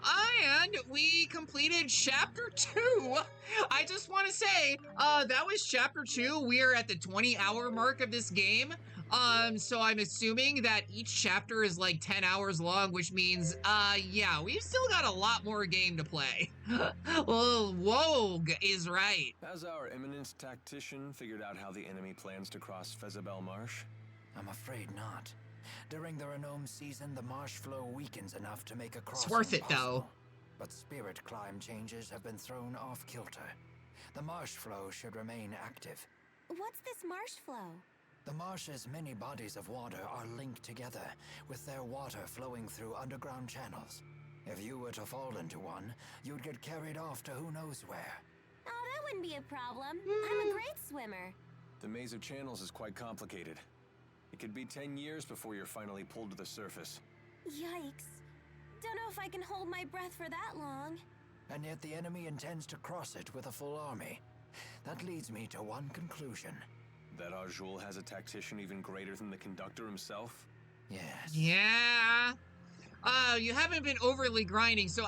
And we completed Chapter 2! I just want to say, that was Chapter 2. We are at the 20-hour mark of this game. So I'm assuming that each chapter is like 10 hours long, which means, yeah, we've still got a lot more game to play. Well, Wogue is right. Has our eminent tactician figured out how the enemy plans to cross Fezabel Marsh? I'm afraid not. During the Renome season, the marsh flow weakens enough to make a crossing It's worth it, though. possible. But spirit climb changes have been thrown off kilter. The marsh flow should remain active. What's this marsh flow? The marsh's many bodies of water are linked together, with their water flowing through underground channels. If you were to fall into one, you'd get carried off to who knows where. Oh, that wouldn't be a problem. I'm a great swimmer. The maze of channels is quite complicated. It could be 10 years before you're finally pulled to the surface. Yikes. Don't know if I can hold my breath for that long. And yet the enemy intends to cross it with a full army. That leads me to one conclusion. That Arjul has a tactician even greater than the conductor himself? Yes. Yeah. You haven't been overly grinding. So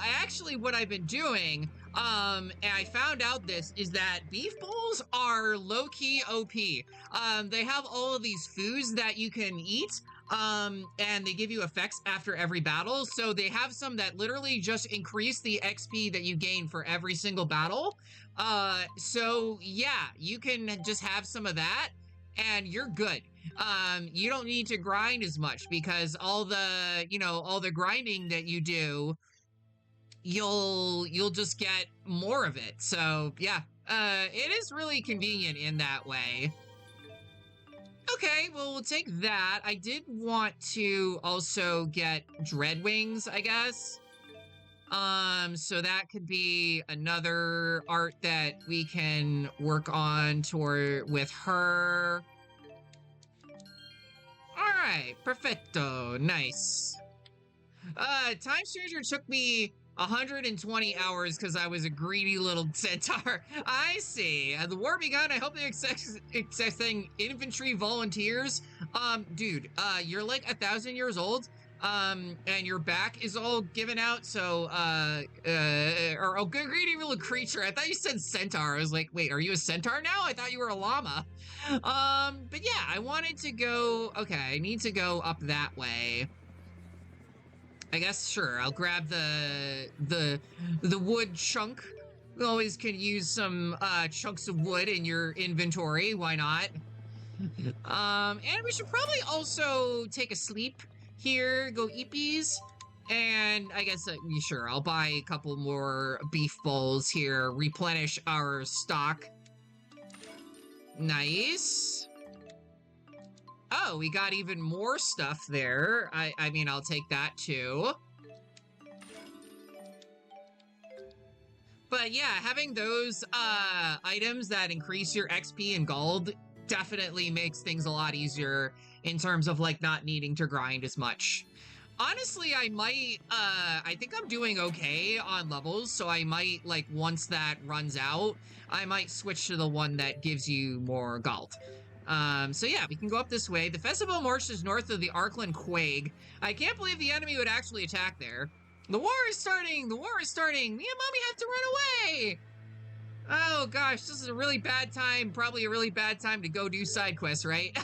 what I've been doing, and I found out this, is that beef bowls are low-key OP. They have all of these foods that you can eat, and they give you effects after every battle. So they have some that literally just increase the XP that you gain for every single battle. So yeah, you can just have some of that, and you're good. You don't need to grind as much because all the grinding that you do, you'll just get more of it. So yeah, it is really convenient in that way. Okay, well, we'll take that. I did want to also get Dread Wings, I guess. So that could be another art that we can work on with her. All right, perfecto, nice. Time Stranger took me 120 hours because I was a greedy little centaur. I see. The war begun. I hope they're accessing infantry volunteers. Dude, you're like 1,000 years old. And your back is all given out, so, greedy little creature. I thought you said centaur. I was like, wait, are you a centaur now? I thought you were a llama. But yeah, I wanted to go, okay, I need to go up that way. I guess, sure, I'll grab the wood chunk. You always can use some, chunks of wood in your inventory, why not? And we should probably also take a sleep here, go eepies, and I guess, sure, I'll buy a couple more beef bowls here, replenish our stock. Nice. Oh, we got even more stuff there. I mean, I'll take that too. But yeah, having those items that increase your XP and gold definitely makes things a lot easier in terms of like not needing to grind as much. Honestly, I might, I think I'm doing okay on levels, so I might, like, once that runs out, I might switch to the one that gives you more gold. So yeah, we can go up this way. The Festival March is north of the Arkland Quag. I can't believe the enemy would actually attack there. The war is starting! The war is starting! Me and Mommy have to run away! Oh gosh, this is a really bad time, probably a really bad time to go do side quests, right?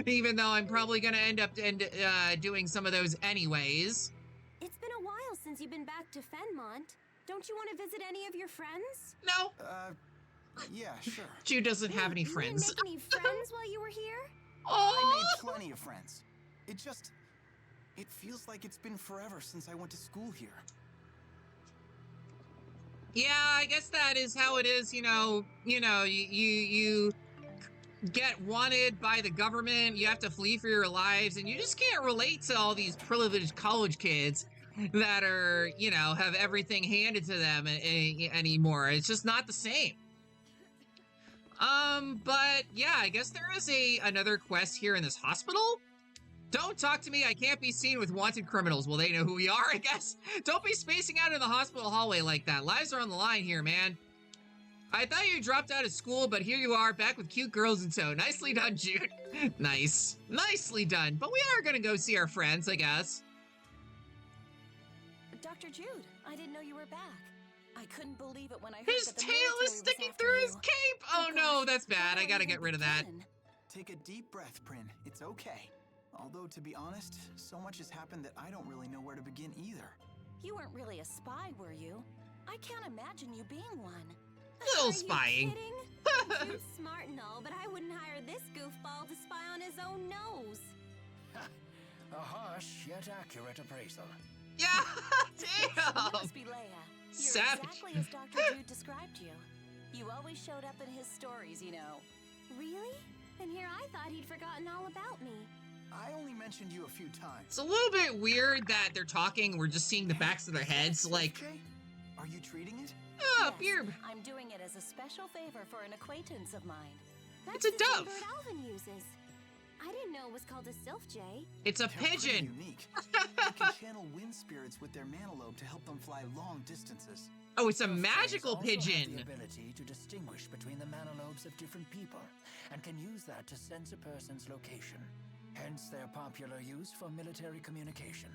Even though I'm probably gonna end up doing some of those anyways. It's been a while since you've been back to Fenmont. Don't you want to visit any of your friends? No. Yeah, sure. Jude doesn't have any friends. You didn't make any friends while you were here? I made plenty of friends. It feels like it's been forever since I went to school here. Yeah, I guess that is how it is, you get wanted by the government, you have to flee for your lives, and you just can't relate to all these privileged college kids that are, have everything handed to them anymore. It's just not the same. But yeah, I guess there is another quest here in this hospital. Don't talk to me, I can't be seen with wanted criminals. Well, they know who we are, I guess. Don't be spacing out in the hospital hallway like that. Lives are on the line here, man. I thought you dropped out of school, but here you are, back with cute girls in tow. Nicely done, Jude. Nice. Nicely done. But we are gonna go see our friends, I guess. Dr. Jude, I didn't know you were back. I couldn't believe it when I heard His that the tail military is was sticking after through you. his cape! Oh gosh, no, that's bad. where I do gotta even get rid of that. begin? Take a deep breath, Prin. It's okay. Although, to be honest, so much has happened that I don't really know where to begin either. You weren't really a spy, were you? I can't imagine you being one. Little Are spying. you kidding? Jude's smart and all, but I wouldn't hire this goofball to spy on his own nose. A harsh yet accurate appraisal. Yeah, You damn. must be Leia. You're Savage. exactly as Dr. Jude described you. You always showed up in his stories, you know. Really? And here I thought he'd forgotten all about me. I only mentioned you a few times. It's a little bit weird that they're talking. We're just seeing the backs of their heads. Like, Jay, are you treating it? oh, Yes, beard. I'm doing it as a special favor for an acquaintance of mine. It's a That's the same dove. bird Alvin uses. I didn't know it was called a sylph jay. It's a They're pretty pigeon. unique. They can channel wind spirits with their manalobe to help them fly long distances. Oh, it's a Those magical fairies also have pigeon. the ability to distinguish between the manalobes of different people, and can use that to sense a person's location. Hence their popular use for military communication.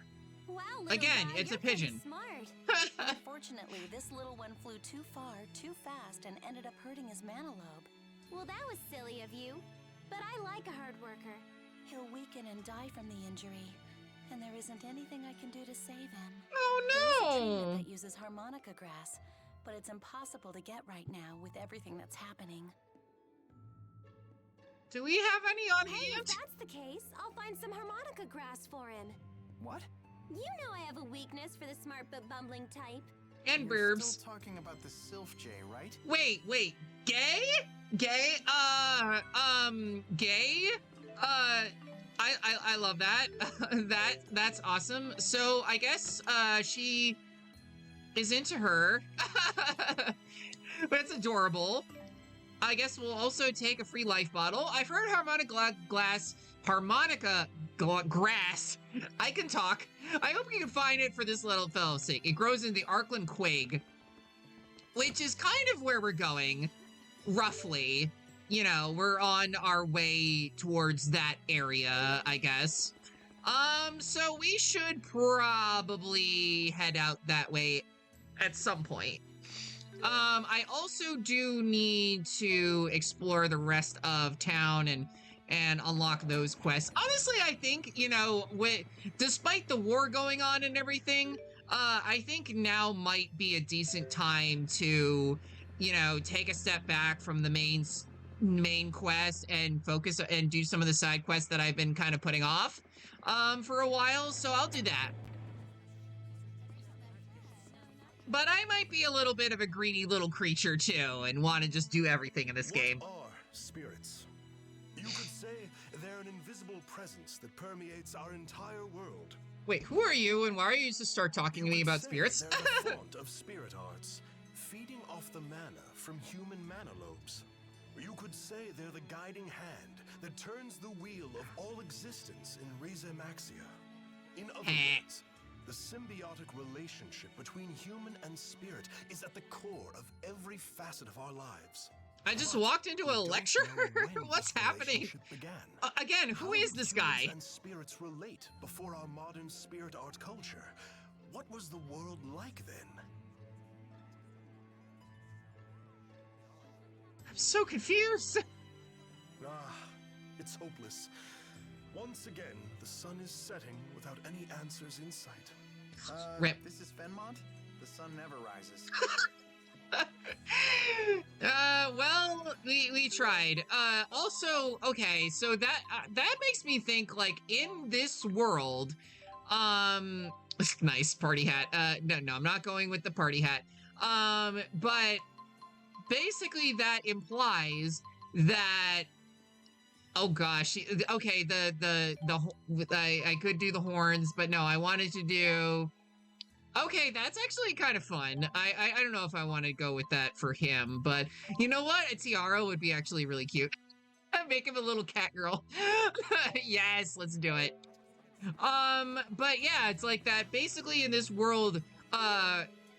Wow, little Again, guy, it's a you're pretty pigeon. Smart. Unfortunately, this little one flew too far, too fast, and ended up hurting his manalobe. Well, that was silly of you. But I like a hard worker. He'll weaken and die from the injury, and there isn't anything I can do to save him. Oh There is a no. treatment that uses harmonica grass, but it's impossible to get right now with everything that's happening. Do we have any on If hand? that's the case, I'll find some harmonica grass for him. What? You know I have a weakness for the smart but bumbling type. And You're boobs. still talking about the sylph jay, right? Wait. Gay? Gay? Gay? I love that. That's awesome. So I guess she is into her. That's adorable. I guess we'll also take a free life bottle. I've heard harmonica grass. I can talk. I hope you can find it for this little fellow's sake. It grows in the Arkland Quag, which is kind of where we're going, roughly. You know, we're on our way towards that area, I guess. So we should probably head out that way at some point. I also do need to explore the rest of town and unlock those quests. Honestly, I think, you know, despite the war going on and everything, I think now might be a decent time to, you know, take a step back from the main quest and focus and do some of the side quests that I've been kind of putting off for a while. So I'll do that. But I might be a little bit of a greedy little creature too, and want to just do everything in this game. What are spirits? You could say they're an invisible presence that permeates our entire world. Wait, who are you, and why are you just start talking to me You about could say spirits? They're the font of spirit arts, feeding off the mana from human manalobes. You could say they're the guiding hand that turns the wheel of all existence in Rize Maxia. In other words, the symbiotic relationship between human and spirit is at the core of every facet of our lives. I just But walked into we a don't lecture? know when What's this happening? relationship began. Again, who How is did this humans guy? and spirits relate before our modern spirit art culture? What was the world like then? I'm so confused. Ah, it's hopeless. Once again, the sun is setting without any answers in sight. Rip. This is Fenmont? The sun never rises. Well, we tried. Also, okay, so that makes me think, like, in this world, nice party hat. No, I'm not going with the party hat. But basically that implies that, oh gosh, okay, I could do the horns, but no, I wanted to do. Okay, that's actually kind of fun. I don't know if I want to go with that for him, but you know what? A tiara would be actually really cute. Make him a little cat girl. Yes, let's do it. But yeah, it's like that. Basically, in this world,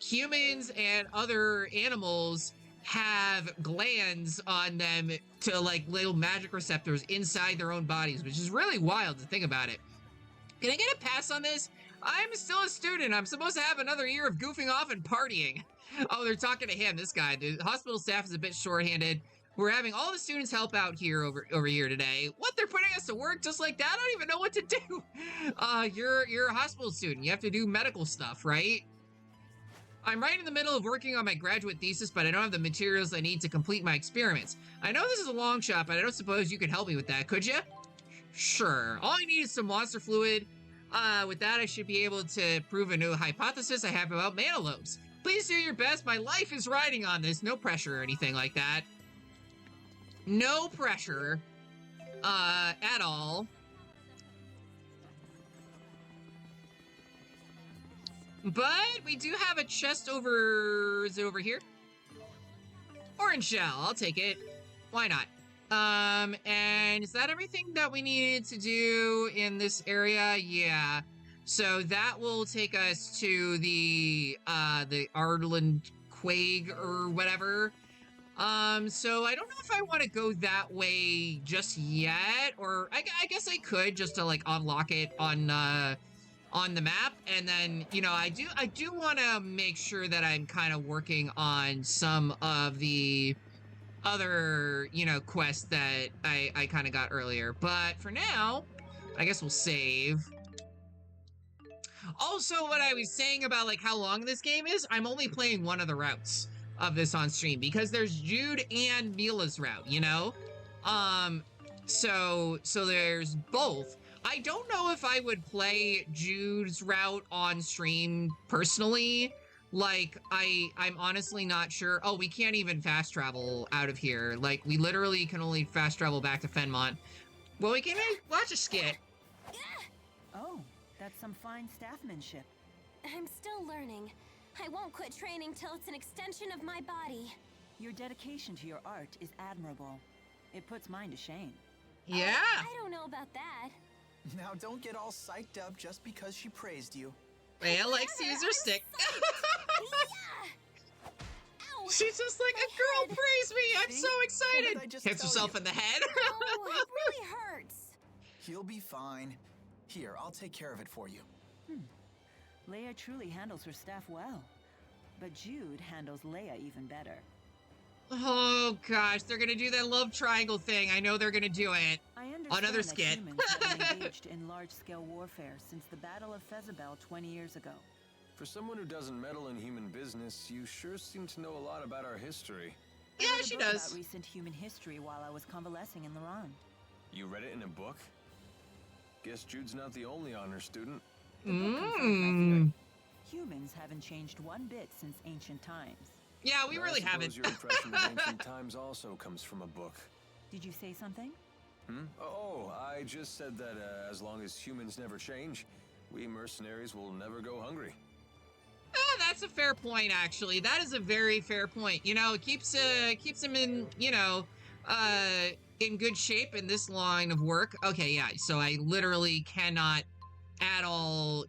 humans and other animals have glands on them to, like, little magic receptors inside their own bodies, which is really wild to think about it. Can I get a pass on this? I'm still a student. I'm supposed to have another year of goofing off and partying. Oh, they're talking to him, this guy. The hospital staff is a bit short-handed. We're having all the students help out here over here today. What, they're putting us to work just like that? I don't even know what to do. You're a hospital student. You have to do medical stuff, right? I'm right in the middle of working on my graduate thesis, but I don't have the materials I need to complete my experiments. I know this is a long shot, but I don't suppose you could help me with that, could you? Sure. All I need is some monster fluid, With that, I should be able to prove a new hypothesis I have about mana lobes. Please do your best. My life is riding on this. No pressure or anything like that. No pressure at all. But we do have a chest over... Is it over here? Orange shell. I'll take it. Why not? And is that everything that we needed to do in this area? Yeah. So that will take us to the Ardland Quag or whatever. So I don't know if I want to go that way just yet, or I guess I could just to like unlock it on the map. And then, you know, I do want to make sure that I'm kind of working on some of the other, you know, quests that I kind of got earlier. But for now, I guess we'll save. Also, what I was saying about like how long this game is, I'm only playing one of the routes of this on stream because there's Jude and Mila's route, you know? So there's both. I don't know if I would play Jude's route on stream personally. Like, I'm honestly not sure. Oh, we can't even fast travel out of here. Like, we literally can only fast travel back to Fenmont. Well, we can watch a skit. Oh, that's some fine staffmanship. I'm still learning. I won't quit training till it's an extension of my body. Your dedication to your art is admirable. It puts mine to shame. Yeah. I don't know about that. Now don't get all psyched up just because she praised you. Well, like Caesar stick. Yeah. Ow. She's just like, a girl praised me. I'm so excited. Hits herself in the head. Oh, it really hurts. He'll be fine. Here, I'll take care of it for you. Leia truly handles her staff well, but Jude handles Leia even better. Oh gosh, they're gonna do that love triangle thing. I know they're gonna do it. I understand Another that skit. humans have been engaged in large-scale warfare since the Battle of Fezabel 20 years ago. For someone who doesn't meddle in human business, you sure seem to know a lot about our history. Yeah, I read a she book does. about recent human history while I was convalescing in Laurent. You read it in a book? Guess Jude's not the only honor student. The book confirmed my theory. Humans haven't changed one bit since ancient times. Yeah, we really I suppose haven't. your impression of ancient times also comes from a book. Did you say something? Oh, I just said that as long as humans never change, we mercenaries will never go hungry. That's a fair point, actually. That is a very fair point. You know, it keeps him in, you know, in good shape in this line of work. Okay, yeah. So I literally cannot at all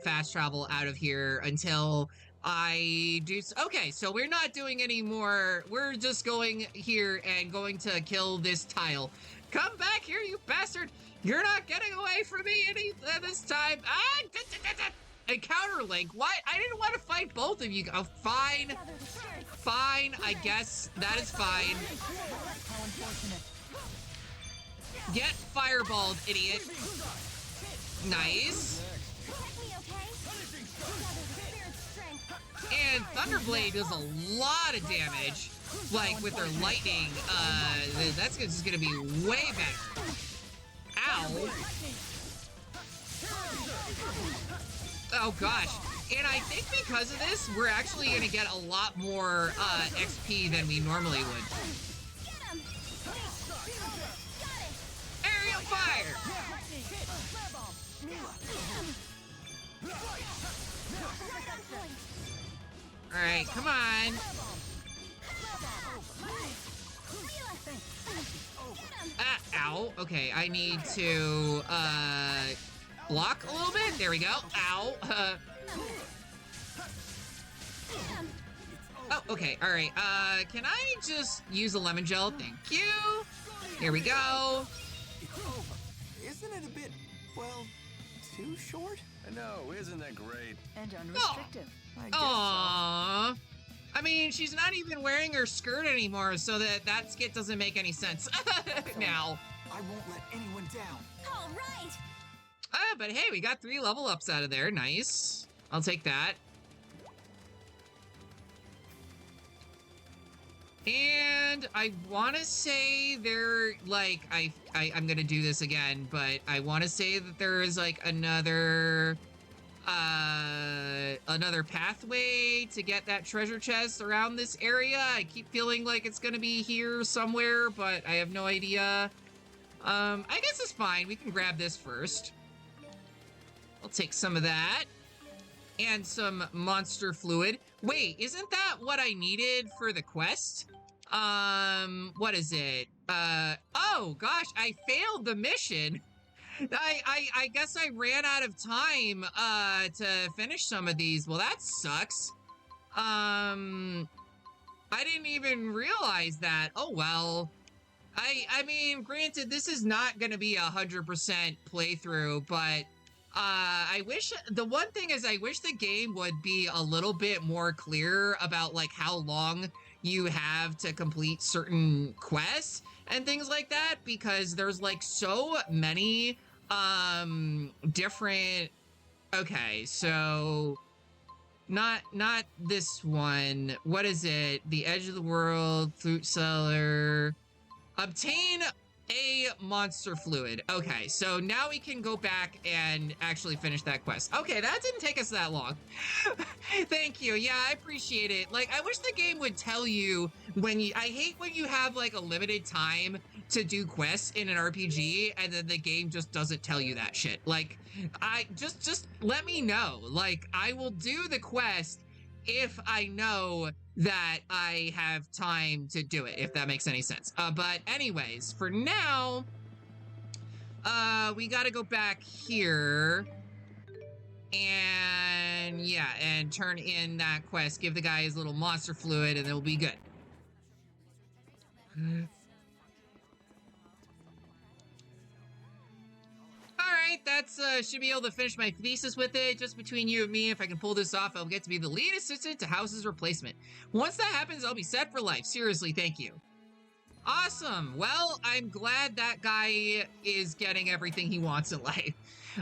fast travel out of here until I do. Okay, so we're not doing any more. We're just going here and going to kill this tile. Come back here, you bastard! You're not getting away from me this time. Encounter link. Why? I didn't want to fight both of you. Oh, fine. Fine. I guess that is fine. Get fireballed, idiot. Nice. And Thunderblade does a lot of damage. Like, with her lightning, that's just gonna be way better. Ow. Oh gosh. And I think because of this, we're actually gonna get a lot more XP than we normally would. Aerial fire! Alright, come on. Ow. Okay, I need to, block a little bit. There we go. Ow. Oh, okay. All right. Can I just use a lemon gel? Thank you. Here we go. Isn't it a bit, well, too short? I know, isn't that great? And unrestricted. I guess Aww. I mean, she's not even wearing her skirt anymore, so that skit doesn't make any sense now. I won't let anyone down. All right. But hey, we got 3 level ups out of there. Nice. I'll take that. And I want to say there, like, I'm gonna do this again, but I want to say that there is like another pathway to get that treasure chest around this area. I keep feeling like it's gonna be here somewhere, but I have no idea. I guess it's fine. We can grab this first. I'll take some of that. And some monster fluid. Wait, isn't that what I needed for the quest? What is it? Oh gosh, I failed the mission. I guess I ran out of time, to finish some of these. Well, that sucks. I didn't even realize that. Oh, well. I mean, granted, this is not gonna be 100% playthrough, but I wish, the one thing is I wish the game would be a little bit more clear about like how long you have to complete certain quests and things like that, because there's like so many different, okay, so not this one. What is it? The Edge of the World, Fruit Cellar, obtain a monster fluid. Okay, so now we can go back and actually finish that quest. Okay, that didn't take us that long. Thank you. Yeah, I appreciate it. Like, I wish the game would tell you when you, I hate when you have like a limited time to do quests in an RPG and then the game just doesn't tell you that shit. Like, I just let me know. Like, I will do the quest if I know that I have time to do it, if that makes any sense. But anyways, for now, we gotta go back here and yeah, and turn in that quest, give the guy his little monster fluid, and then we'll be good. Alright, that's, should be able to finish my thesis with it. Just between you and me, if I can pull this off, I'll get to be the lead assistant to House's replacement. Once that happens, I'll be set for life. Seriously, thank you. Awesome. Well, I'm glad that guy is getting everything he wants in life.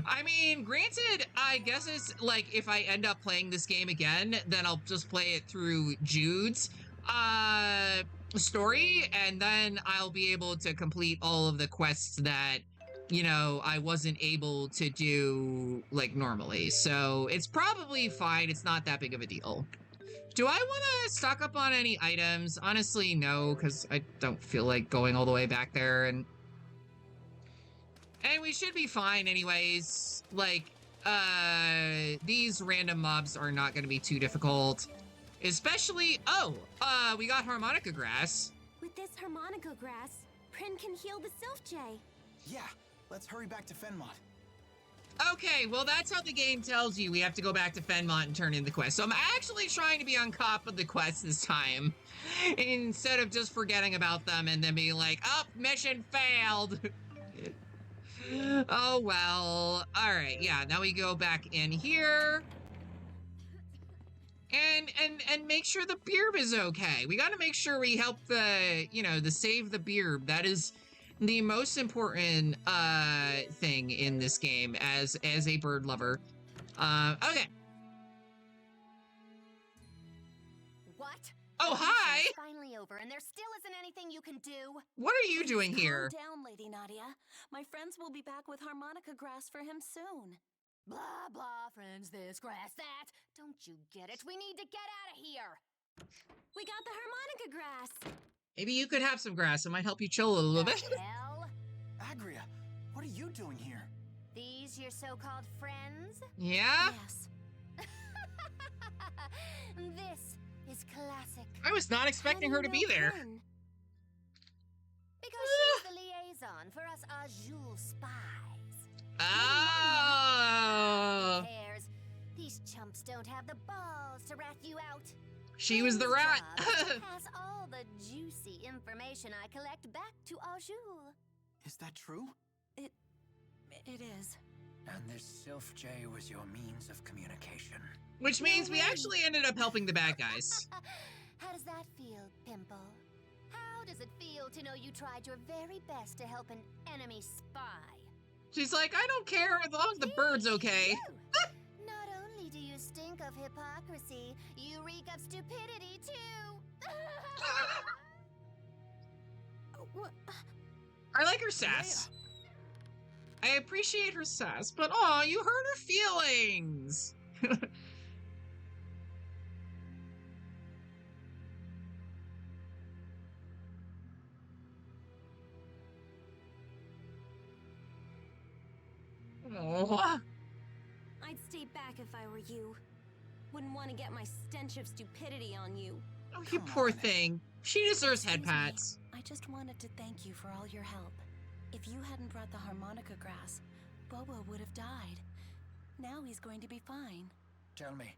I mean, granted, I guess it's like if I end up playing this game again, then I'll just play it through Jude's story, and then I'll be able to complete all of the quests that, you know, I wasn't able to do like normally. So it's probably fine. It's not that big of a deal. Do I want to stock up on any items? Honestly, no, because I don't feel like going all the way back there, and we should be fine anyways. Like, these random mobs are not going to be too difficult. Especially, oh, we got harmonica grass. With this harmonica grass, Prin can heal the Sylph Jay. Yeah, let's hurry back to Fenmont. Okay, well, that's how the game tells you we have to go back to Fenmont and turn in the quest. So I'm actually trying to be on top of the quest this time, instead of just forgetting about them and then being like, oh, mission failed. Oh, well. All right, yeah, now we go back in here. And make sure the beard is okay. We got to make sure we help the, you know, the save the beard. That is the most important thing in this game as a bird lover. Okay. What? Oh, hi. It's finally over, and there still isn't anything you can do. What are you doing here? Calm down, Lady Nadia. My friends will be back with harmonica grass for him soon. Blah, blah, friends, this, grass, that. Don't you get it? We need to get out of here. We got the harmonica grass. Maybe you could have some grass. It might help you chill a little bit. Hell? Agria, what are you doing here? These your so-called friends? Yeah? Yes. This is classic. I was not expecting her to be there. Because she's the liaison for us Azul spies. Oh. Who cares? These chumps don't have the balls to rat you out. She was the rat. Pass all the juicy information I collect back to Azul. Is that true? It is. And this Sylph Jay was your means of communication. Which means we actually ended up helping the bad guys. How does that feel, Pimple? How does it feel to know you tried your very best to help an enemy spy? She's like, I don't care as long as the bird's okay. Not only do you stink of hypocrisy, you reek of stupidity too. I like her sass. I appreciate her sass, but aw, you hurt her feelings. Oh. I'd stay back if I were you. Wouldn't want to get my stench of stupidity on you. Oh, you poor thing. She deserves head pats. I just wanted to thank you for all your help. If you hadn't brought the harmonica grass, Bobo would have died. Now he's going to be fine. Tell me,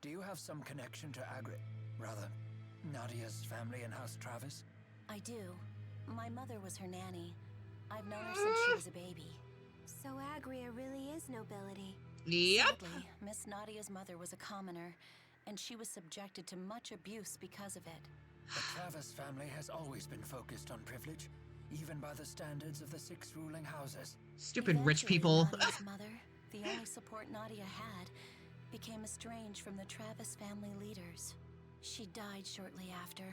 do you have some connection to Nadia's family in House Travis? I do. My mother was her nanny. I've known her since she was a baby. So Agria really is nobility. Yep. Sadly, Miss Nadia's mother was a commoner, and she was subjected to much abuse because of it. The Travis family has always been focused on privilege, even by the standards of the 6 ruling houses. Stupid rich people. Nadia's mother, the only support Nadia had, became estranged from the Travis family leaders. She died shortly after,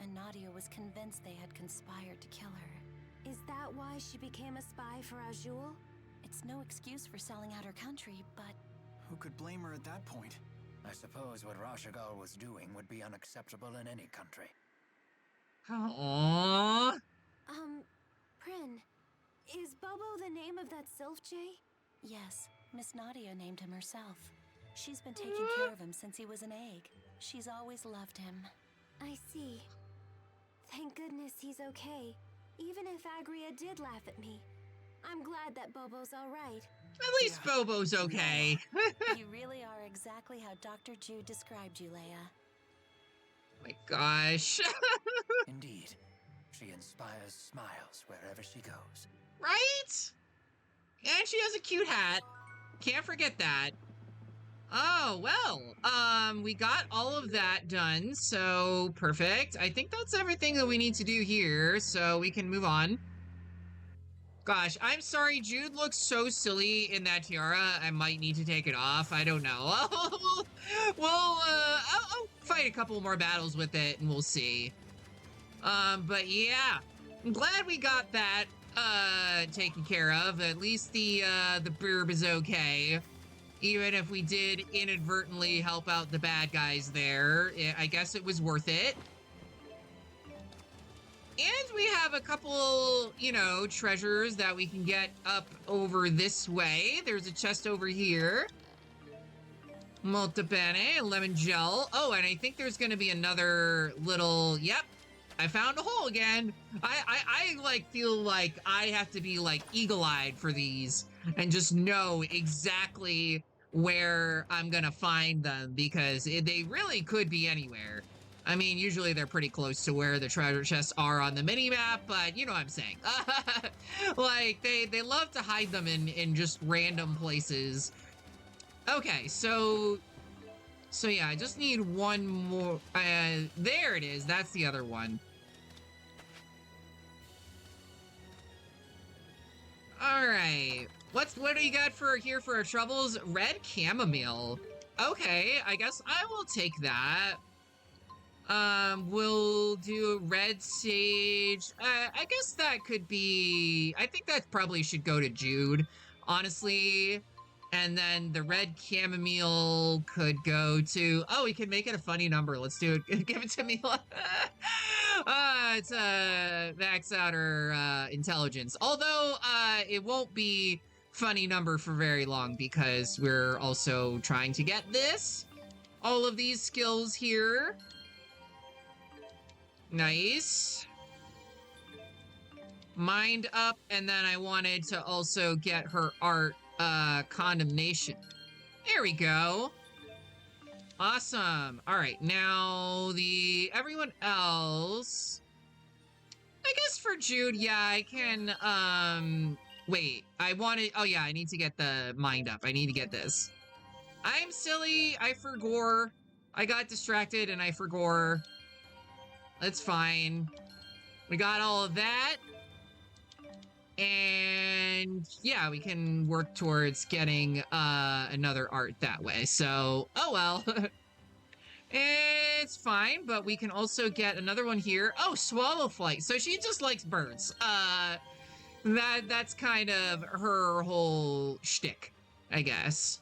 and Nadia was convinced they had conspired to kill her. Is that why she became a spy for Azul? It's no excuse for selling out her country, but... Who could blame her at that point? I suppose what Rashagal was doing would be unacceptable in any country. Aww. Prin, is Bobo the name of that Sylph Jay? Yes, Miss Nadia named him herself. She's been taking care of him since he was an egg. She's always loved him. I see. Thank goodness he's okay, even if Agria did laugh at me. I'm glad that Bobo's all right. At least Bobo's okay. You really are exactly how Dr. Jude described you, Leia. My gosh. Indeed. She inspires smiles wherever she goes. Right? And she has a cute hat. Can't forget that. Oh, well, we got all of that done, so perfect. I think that's everything that we need to do here, so we can move on. Gosh, I'm sorry, Jude looks so silly in that tiara. I might need to take it off. I don't know. I'll fight a couple more battles with it and we'll see. But yeah, I'm glad we got that, taken care of. At least the burb is okay. Even if we did inadvertently help out the bad guys there, I guess it was worth it. And we have a couple, you know, treasures that we can get up over this way. There's a chest over here. Molto bene, lemon gel. Oh, and I think there's going to be another little, yep. I found a hole again. I like feel like I have to be like eagle-eyed for these and just know exactly where I'm going to find them because they really could be anywhere. I mean, usually they're pretty close to where the treasure chests are on the mini-map, but you know what I'm saying. Like, they love to hide them in just random places. Okay, so yeah, I just need one more. There it is. That's the other one. All right. What do you got here for our troubles? Red chamomile. Okay, I guess I will take that. We'll do red sage. I guess that could be, I think that probably should go to Jude, honestly. And then the red chamomile could go to, oh, we can make it a funny number. Let's do it. Give it to Mila. It's, max out her, intelligence. Although, it won't be funny number for very long because we're also trying to get all of these skills here. Nice. Mind up, and then I wanted to also get her art, condemnation. There we go. Awesome. All right, now everyone else. I guess for Jude, yeah, I can, wait, oh yeah, I need to get the mind up. I need to get this. I'm silly, I forgore. I got distracted and I forgore. That's fine. We got all of that. And yeah, we can work towards getting another art that way. So, oh well. It's fine, but we can also get another one here. Oh, swallow flight. So she just likes birds. That's kind of her whole shtick, I guess.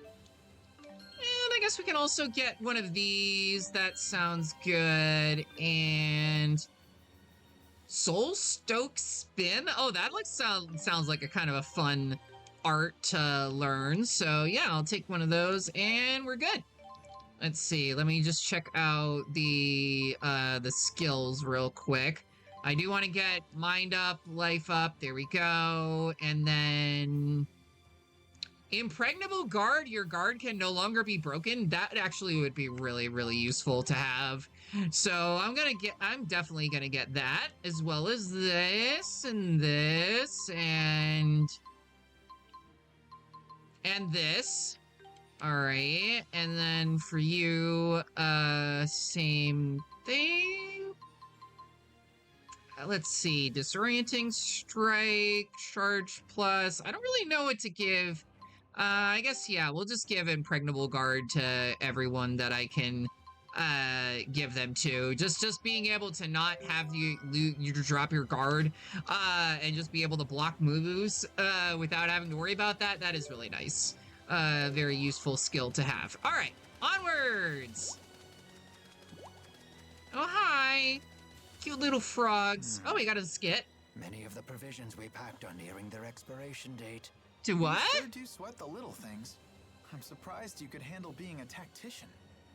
And I guess we can also get one of these. That sounds good. And Soul Stoke Spin. Oh, that like sounds like a kind of a fun art to learn. So yeah, I'll take one of those and we're good. Let's see. Let me just check out the skills real quick. I do want to get mind up, life up. There we go. And then Impregnable Guard. Your guard can no longer be broken. That actually would be really, really useful to have. So I'm definitely gonna get that, as well as this and this and this. All right, and then for you, same thing. Let's see, Disorienting Strike, Charge Plus. I don't really know what to give. I guess, yeah, we'll just give Impregnable Guard to everyone that I can give them to. Just being able to not have you drop your guard and just be able to block moves without having to worry about that, that is really nice. Very useful skill to have. All right, onwards. Oh, hi. Cute little frogs. Oh, we got a skit. Many of the provisions we packed are nearing their expiration date. To what? You sure do sweat the little things. I'm surprised you could handle being a tactician.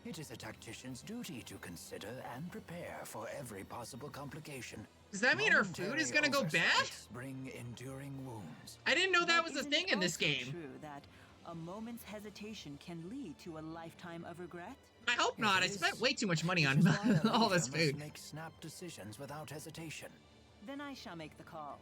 It is a tactician's duty to consider and prepare for every possible complication. Does that mean our food is gonna go bad? Bring enduring wounds. I didn't know that was a Isn't thing it in this also game. True that a moment's hesitation can lead to a lifetime of regret? I hope not. I spent way too much money on Which is why a all this leader must food. Make snap decisions without hesitation. Then I shall make the call.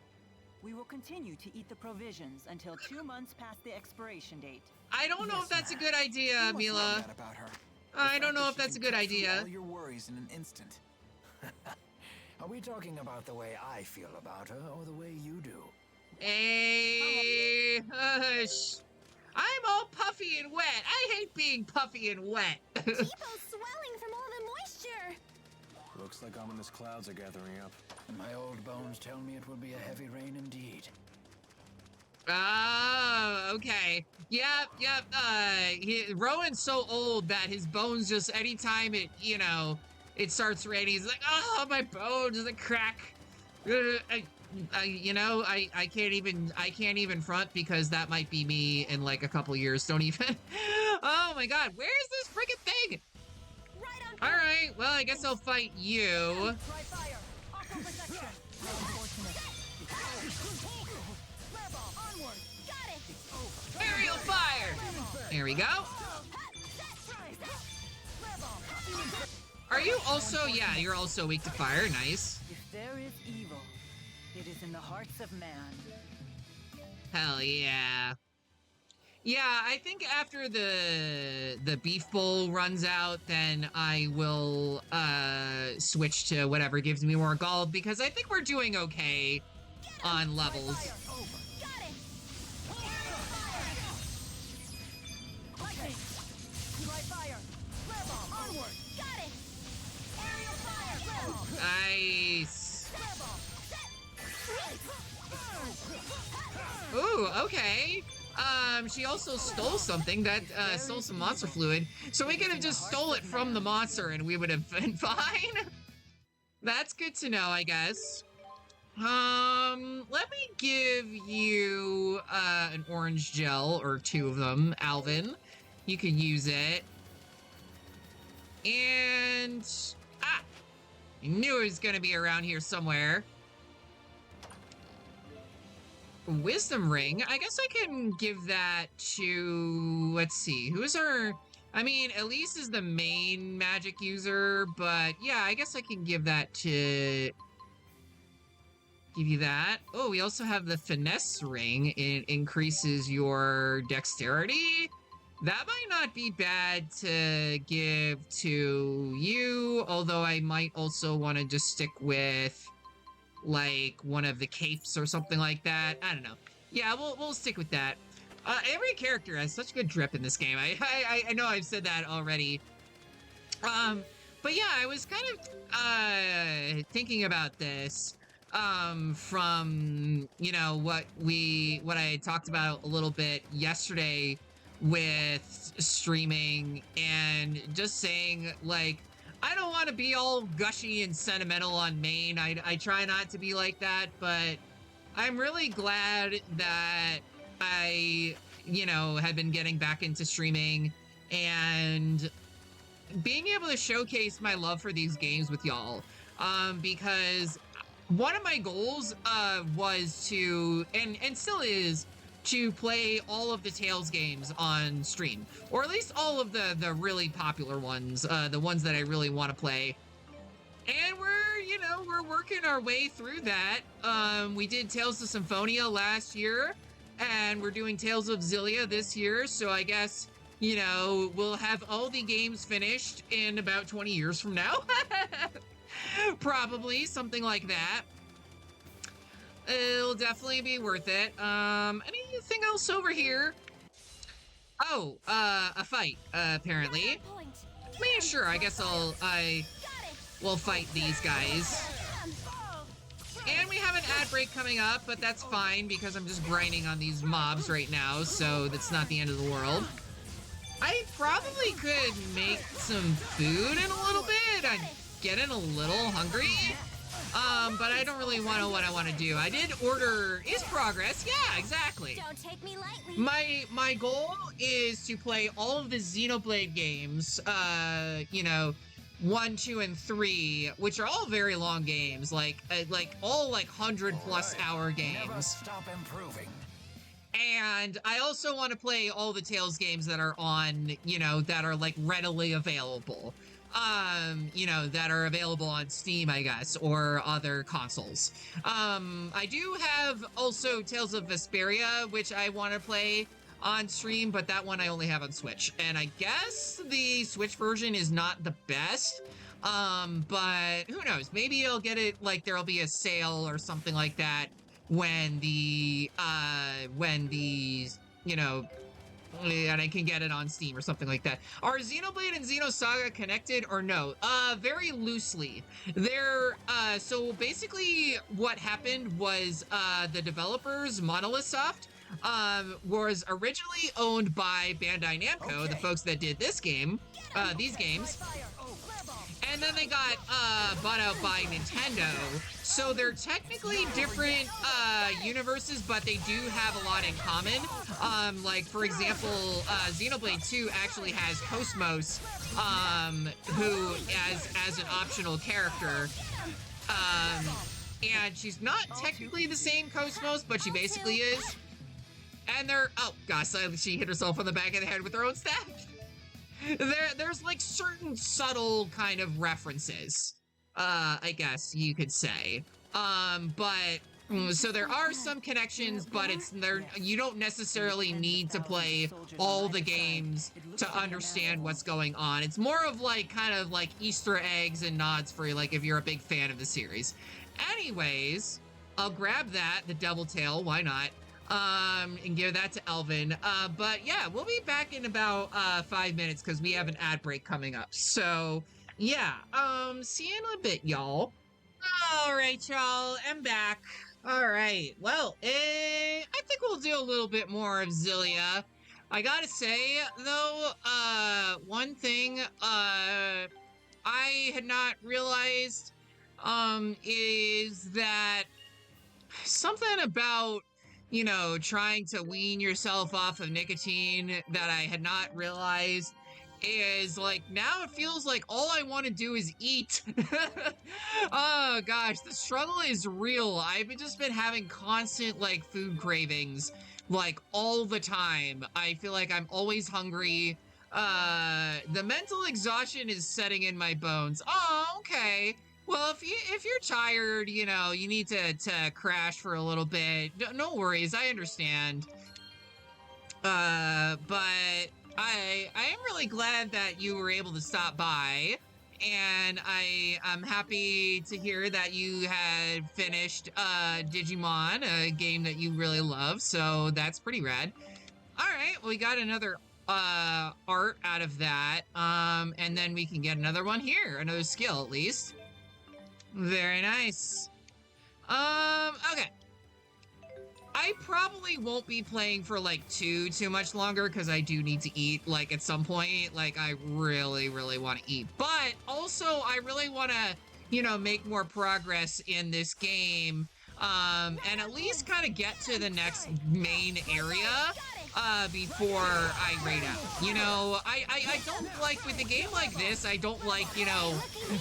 We will continue to eat the provisions until 2 months past the expiration date. I don't know if that's a good idea, You must Mila. love that about her. I The don't fact know that if she that's a can good cut through idea. all your worries in an instant. Are we talking about the way I feel about her or the way you do? Hey, hush. I'm all puffy and wet. I hate being puffy and wet. Depot's swelling from all the moisture. Looks like ominous clouds are gathering up. My old bones tell me it will be a heavy rain indeed. Oh, okay. Yep. Rowan's so old that his bones just, anytime it starts raining, he's like, oh, my bones, the crack. I can't even front because that might be me in like a couple years. Don't even. Oh my God, where is this freaking thing? Right on. All right, well, I guess I'll fight you. Dry fire! Aqua protection! Unfortunate. Onward. Got it. Aerial fire. There we go. Are you also, yeah, you're also weak to fire. Nice. If there is evil, it is in the hearts of man. Hell yeah. Yeah, I think after the beef bowl runs out, then I will switch to whatever gives me more gold, because I think we're doing okay on levels. Got it. Lightning! Dry fire! Flare bomb! Onward! Got it. Aerial fire. Flare bomb! Nice. Flare bomb. Set. Ooh, okay. She also stole something that stole some monster fluid, so we could have just stole it from the monster and we would have been fine. That's good to know, I guess. Let me give you an orange gel, or 2 of them, Alvin. You can use it. And I knew it was gonna be around here somewhere. Wisdom ring. I guess I can give that to, let's see, who's our, I mean, Elise is the main magic user, but yeah, I guess I can give that to, give you that. Oh, we also have the finesse ring. It increases your dexterity. That might not be bad to give to you, although I might also want to just stick with like one of the capes or something like that. I don't know. Yeah, we'll stick with that. Every character has such good drip in this game. I know I've said that already But yeah, I was kind of thinking about this from what I talked about a little bit yesterday with streaming, and just saying, like, I don't want to be all gushy and sentimental on main. I try not to be like that, but I'm really glad that I had been getting back into streaming and being able to showcase my love for these games with y'all, because one of my goals was to, and still is, to play all of the Tales games on stream, or at least all of the really popular ones, the ones that I really want to play. And we're working our way through that. We did Tales of Symphonia last year, and we're doing Tales of Xillia this year, so I guess we'll have all the games finished in about 20 years from now. Probably, something like that. It'll definitely be worth it. Anything else over here? Oh, a fight, apparently. I mean, sure, I guess I will fight these guys. And we have an ad break coming up, but that's fine because I'm just grinding on these mobs right now, so that's not the end of the world. I probably could make some food in a little bit. I'm getting a little hungry. But I don't really know what I want to do. I did order is progress. Yeah, exactly. Don't take me lightly. My goal is to play all of the Xenoblade games, 1, 2, and 3, which are all very long games, like all 100+ hour games. Never stop improving. And I also want to play all the Tales games that are on, that are readily available. That are available on Steam, I guess, or other consoles. I do have also Tales of Vesperia, which I want to play on stream, but that one I only have on Switch. And I guess the Switch version is not the best, but who knows? Maybe I'll get it, there'll be a sale or something like that when and I can get it on Steam or something like that. Are Xenoblade and Xenosaga connected or no? Very loosely. They're, so basically what happened was, the developers, Monolith Soft, was originally owned by Bandai Namco, the folks that did this game, these games. And then they got, bought out by Nintendo. So they're technically different, universes, but they do have a lot in common. For example, Xenoblade 2 actually has Cosmos, who, as an optional character, and she's not technically the same Cosmos, but she basically is. And oh gosh, she hit herself on the back of the head with her own staff. There's certain subtle kind of references, I guess you could say. So there are some connections, but you don't necessarily need to play all the games to understand what's going on. It's more of kind of Easter eggs and nods for if you're a big fan of the series. Anyways, I'll grab that, the Devil Tail, why not? And give that to Elvin. But yeah, we'll be back in about 5 minutes because we have an ad break coming up. So yeah, see you in a bit, y'all. All right, y'all, I'm back. All right, well, I think we'll do a little bit more of Xillia. I gotta say, though, one thing I had not realized is that something about trying to wean yourself off of nicotine that I had not realized is now it feels like all I want to do is eat. Oh gosh, the struggle is real. I've just been having constant food cravings all the time. I feel like I'm always hungry. The mental exhaustion is setting in my bones. Oh, okay. Well, if you're tired, you need to crash for a little bit. No worries, I understand. But I am really glad that you were able to stop by, and I'm happy to hear that you had finished Digimon, a game that you really love. So that's pretty rad. All right, well, we got another art out of that. And then we can get another one here, another skill at least. Very nice. Okay. I probably won't be playing for like too much longer because I do need to eat like at some point. Like I really want to eat, but also I really want to, you know, make more progress in this game, and at least kind of get to the next main area before I raid out. You know, I don't like, with a game like this, I don't like, you know,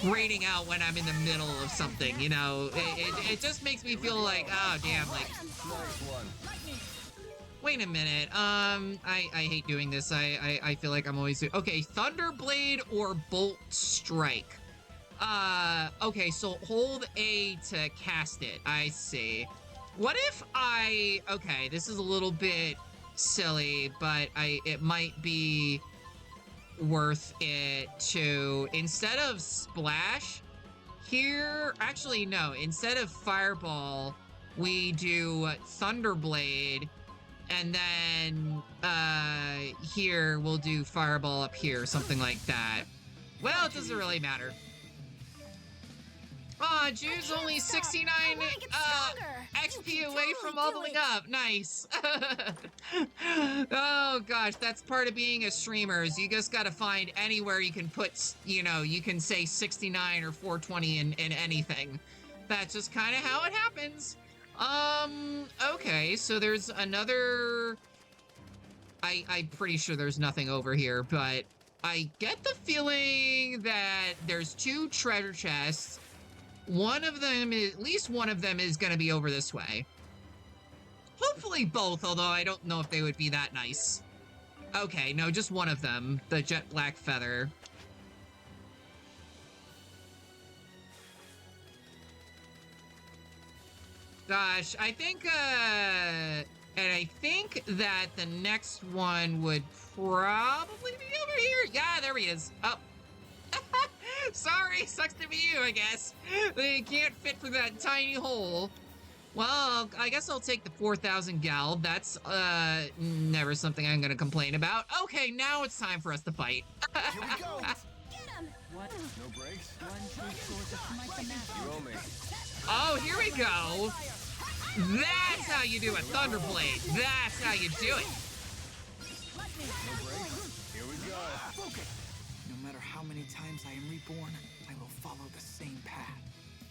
raiding out when I'm in the middle of something, you know. It just makes me feel like, oh damn, like, wait a minute, I hate doing this. I feel like I'm always, okay, Thunderblade or Bolt Strike. Okay, so hold A to cast it. I see. What if okay, this is a little bit silly, but it might be worth it to, instead of Splash here, actually no, instead of Fireball, we do Thunderblade, and then here we'll do Fireball up here, something like that. Well, it doesn't really matter. Aw, Jude's only 69 XP away from leveling up. Nice. Oh gosh, that's part of being a streamer, is you just gotta find anywhere you can put, you know, you can say 69 or 420 in anything. That's just kind of how it happens. Okay, so there's another... I'm pretty sure there's nothing over here, but I get the feeling that there's 2 treasure chests. One of them, at least one of them, is going to be over this way. Hopefully both, although I don't know if they would be that nice. Okay, no, just one of them. The jet black feather. Gosh, I think, and I think that the next one would probably be over here. Yeah, there he is. Oh. Sorry, sucks to be you, I guess. They can't fit through that tiny hole. Well, I guess I'll take the 4,000 gal. That's, never something I'm gonna complain about. Okay, now it's time for us to fight. Here we go! Get him! No breaks? You owe me. Oh, here we go. That's how you do a Thunderblade. That's how you do it. No breaks? Here we go. No matter how many times I am reborn, I will follow the same path.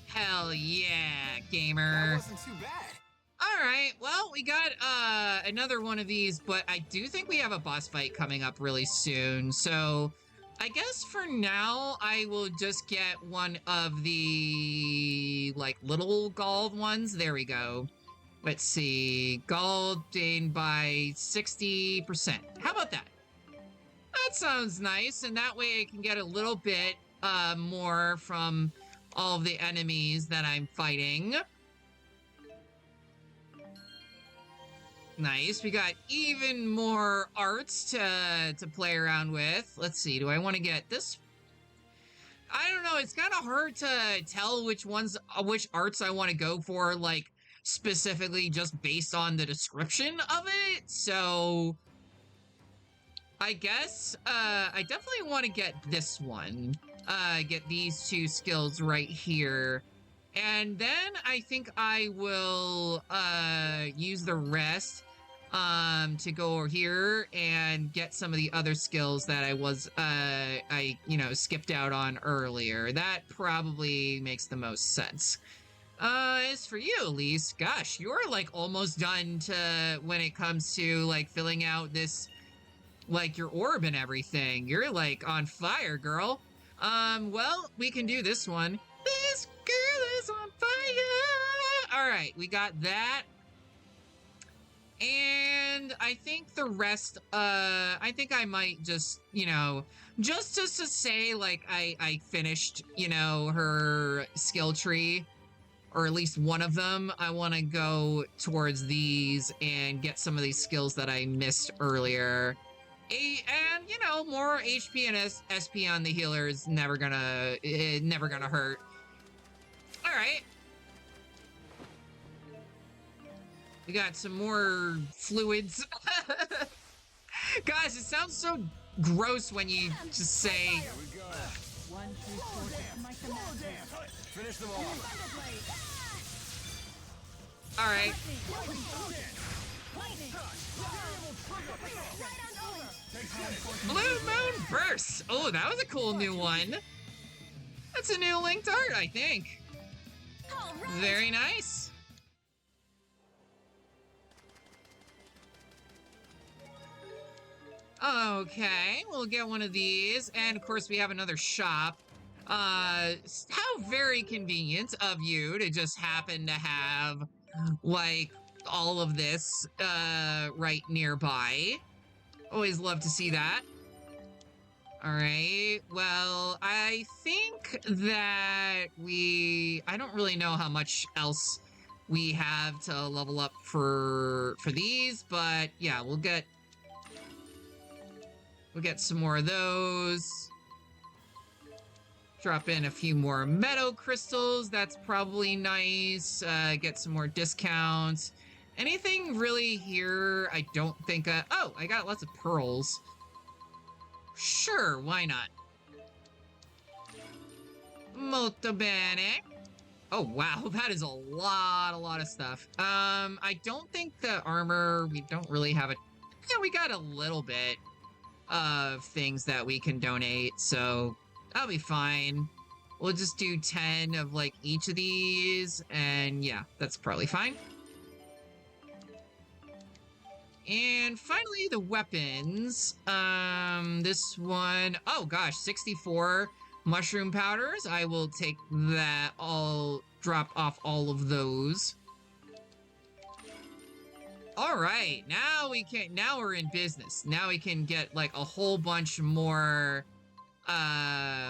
Hell yeah, That gamer. wasn't too bad. All right, well, we got another one of these, but I do think we have a boss fight coming up really soon. So I guess for now, I will just get one of the, like, little gold ones. There we go. Let's see. Gold gained by 60%. How about that? That sounds nice, and that way I can get a little bit more from all of the enemies that I'm fighting. Nice. We got even more arts to play around with. Let's see. Do I want to get this? I don't know. It's kind of hard to tell which arts I want to go for, like, specifically just based on the description of it. So I guess I definitely want to get this one. Get these 2 skills right here. And then I think I will use the rest to go over here and get some of the other skills that I was you know, skipped out on earlier. That probably makes the most sense. As for you, Elise, gosh, you're like almost done to when it comes to like filling out this, like, your orb and everything. You're like on fire, girl. Well, we can do this one. This girl is on fire. All right, we got that. And I think the rest, I think I might just, you know, just to say, like, I finished, you know, her skill tree, or at least one of them. I want to go towards these and get some of these skills that I missed earlier. And, you know, more HP and SP on the healer is never gonna hurt. All right. We got some more fluids. Guys, it sounds so gross when you just say. Here we go. 1 through 4 like the master. Finish them off. All right. Blue Moon Burst. Oh, that was a cool new one. That's a new linked art, I think. Very nice. Okay, we'll get one of these. And of course, we have another shop. How very convenient of you to just happen to have, like, all of this, right nearby. Always love to see that. All right, well, I think that I don't really know how much else we have to level up for these, but yeah, we'll get some more of those. Drop in a few more meadow crystals. That's probably nice. Get some more discounts. Anything really here? I don't think. Oh, I got lots of pearls. Sure, why not? Molto bene. Oh wow, that is a lot of stuff. I don't think the armor. We don't really have a. Yeah, we got a little bit of things that we can donate, so that'll be fine. We'll just do 10 of like each of these, and yeah, that's probably fine. And finally, the weapons. This one, oh gosh, 64 mushroom powders. I will take that. I'll drop off all of those. All right, now we're in business. Now we can get like a whole bunch more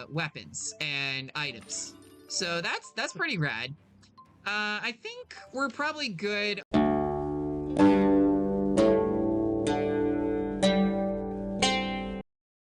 weapons and items. So that's pretty rad. I think we're probably good.